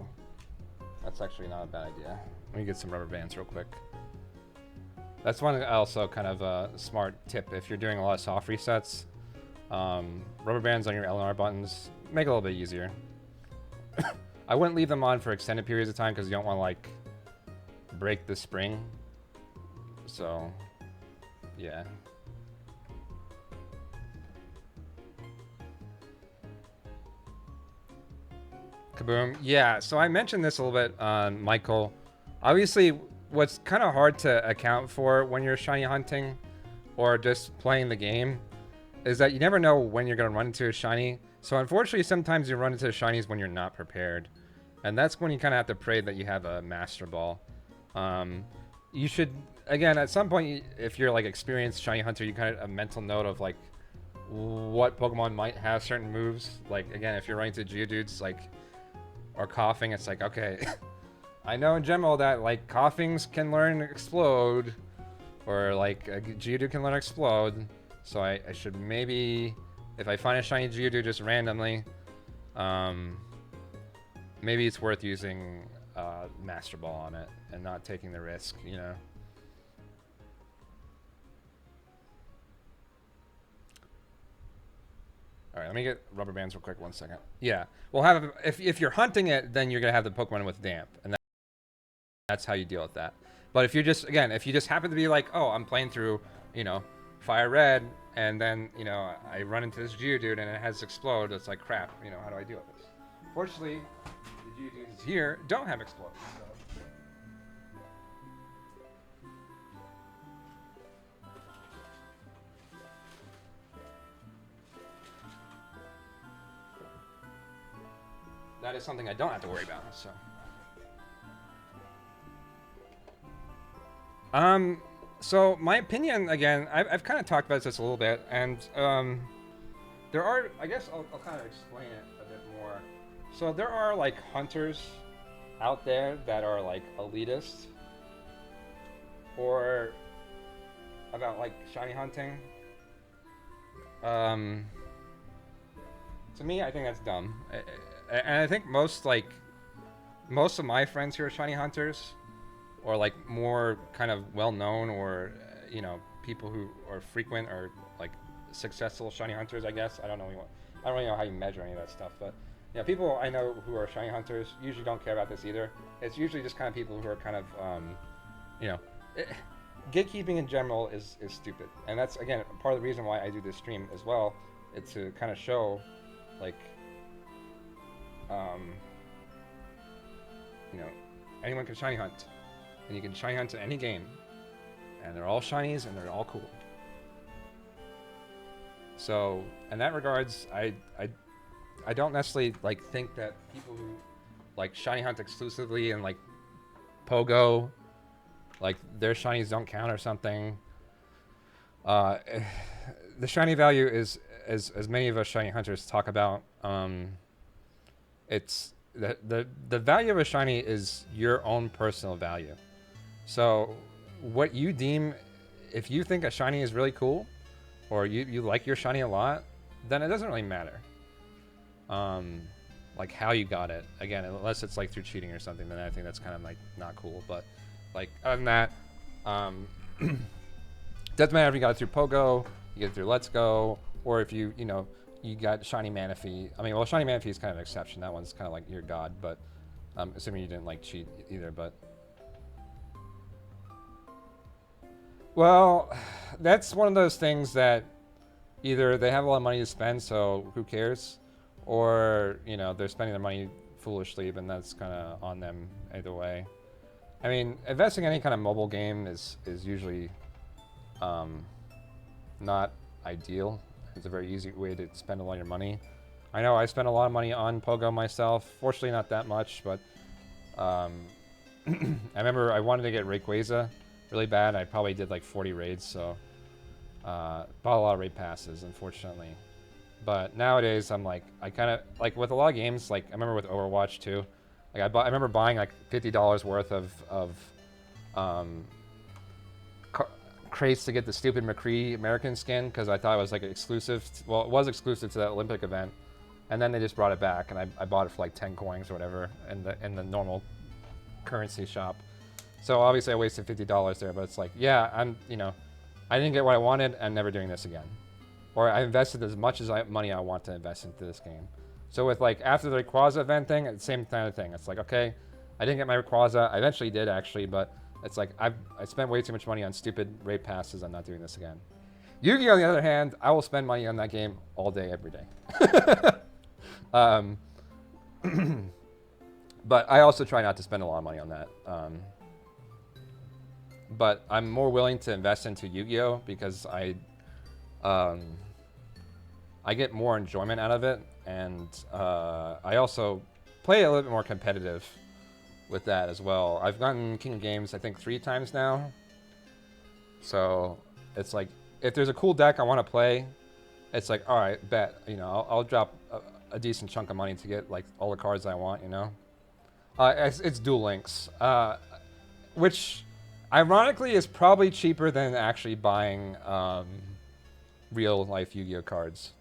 That's actually not a bad idea. Let me get some rubber bands real quick. That's one also kind of a smart tip if you're doing a lot of soft resets. Rubber bands on your LNR buttons make it a little bit easier. I wouldn't leave them on for extended periods of time because you don't want to like break the spring. So, yeah. Kaboom. Yeah, so I mentioned this a little bit on Michael. Obviously, what's kind of hard to account for when you're shiny hunting or just playing the game is that you never know when you're going to run into a shiny. So unfortunately, sometimes you run into shinies when you're not prepared. And that's when you kind of have to pray that you have a Master Ball. You should, again, at some point, if you're like experienced shiny hunter, you kind of a mental note of like what Pokemon might have certain moves. Like, again, if you're running to Geodudes, like, or coughing, it's like, okay, I know in general that like coughings can learn Explode, or like a Geodude can learn Explode. So I should maybe, if I find a shiny Geodude just randomly, maybe it's worth using Master Ball on it and not taking the risk, you know. All right, let me get rubber bands real quick. 1 second. Yeah, we'll have if you're hunting it, then you're gonna have the Pokemon with damp, and that's how you deal with that. But if you're just, again, if you just happen to be like, oh, I'm playing through, you know, Fire Red, and then, you know, I run into this Geodude and it has Explode, it's like, crap, you know, how do I deal with this? Fortunately, the Geodudes here don't have Explode, so. That is something I don't have to worry about, so. So my opinion, again, I've kind of talked about this a little bit, and there are, I guess I'll kind of explain it a bit more. So there are like hunters out there that are like elitist, or about like shiny hunting. To me, I think that's dumb, and I think most of my friends who are shiny hunters, or like more kind of well-known, or you know, people who are frequent or like successful shiny hunters, I guess. I don't really know how you measure any of that stuff, but Yeah, people I know who are shiny hunters usually don't care about this either. It's usually just kind of people who are kind of, you know, gatekeeping in general is stupid. And that's, again, part of the reason why I do this stream as well. It's to kind of show, like, you know, anyone can shiny hunt. And you can shiny hunt in any game. And they're all shinies and they're all cool. So, in that regards, I don't necessarily like think that people who like shiny hunt exclusively and like Pogo, like their shinies don't count or something. The shiny value is, as many of us shiny hunters talk about, it's the value of a shiny is your own personal value. So what you deem, if you think a shiny is really cool, or you like your shiny a lot, then it doesn't really matter. Like how you got it. Again, unless it's like through cheating or something, then I think that's kind of like not cool. But like other than that, doesn't matter if you got it through Pogo, you get it through Let's Go, or if you know you got shiny Manaphy. I mean, well, shiny Manaphy is kind of an exception. That one's kind of like your god, but assuming you didn't like cheat either. But well, that's one of those things that either they have a lot of money to spend, so who cares, or you know they're spending their money foolishly, but that's kind of on them either way. I mean, investing in any kind of mobile game is usually not ideal. It's a very easy way to spend a lot of your money. I know I spent a lot of money on Pogo myself. Fortunately, not that much, but I remember I wanted to get Rayquaza really bad. I probably did like 40 raids, so bought a lot of raid passes, unfortunately. But nowadays, I'm like, I kind of like with a lot of games. Like I remember with Overwatch too. Like I remember buying like $50 worth of crates to get the stupid McCree American skin because I thought it was like exclusive. Well, it was exclusive to that Olympic event, and then they just brought it back, and I bought it for like 10 coins or whatever in the normal currency shop. So obviously I wasted $50 there, but it's like, yeah, I didn't get what I wanted. I'm never doing this again. Or I invested as much money I want to invest into this game. So with like after the Rayquaza event thing, it's the same kind of thing. It's like, okay, I didn't get my Rayquaza. I eventually did actually, but it's like I spent way too much money on stupid raid passes. I'm not doing this again. Yu-Gi-Oh! On the other hand, I will spend money on that game all day, every day. But I also try not to spend a lot of money on that. But I'm more willing to invest into Yu-Gi-Oh! Because I get more enjoyment out of it, and I also play a little bit more competitive with that as well. I've gotten King of Games, I think 3 times now. So it's like, if there's a cool deck I want to play, it's like, all right, bet, you know, I'll drop a decent chunk of money to get like all the cards I want, you know. It's Duel Links, which ironically is probably cheaper than actually buying real life Yu-Gi-Oh cards.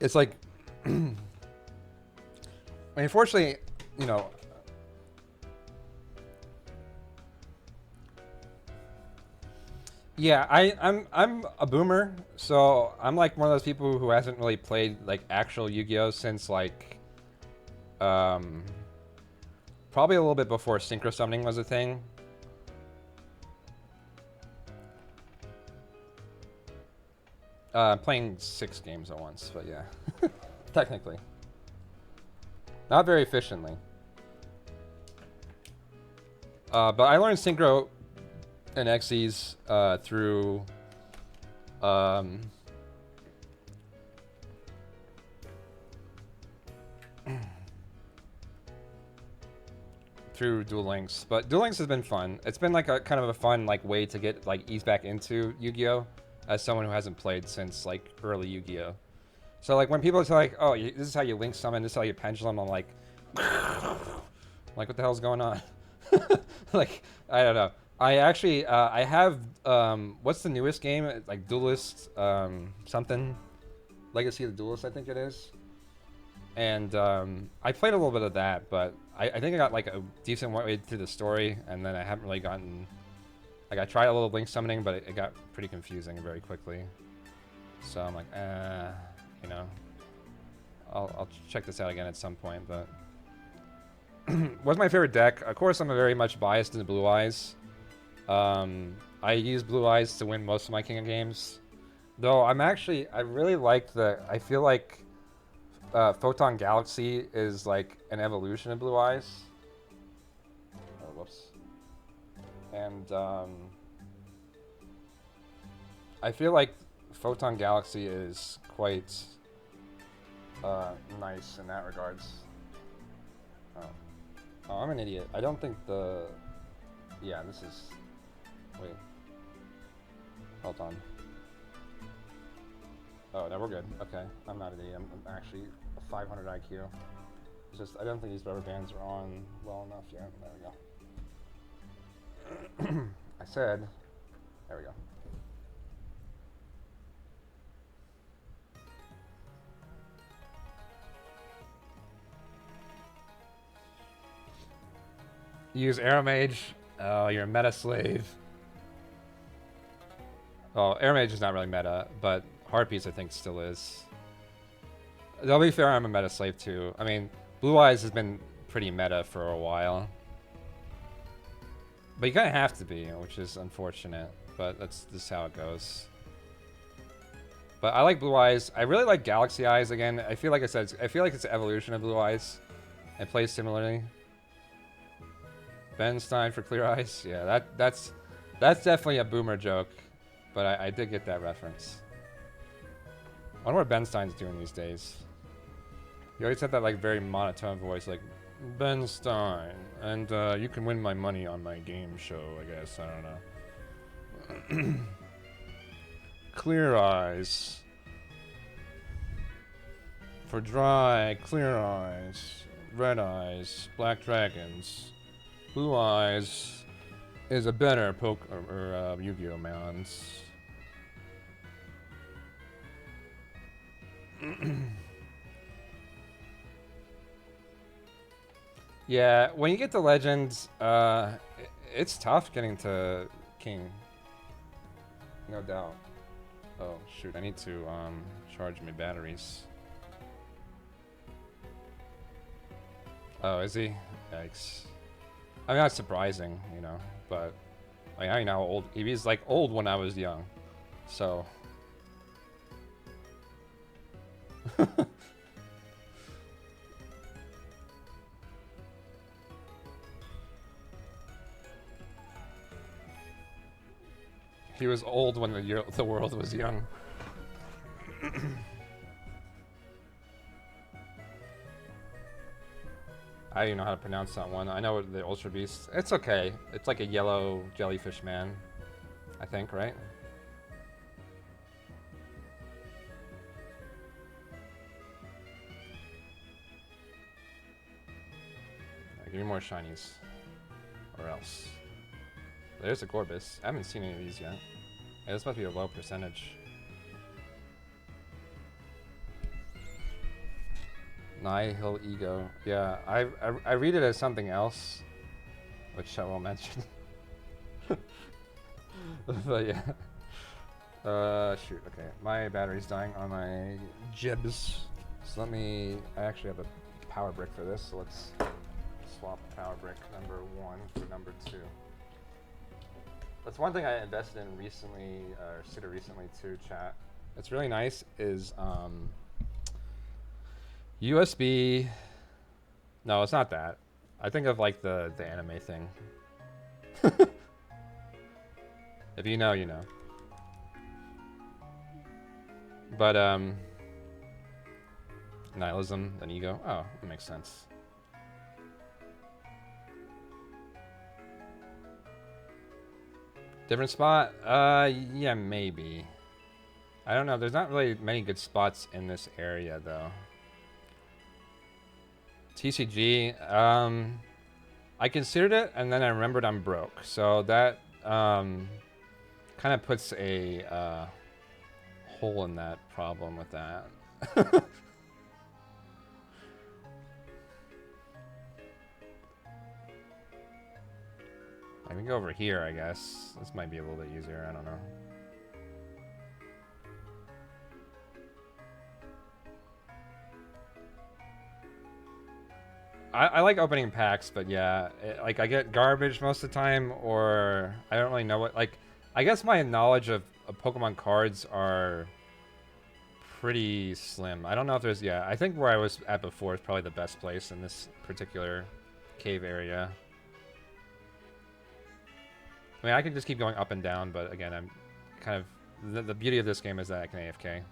It's like, unfortunately, you know, yeah, I'm a boomer, so I'm like one of those people who hasn't really played like actual Yu-Gi-Oh since like probably a little bit before synchro summoning was a thing. I'm playing 6 games at once, but yeah. Technically. Not very efficiently. But I learned synchro and Xyz through through Duel Links. But Duel Links has been fun. It's been like a kind of a fun like way to get like ease back into Yu-Gi-Oh! As someone who hasn't played since like early Yu-Gi-Oh! So like when people are like, oh, this is how you link summon, this is how you pendulum, I'm like, what the hell's going on? Like, I don't know. I actually, I have, what's the newest game? Like Duelist, something. Legacy of the Duelist, I think it is. And I played a little bit of that, but I think I got like a decent way through the story, and then I haven't really gotten Like, I tried a little Link summoning, but it got pretty confusing very quickly. So I'm like, you know, I'll check this out again at some point, but... What's my favorite deck? Of course, I'm very much biased into Blue Eyes. I use Blue Eyes to win most of my King of games. Though I really like I feel like Photon Galaxy is like an evolution of Blue Eyes. Oh, whoops. And I feel like Photon Galaxy is quite nice in that regards. Oh, I'm an idiot. I don't think yeah, this is... Wait. Hold on. Oh, no, we're good. Okay, I'm not an idiot. I'm actually a 500 IQ. It's just, I don't think these rubber bands are on well enough yet. There we go. I said... There we go. Use Aeromage. Oh, you're a meta slave. Oh, Aeromage is not really meta, but Harpies I think still is. To be fair, I'm a meta slave too. I mean, Blue Eyes has been pretty meta for a while. But you kind of have to be, which is unfortunate. But that's just how it goes. But I like Blue Eyes. I really like Galaxy Eyes again. I feel like I said, I feel like it's an evolution of Blue Eyes. It plays similarly. Ben Stein for Clear Eyes. Yeah, that's definitely a boomer joke, but I did get that reference. I wonder what Ben Stein's doing these days. He always had that like very monotone voice, like Ben Stein, and you can win my money on my game show. I guess I don't know. Clear Eyes for dry, clear eyes, red eyes, black dragons. Blue Eyes is a better Yu-Gi-Oh man's. Yeah, when you get to Legends, it's tough getting to King. No doubt. Oh shoot, I need to charge my batteries. Oh, is he? Yikes. I mean, not surprising, you know, but like, I know how old he was. Like old when I was young, so. He was old when the world was young. I don't even know how to pronounce that one. I know the Ultra Beast. It's okay. It's like a yellow jellyfish man, I think, right? Give me more shinies, or else. There's a Gorbis. I haven't seen any of these yet. Yeah, this must be a low percentage. Nihil Ego. Yeah, I read it as something else, which I won't mention. But yeah. Shoot. Okay, my battery's dying on my jibs. So I actually have a power brick for this. So let's swap power brick number 1 for number 2. That's one thing I invested in recently, or super recently too, chat. It's really nice is USB. No, it's not that. I think of like the anime thing. If you know, you know. But nihilism, then ego. Oh, that makes sense. Different spot? Yeah, maybe. I don't know. There's not really many good spots in this area, though. TCG, I considered it, and then I remembered I'm broke. So that kind of puts a hole in that problem with that. I can go over here, I guess. This might be a little bit easier. I don't know. I like opening packs, but yeah, like I get garbage most of the time, or I don't really know what. Like, I guess my knowledge of Pokemon cards are pretty slim. I don't know if there's. Yeah, I think where I was at before is probably the best place in this particular cave area. I mean, I can just keep going up and down, but again, I'm kind of the beauty of this game is that I can AFK.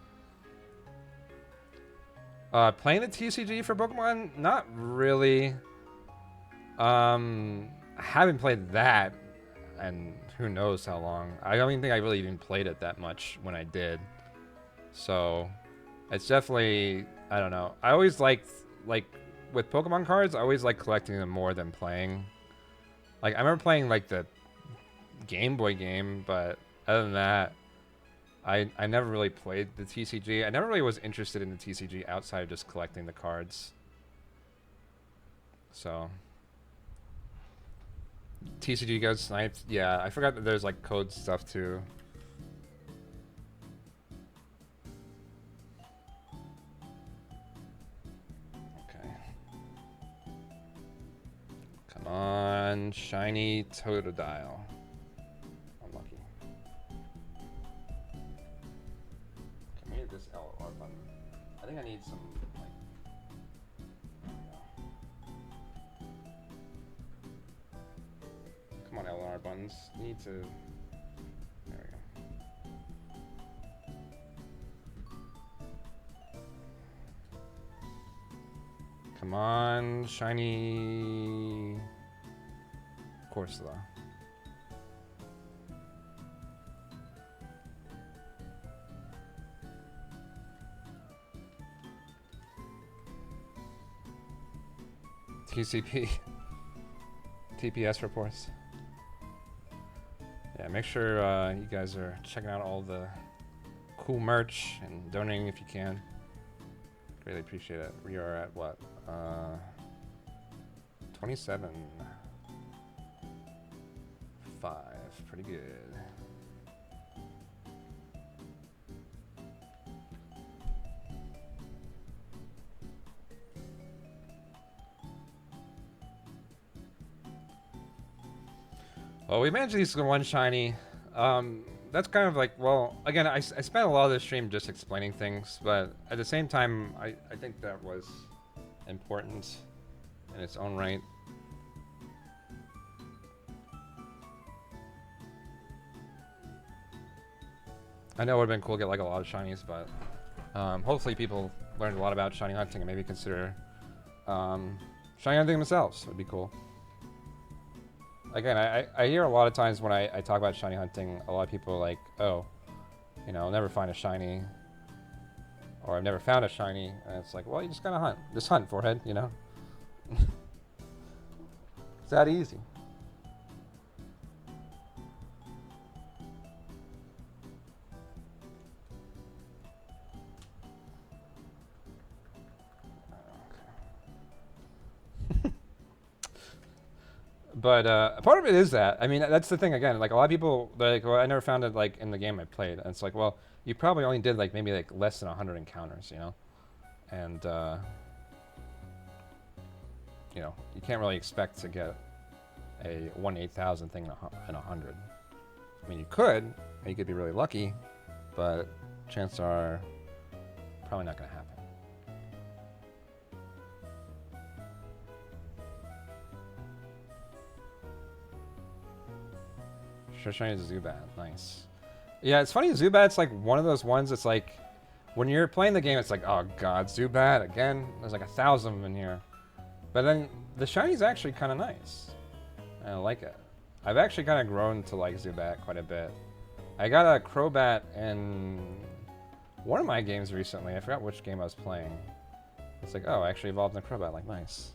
Playing the TCG for Pokemon? Not really. I haven't played that, and who knows how long. I don't even think I really even played it that much when I did. So, it's definitely, I don't know. I always liked, like, with Pokemon cards, I always like collecting them more than playing. Like, I remember playing, like, the Game Boy game, but other than that, I never really played the TCG. I never really was interested in the TCG outside of just collecting the cards. So TCG goes sniped. Yeah, I forgot that there's like code stuff too. Okay. Come on, shiny Totodile. Unlucky. I need this LR button. I think I need some like. Come on, LR buttons. Need to. There we go. Come on, shiny Corsola. TCP. TPS reports. Yeah, make sure you guys are checking out all the cool merch and donating if you can. Greatly appreciate it. We are at what? 27. 5. Pretty good. Well, we managed to use one shiny. That's kind of like, well, again, I spent a lot of this stream just explaining things, but at the same time, I think that was important in its own right. I know it would have been cool to get like a lot of shinies, but hopefully people learned a lot about shiny hunting and maybe consider shiny hunting themselves. Would be cool. Again, I hear a lot of times when I talk about shiny hunting, a lot of people are like, oh, you know, I'll never find a shiny, or I've never found a shiny, and it's like, well, you just gotta hunt. Just hunt, forehead, you know? It's that easy. But part of it is that. I mean, that's the thing, again, like a lot of people, they're like, well, I never found it like in the game I played. And it's like, well, you probably only did like maybe like less than 100 encounters, you know? And, you know, you can't really expect to get a 1/8000 thing in 100. I mean, you could be really lucky, but chances are probably not going to happen. Sure, shiny Zubat, nice. Yeah, it's funny, Zubat's like one of those ones that's like, when you're playing the game, it's like, oh god, Zubat, again? There's like 1,000 of them in here. But then, the shiny's actually kind of nice. I like it. I've actually kind of grown to like Zubat quite a bit. I got a Crobat in one of my games recently. I forgot which game I was playing. It's like, oh, I actually evolved in a Crobat, like, nice.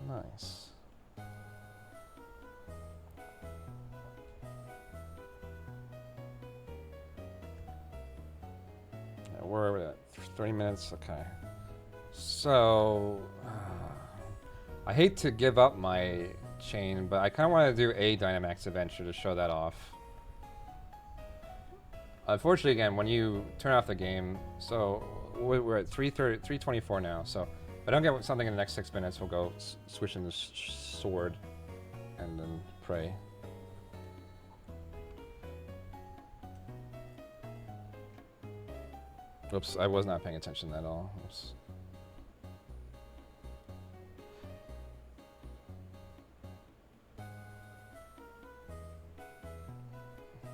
Nice. We're at 30 minutes, okay. So, I hate to give up my chain, but I kind of want to do a Dynamax adventure to show that off. Unfortunately, again, when you turn off the game, so we're at 3:24 now, so if I don't get something in the next 6 minutes, we'll go switch in the sword and then pray. Oops, I was not paying attention at all. Oops.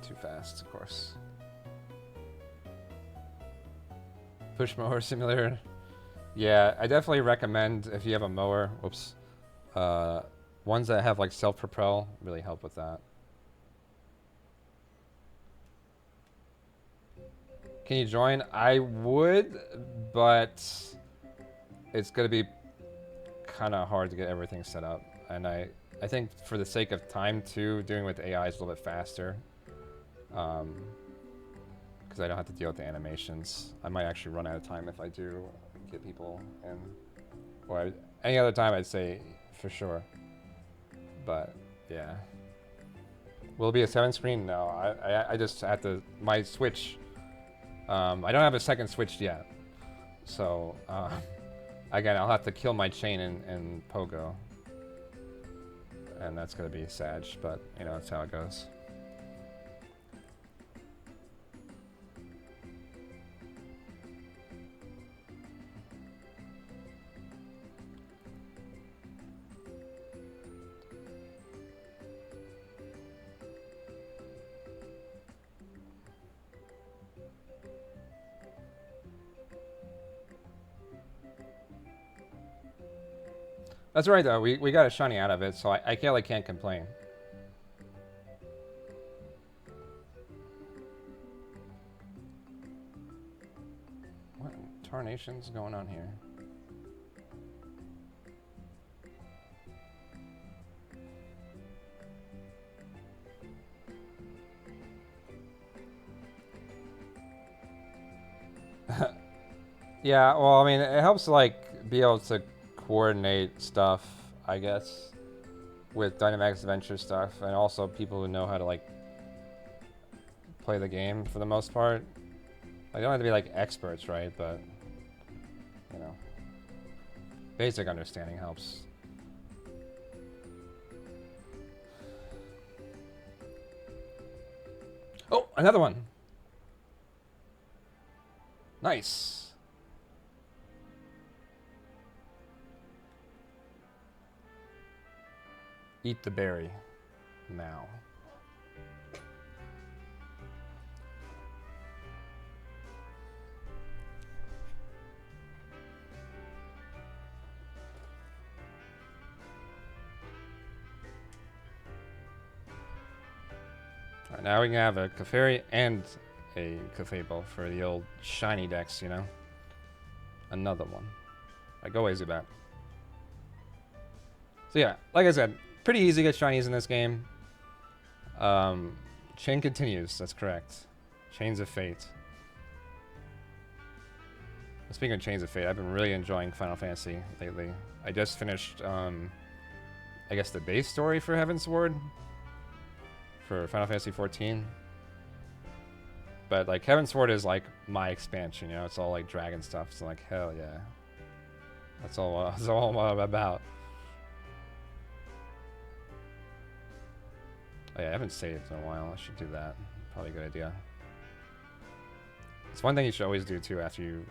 Too fast, of course. Push mower simulator. Yeah, I definitely recommend if you have a mower. Whoops. Ones that have like self-propel really help with that. Can you join? I would, but it's gonna be kind of hard to get everything set up, and I think for the sake of time too, doing with AI is a little bit faster. Because I don't have to deal with the animations. I might actually run out of time if I do get people in. Or any other time, I'd say for sure. But yeah, will it be a 7-screen? No, I just have to my Switch. I don't have a second Switch yet, so again, I'll have to kill my chain in Pogo, and that's gonna be sad. But you know, that's how it goes. That's right, though. We got a shiny out of it, so I can't complain. What tarnation's going on here? Yeah, well, I mean, it helps like be able to coordinate stuff, I guess, with Dynamax Adventure stuff, and also people who know how to like play the game for the most part. Like, they don't have to be like experts, right? But you know, basic understanding helps. Oh, another one. Nice. Eat the berry now. All right, now we can have a Clefairy and a Clefable for the old shiny decks, you know? Another one. Like, go easy back. So yeah, like I said, pretty easy to get shinies in this game. Chain continues, that's correct. Chains of Fate. Speaking of Chains of Fate, I've been really enjoying Final Fantasy lately. I just finished, I guess, the base story for Heavensward for Final Fantasy 14. But like, Heavensward is like my expansion, you know? It's all like dragon stuff. So like, hell yeah. That's all I'm about. Oh yeah, I haven't saved in a while. I should do that. Probably a good idea. It's one thing you should always do too after you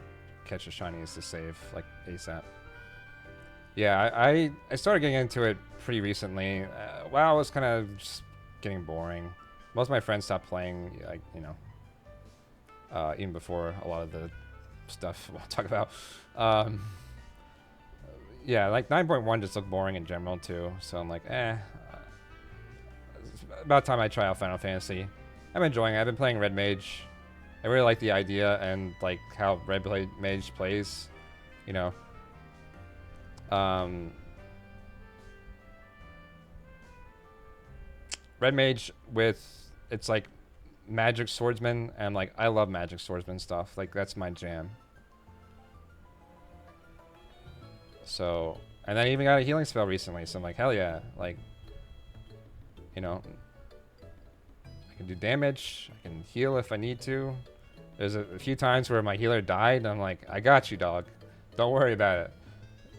catch a shiny is to save, like, ASAP. Yeah, I started getting into it pretty recently. WoW was kind of just getting boring. Most of my friends stopped playing, like, you know, even before a lot of the stuff we'll talk about. Yeah, like 9.1 just looked boring in general too. So I'm like, it's about time I try out Final Fantasy. I'm enjoying it. I've been playing Red Mage. I really like the idea and like how Red Mage plays, you know. Red Mage with, it's like magic swordsman, and like I love magic swordsman stuff. Like, that's my jam. So, And then I even got a healing spell recently, so I'm like, hell yeah. Like, you know, I can do damage. I can heal if I need to. There's a few times where my healer died, and I'm like, I got you, dog. Don't worry about it.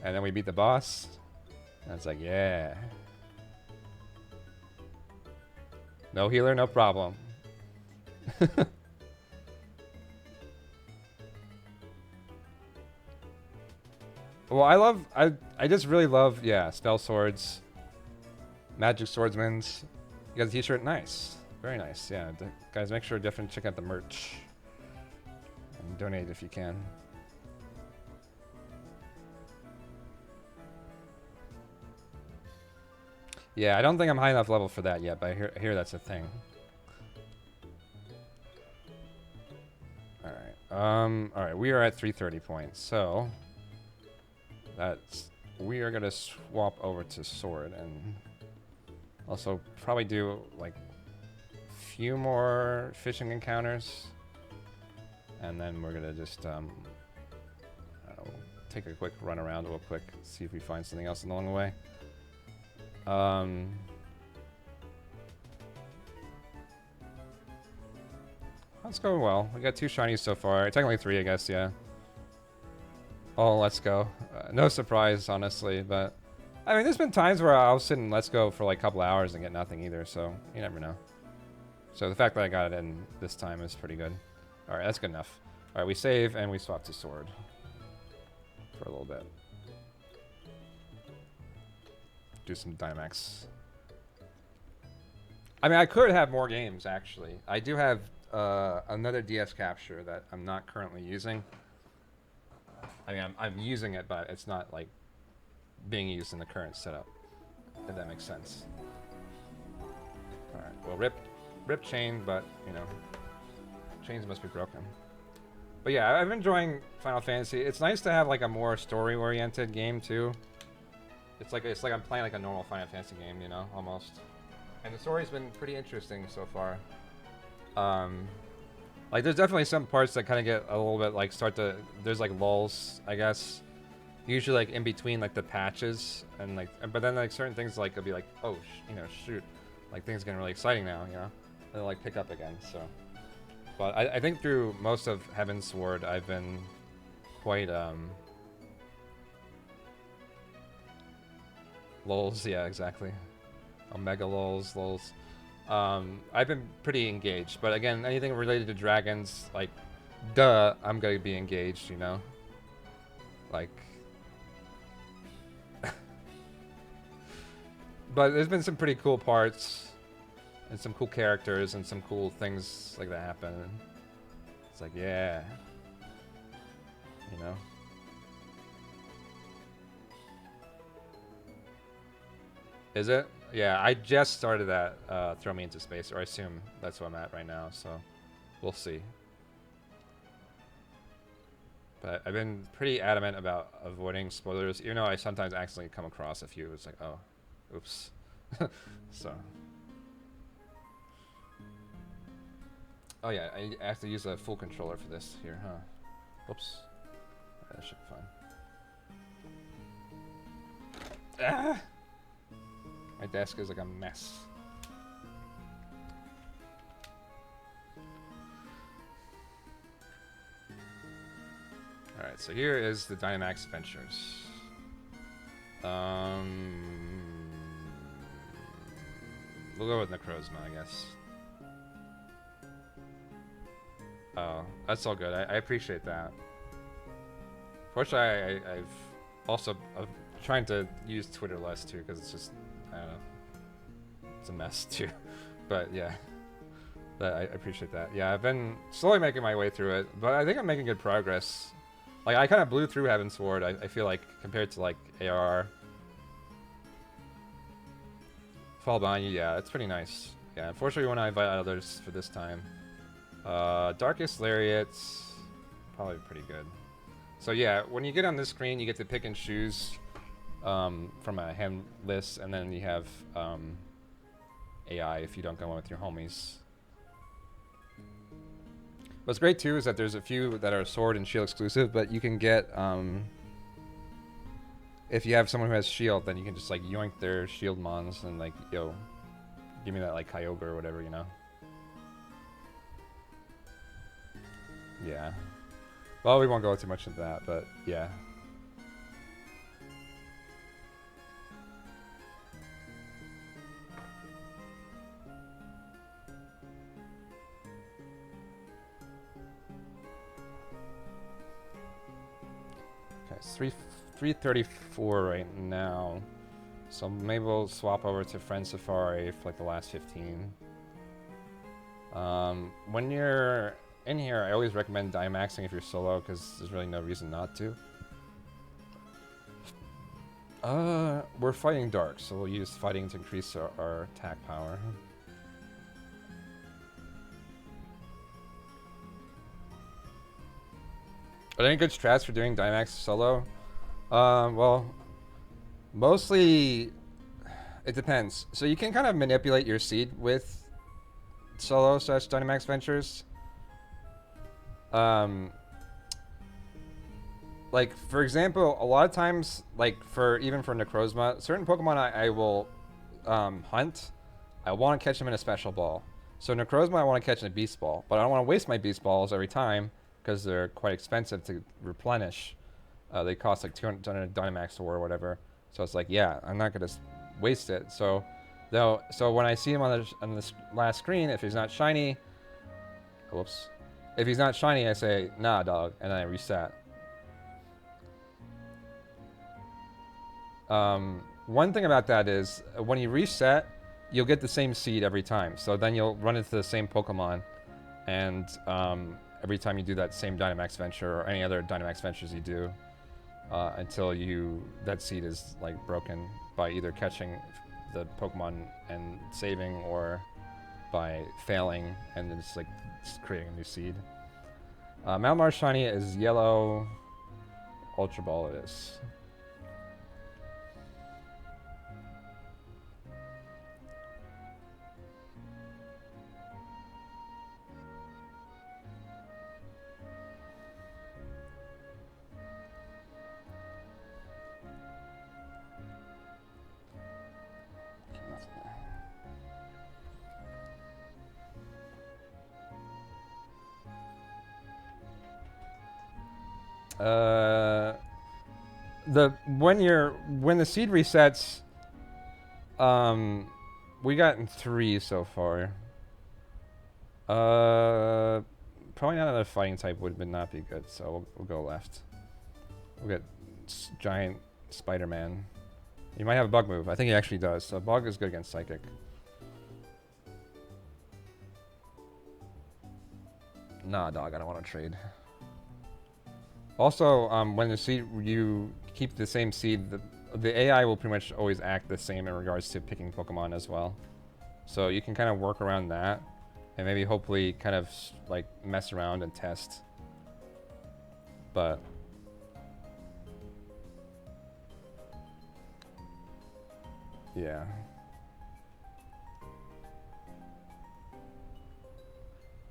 And then we beat the boss. And it's like, yeah. No healer, no problem. Well, I just really love, yeah, spell swords, magic swordsmans. You got the t-shirt, nice. Very nice, yeah. Guys, make sure to definitely check out the merch. And donate if you can. Yeah, I don't think I'm high enough level for that yet, but I hear that's a thing. Alright, we are at 330 points, so we are gonna swap over to sword and also probably do like a few more fishing encounters, and then we're gonna just take a quick run around real quick, see if we find something else along the way. That's going well. We got 2 shinies so far. Technically 3, I guess, yeah. Oh, let's go. No surprise, honestly, but I mean, there's been times where I'll sit in Let's Go for like a couple hours and get nothing either, so you never know. So the fact that I got it in this time is pretty good. Alright, that's good enough. Alright, we save and we swap to sword for a little bit. Do some Dynamax. I mean, I could have more games, actually. I do have another DS capture that I'm not currently using. I mean, I'm using it, but it's not, like, being used in the current setup, if that makes sense. Alright, well, rip chain, but, you know, chains must be broken. But yeah, I've been enjoying Final Fantasy. It's nice to have, like, a more story-oriented game, too. It's like I'm playing, like, a normal Final Fantasy game, you know, almost. And the story's been pretty interesting so far. Like, there's definitely some parts that kind of get a little bit, like, there's, like, lulls, I guess. Usually, like, in between, like, the patches, and, like, but then, like, certain things, like, it'll be like, oh, shoot. Like, things are getting really exciting now, you know? They'll, like, pick up again, so. But I think through most of Heaven's Sword, I've been quite, lulls, yeah, exactly. Omega lulls. I've been pretty engaged, but again, anything related to dragons, like, duh, I'm gonna be engaged, you know? Like... But there's been some pretty cool parts, and some cool characters, and some cool things like that happen. It's like, yeah. You know? Is it? Yeah, I just started that Throw Me Into Space, or I assume that's where I'm at right now, so we'll see. But I've been pretty adamant about avoiding spoilers, even though I sometimes accidentally come across a few. It's like, oh, oops. So. Oh yeah, I have to use a full controller for this here, huh? Oops. That should be fine. Ah! My desk is like a mess. Alright, so here is the Dynamax Adventures. We'll go with Necrozma, I guess. Oh, that's all good. I appreciate that. Fortunately, I've also... I'm trying to use Twitter less, too, because it's just... I don't know. It's a mess, too. But, yeah. But I appreciate that. Yeah, I've been slowly making my way through it, but I think I'm making good progress. Like, I kind of blew through Heaven's Sword, I feel like, compared to, like, ARR. Fall Behind You, yeah, it's pretty nice. Yeah, unfortunately, when I invite others for this time. Darkest Lariats, probably pretty good. So, yeah, when you get on this screen, you get to pick and choose from a hand list, and then you have AI if you don't go in with your homies. What's great too is that there's a few that are sword and shield exclusive, but you can get if you have someone who has shield, then you can just like yoink their shield mons and like, yo, give me that like Kyogre or whatever, you know? Yeah. Well, we won't go too much into that, but yeah. Okay, it's 334 right now. So maybe we'll swap over to Friend Safari for like the last 15. When you're in here, I always recommend Dynamaxing if you're solo, because there's really no reason not to. We're fighting Dark, so we'll use fighting to increase our attack power. Are there any good strats for doing Dynamax solo? Well, mostly it depends. So you can kind of manipulate your seed with solo / Dynamax Ventures. Like, for example, a lot of times, like, even for Necrozma, certain Pokemon I will hunt, I want to catch them in a special ball. So Necrozma I want to catch in a Beast Ball, but I don't want to waste my Beast Balls every time, because they're quite expensive to replenish. They cost like 200 Dynamax or whatever. So it's like, yeah, I'm not going to waste it. So when I see him on the last screen, if he's not shiny, whoops. If he's not shiny, I say, nah, dog, and then I reset. One thing about that is, when you reset, you'll get the same seed every time. So then you'll run into the same Pokemon, and every time you do that same Dynamax Venture, or any other Dynamax Ventures you do, until that seed is like broken by either catching the Pokemon and saving, or by failing and then just like creating a new seed. Malamar shiny is yellow. Ultra Ball it is. When the seed resets, we gotten 3 so far. Probably not another fighting type would not be good, so we'll go left. We'll get giant Spider-Man. He might have a bug move. I think he actually does. So bug is good against Psychic. Nah, dog, I don't want to trade. Also, when the seed, you keep the same seed, the AI will pretty much always act the same in regards to picking Pokemon as well. So you can kind of work around that, and maybe hopefully kind of like mess around and test. But yeah.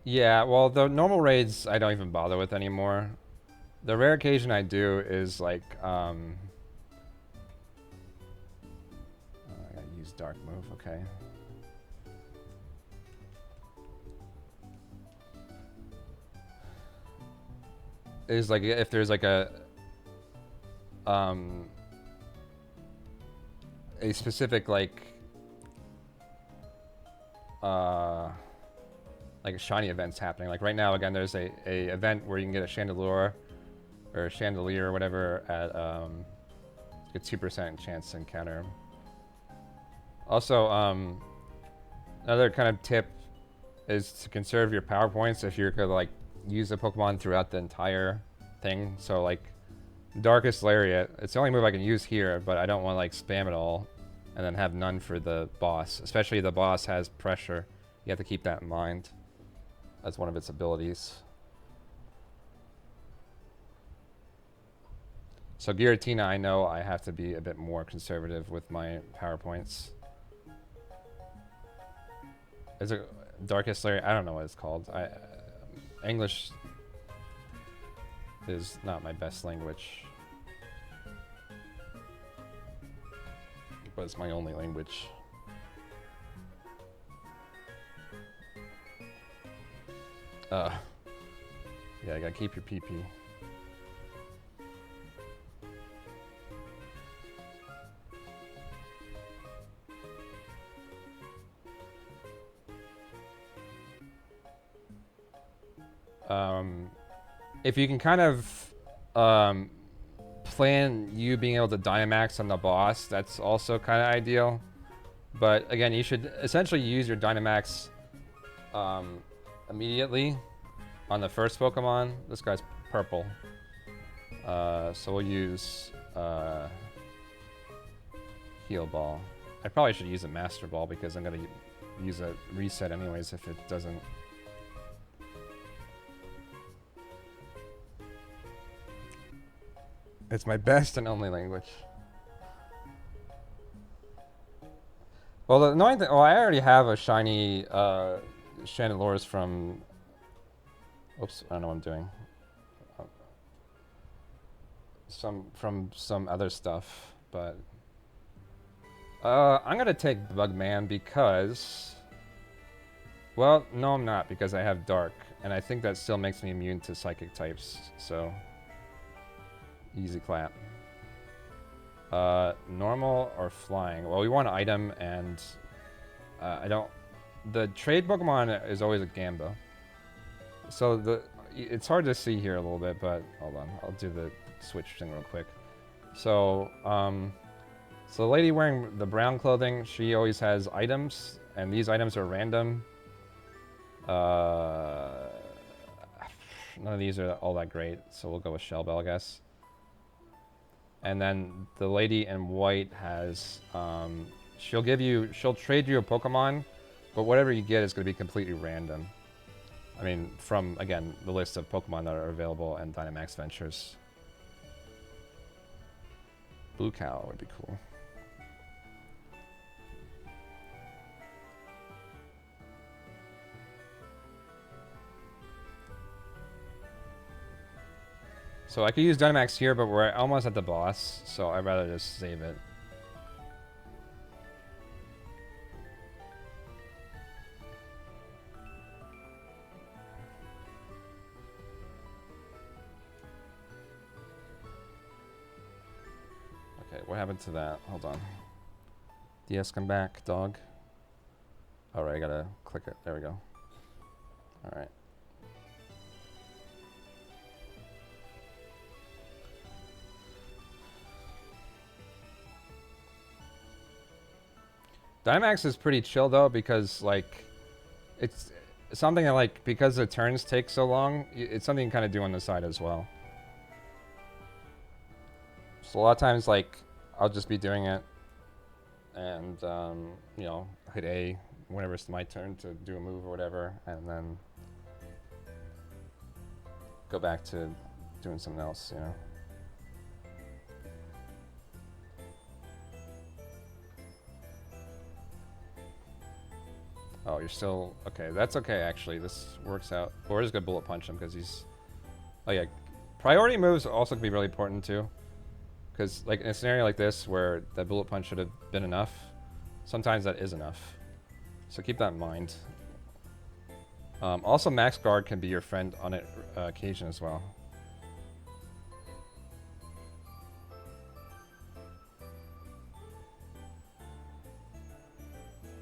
Yeah, well, the normal raids I don't even bother with anymore. The rare occasion I do is like, I gotta use Dark move, okay. Is like, if there's like a specific like shiny events happening. Like right now, again, there's a event where you can get a Chandelure or a Chandelier or whatever at a 2% chance to encounter. Also, another kind of tip is to conserve your power points if you're gonna like use a Pokemon throughout the entire thing. So like Darkest Lariat, it's the only move I can use here, but I don't want to like spam it all and then have none for the boss. Especially if the boss has pressure. You have to keep that in mind as one of its abilities. So Giratina, I know I have to be a bit more conservative with my power points. Is it Darkest Lariat? I don't know what it's called. English is not my best language. was my only language. Yeah, I gotta keep your PP. If you can kind of plan you being able to Dynamax on the boss, that's also kind of ideal. But again, you should essentially use your Dynamax immediately on the first Pokemon. This guy's purple. So we'll use Heal Ball. I probably should use a Master Ball because I'm going to use a reset anyways if it doesn't. It's my best and only language. Well, the annoying thing... Oh, I already have a shiny Chandelures from... Oops, I don't know what I'm doing. From some other stuff, but... I'm gonna take Bugman because... Well, no I'm not, because I have Dark, and I think that still makes me immune to Psychic types, so... Easy clap. Normal or flying? Well, we want an item, and I don't... The trade Pokemon is always a Gambo. So it's hard to see here a little bit, but hold on. I'll do the switch thing real quick. So, so the lady wearing the brown clothing, she always has items, and these items are random. None of these are all that great, so we'll go with Shell Bell, I guess. And then the lady in white has, she'll trade you a Pokemon, but whatever you get is going to be completely random. I mean, from, again, the list of Pokemon that are available in Dynamax Ventures. Blue Cow would be cool. So I could use Dynamax here, but we're almost at the boss, so I'd rather just save it. Okay, what happened to that? Hold on. DS, come back, dog. Alright, I gotta click it. There we go. Alright. Dynamax is pretty chill though, because like it's something that, like, because the turns take so long, it's something you can kind of do on the side as well. So a lot of times, like, I'll just be doing it and you know, hit A whenever it's my turn to do a move or whatever, and then go back to doing something else, you know. Oh, you're still... Okay, that's okay, actually. This works out. We're just gonna bullet punch him, because he's... Oh, yeah. Priority moves also can be really important, too. Because, like, in a scenario like this, where that bullet punch should have been enough, sometimes that is enough. So keep that in mind. Also, Max Guard can be your friend on occasion as well.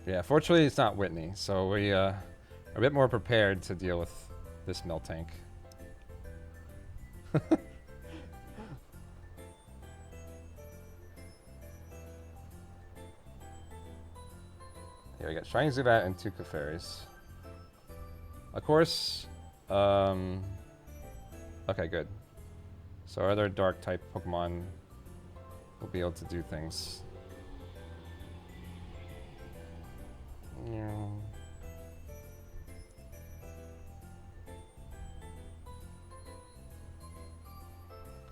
Yeah, fortunately it's not Whitney, so we are a bit more prepared to deal with this Miltank. Here we got Shiny Zubat and 2 Clefairies. Of course, okay, good. So our other dark type Pokemon will be able to do things. Yeah.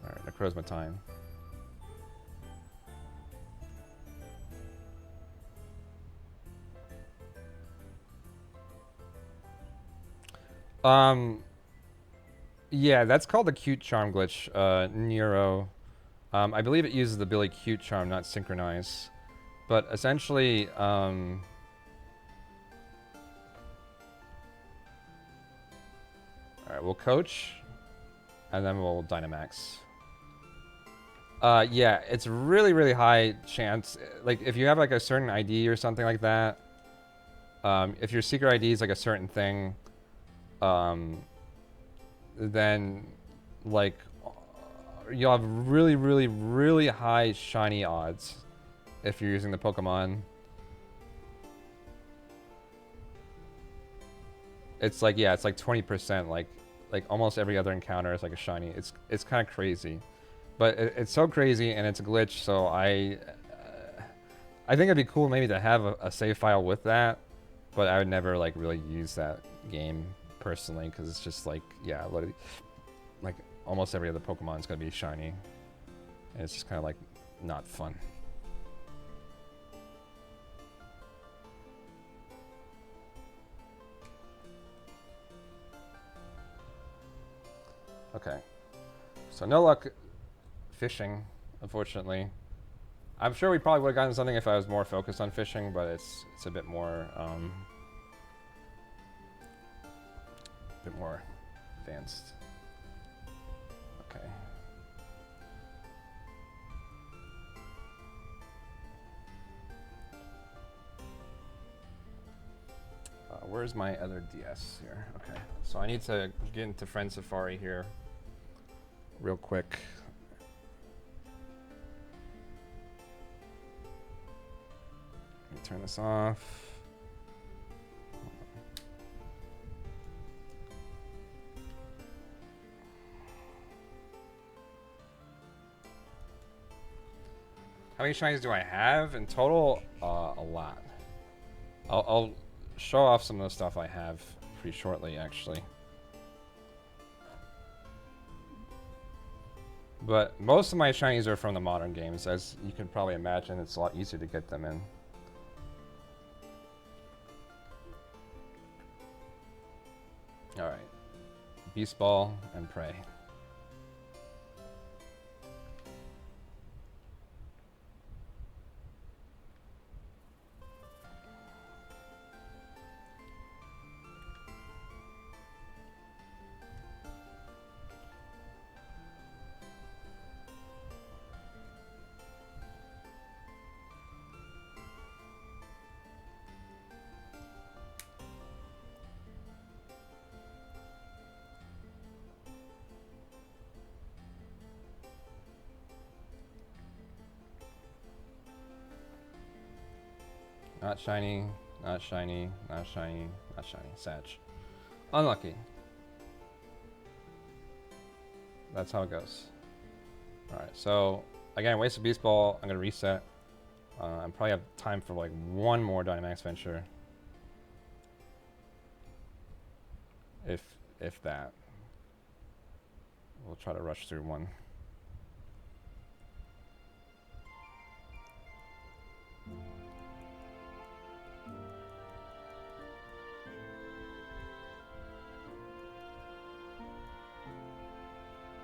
Alright, Necrozma time. Yeah, that's called the Cute Charm glitch, Neuro. I believe it uses the Billy Cute Charm, not Synchronize. But essentially, alright, we'll coach, and then we'll Dynamax. Yeah, it's really, really high chance. Like, if you have, like, a certain ID or something like that, if your secret ID is, like, a certain thing, then, like, you'll have really, really, really high shiny odds if you're using the Pokemon. It's like, yeah, it's like 20%. Like almost every other encounter is like a shiny. It's kind of crazy, but it's so crazy and it's a glitch. So I think it'd be cool maybe to have a save file with that, but I would never like really use that game personally because it's just like, yeah, like almost every other Pokemon is gonna be shiny, and it's just kind of like not fun. Okay, so no luck fishing, unfortunately. I'm sure we probably would have gotten something if I was more focused on fishing, but it's a bit more advanced. Okay. Where's my other DS here? Okay, so I need to get into Friend Safari here real quick. Let me turn this off. How many shinies do I have in total? A lot. I'll show off some of the stuff I have pretty shortly, actually. But most of my shinies are from the modern games. As you can probably imagine, it's a lot easier to get them in. Alright. Beast Ball and Prey. Not shiny, not shiny, not shiny, not shiny. Satch. Unlucky. That's how it goes. Alright, so again, waste a Beast Ball. I'm gonna reset. I probably have time for like one more Dynamax Venture. If that. We'll try to rush through one.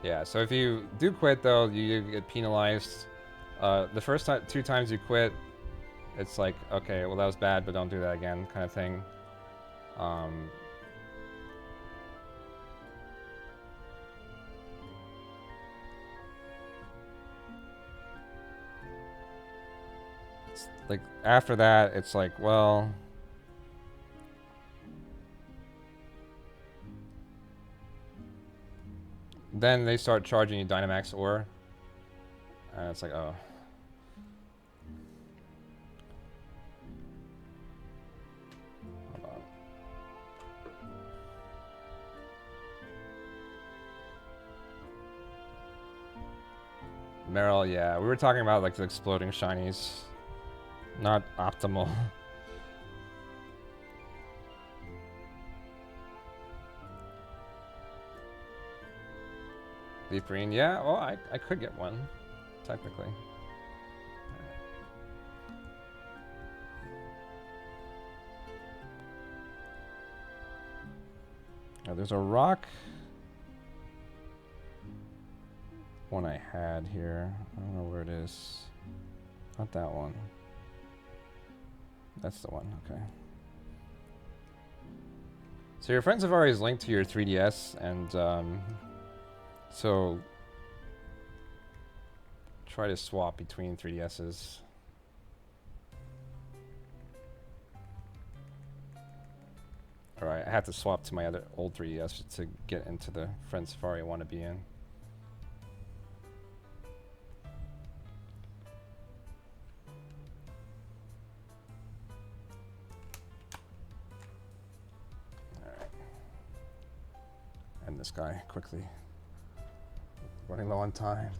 Yeah, so if you do quit though, you get penalized. The first two times you quit, it's like, okay, well that was bad, but don't do that again, kind of thing. Like after that, it's like, well, then they start charging you Dynamax ore, and it's like, oh. Hold on. Meryl, yeah, we were talking about like the exploding shinies. Not optimal. Deep green, yeah, well, I could get one, technically. Now there's a rock one I had here. I don't know where it is. Not that one. That's the one, okay. So your Friend Safari is linked to your 3DS, and so try to swap between 3DSs. Alright, I have to swap to my other old 3DS to get into the Friend Safari I want to be in. Alright. End this guy quickly. Running low on time.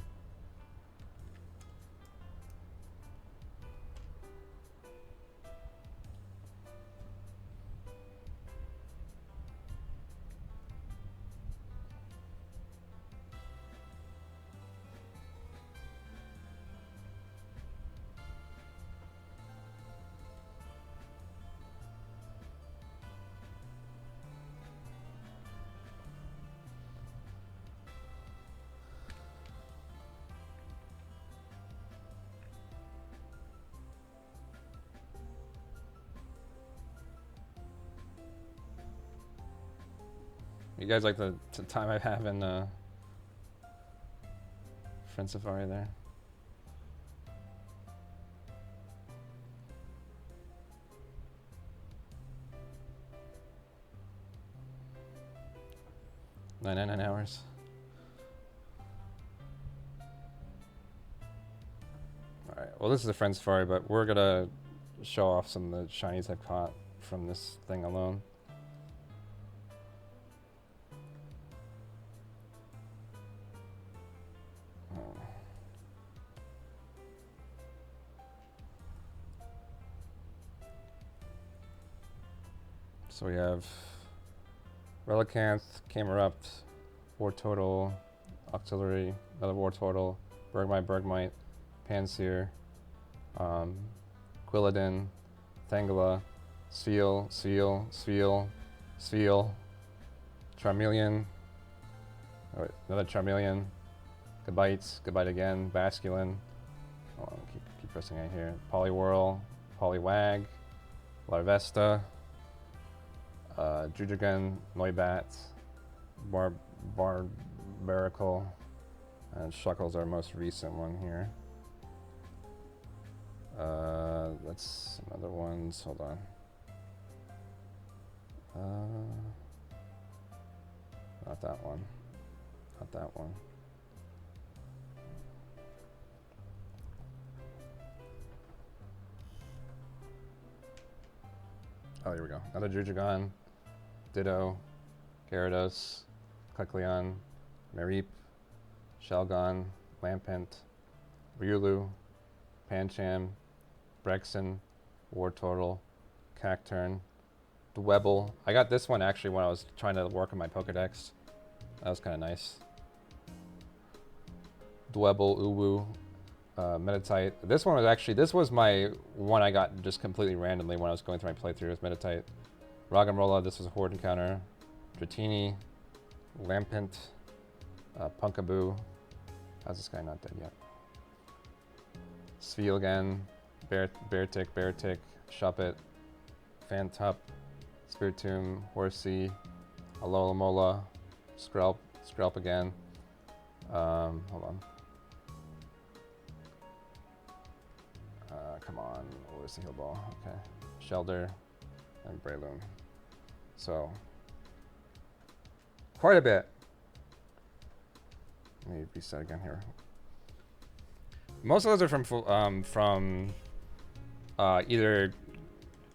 You guys like the time I have in Friend Safari there? Nine hours. Alright, well this is a Friend Safari, but we're gonna show off some of the shinies I've caught from this thing alone. So we have Relicanth, Camerupt, War Total, Auxiliary, another War Total, Bergmite, Panseer, Quilladin, Thangela, Seal, Charmeleon, oh wait, another Charmeleon, Goodbite again, Basculin, hold on, keep pressing A here, Poliwhirl, Poliwag, Larvesta, Jujugan, Noibat, Barbaracle, and Shuckle's our most recent one here. That's some other ones, hold on. Not that one. Not that one. Oh, here we go. Another Jujugan, Ditto, Gyarados, Kecleon, Mareep, Shelgon, Lampent, Riolu, Pancham, Brexen, Wartortle, Cacturn, Dwebble. I got this one actually when I was trying to work on my Pokedex. That was kind of nice. Dwebble, Uwu, Meditite. This one was actually, this was my one I got just completely randomly when I was going through my playthrough with Meditite. Roggenrola, this was a Horde encounter. Dratini, Lampent, Punkaboo. How's this guy not dead yet? Spheal again, Beartick, Shuppet, Fantup, Spiritomb, Horsey, Alola, Skrelp again. Hold on. Come on, where's the heal ball? Okay. Shelder and Breloom. So, quite a bit. Let me reset again here. Most of those are from either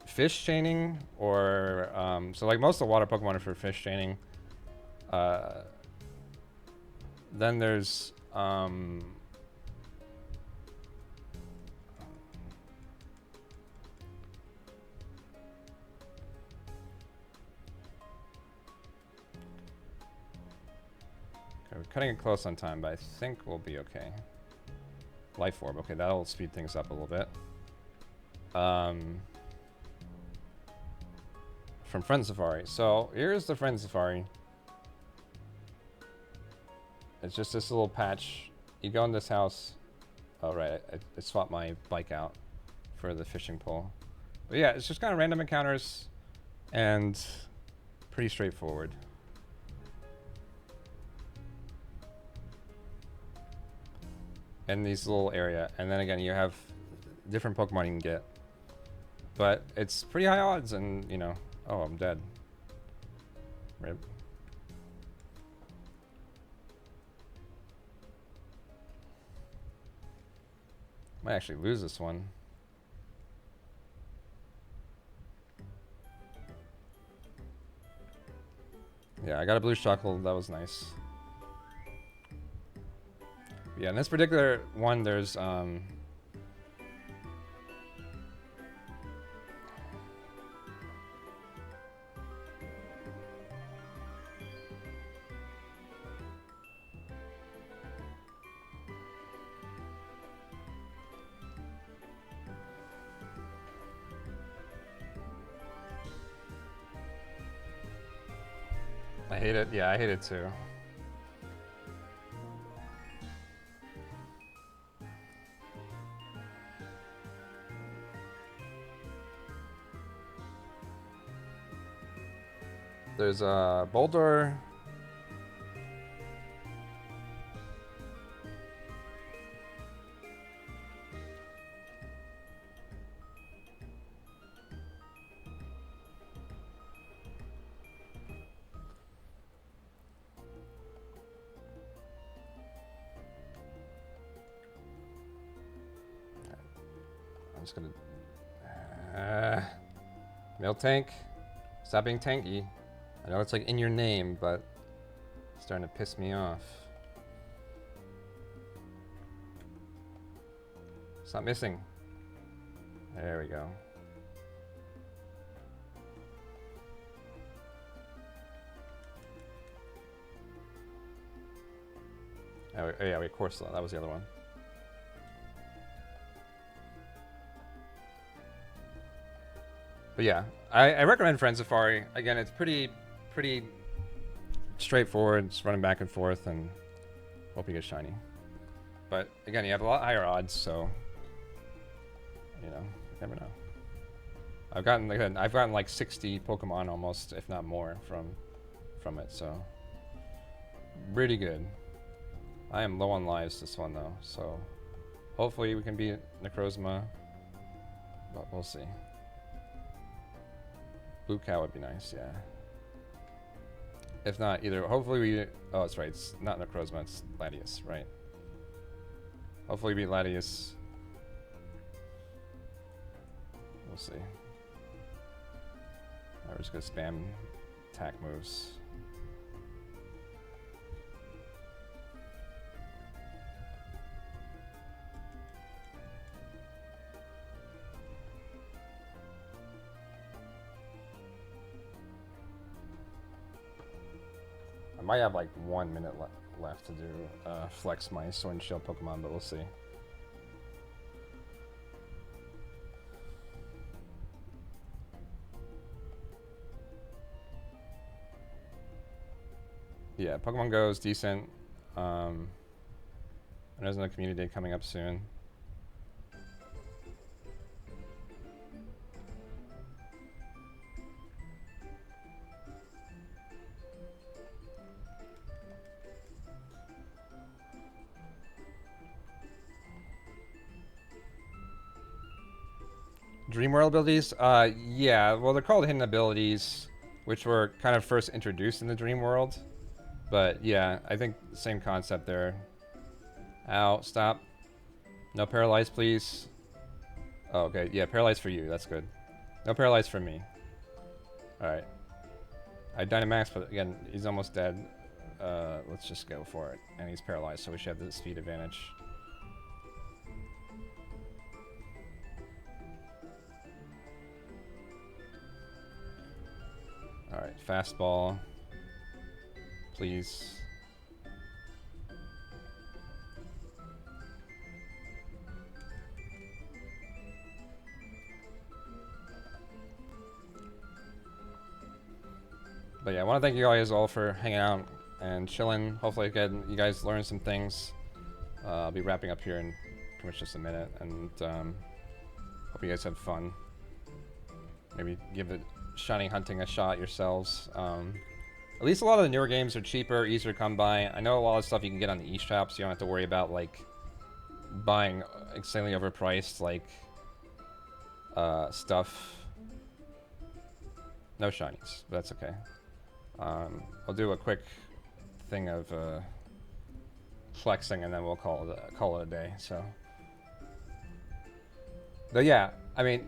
fish chaining or so like most of the water Pokemon are for fish chaining. Then there's we're cutting it close on time, but I think we'll be okay. Life Orb, okay, that'll speed things up a little bit. From Friend Safari. So here's the Friend Safari. It's just this little patch. You go in this house. Oh right, I swapped my bike out for the fishing pole. But yeah, it's just kind of random encounters and pretty straightforward. In these little area, and then again you have different Pokemon you can get, but it's pretty high odds, and you know, oh, I'm dead. Rip. Might actually lose this one. Yeah, I got a blue Shuckle. That was nice. Yeah, in this particular one, there's I hate it. Yeah, I hate it too. There's a Boulder. I'm just gonna Milk Tank. Stop being tanky. I know it's like in your name, but it's starting to piss me off. Stop missing. There we go. Oh yeah, wait, Corsola. That was the other one. But yeah, I recommend Friend Safari. Again, it's pretty straightforward. It's running back and forth, and hope you get shiny. But again, you have a lot higher odds, so you know, you never know. I've gotten like 60 Pokemon almost, if not more, from it. So pretty good. I am low on lives this one though, so hopefully we can beat 𝗍𝗗𝗧𝗜𝗢𝗡, but we'll see. Blue Cow would be nice, yeah. If not, either hopefully we. Oh, that's right. It's not 𝗍𝗗𝗧𝗜𝗢𝗡. It's Latias, right? Hopefully we beat Latias. We'll see. We're just gonna spam attack moves. I might have like 1 minute left to do flex my Sword and Shield Pokemon, but we'll see. Yeah, Pokemon Go is decent. And there's another community day coming up soon. Dream World abilities? Yeah, well, they're called hidden abilities, which were kind of first introduced in the Dream World. But yeah, I think same concept there. Ow, stop. No paralyze, please. Oh, okay, yeah, paralyze for you, that's good. No paralyze for me. Alright. I Dynamax, but again, he's almost dead. Let's just go for it. And he's paralyzed, so we should have the speed advantage. Alright, fastball. Please. But yeah, I want to thank you guys all for hanging out and chilling. Hopefully, again, you guys learned some things. I'll be wrapping up here in pretty much just a minute, and hope you guys had fun. maybe give it shiny hunting a shot yourselves. At least a lot of the newer games are cheaper, easier to come by. I know a lot of stuff you can get on the eShop, so you don't have to worry about like buying insanely overpriced like stuff. No shinies, but that's okay. I'll do a quick thing of flexing, and then we'll call it a day. So, but yeah, I mean,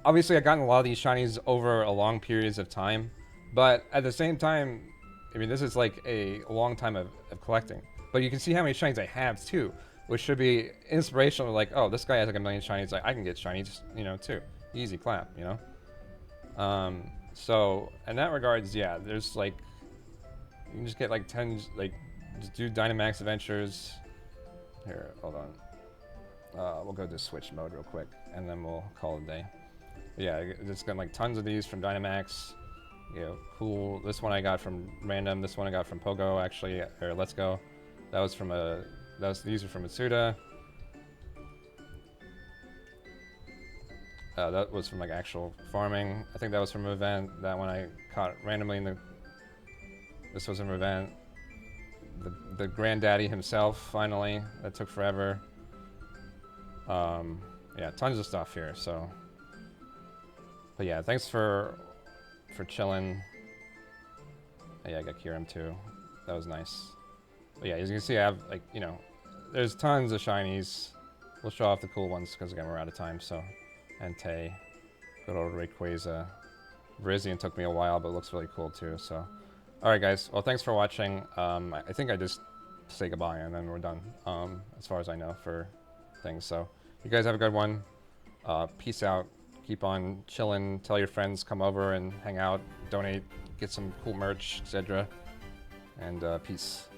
obviously I've gotten a lot of these shinies over a long periods of time, but at the same time, I mean, this is like a long time of collecting. But you can see how many shinies I have too, which should be inspirational. Like, oh, this guy has like a million shinies. Like, I can get shinies, you know, too. Easy clap, you know. So in that regards, yeah, there's like, you can just get like 10, like, just do Dynamax adventures. Here, hold on. We'll go to switch mode real quick, and then we'll call it a day. But yeah, just got like tons of these from Dynamax. You know, cool. This one I got from random. This one I got from Pogo, actually, or Let's Go. That was from these are from Matsuda. That was from like actual farming. I think that was from an event. That one I caught randomly in the. This was an event. The granddaddy himself, finally. That took forever. Yeah, tons of stuff here. So, but yeah, thanks for chilling. Yeah, I got Kyurem too. That was nice. But yeah, as you can see, I have like, you know, there's tons of shinies. We'll show off the cool ones because again we're out of time. So, Entei, good old Rayquaza. Virizion took me a while, but it looks really cool too. So, all right, guys. Well, thanks for watching. I think I just say goodbye and then we're done. As far as I know for things. So, you guys have a good one. Peace out. Keep on chilling. Tell your friends, come over and hang out, donate, get some cool merch, etc. And peace.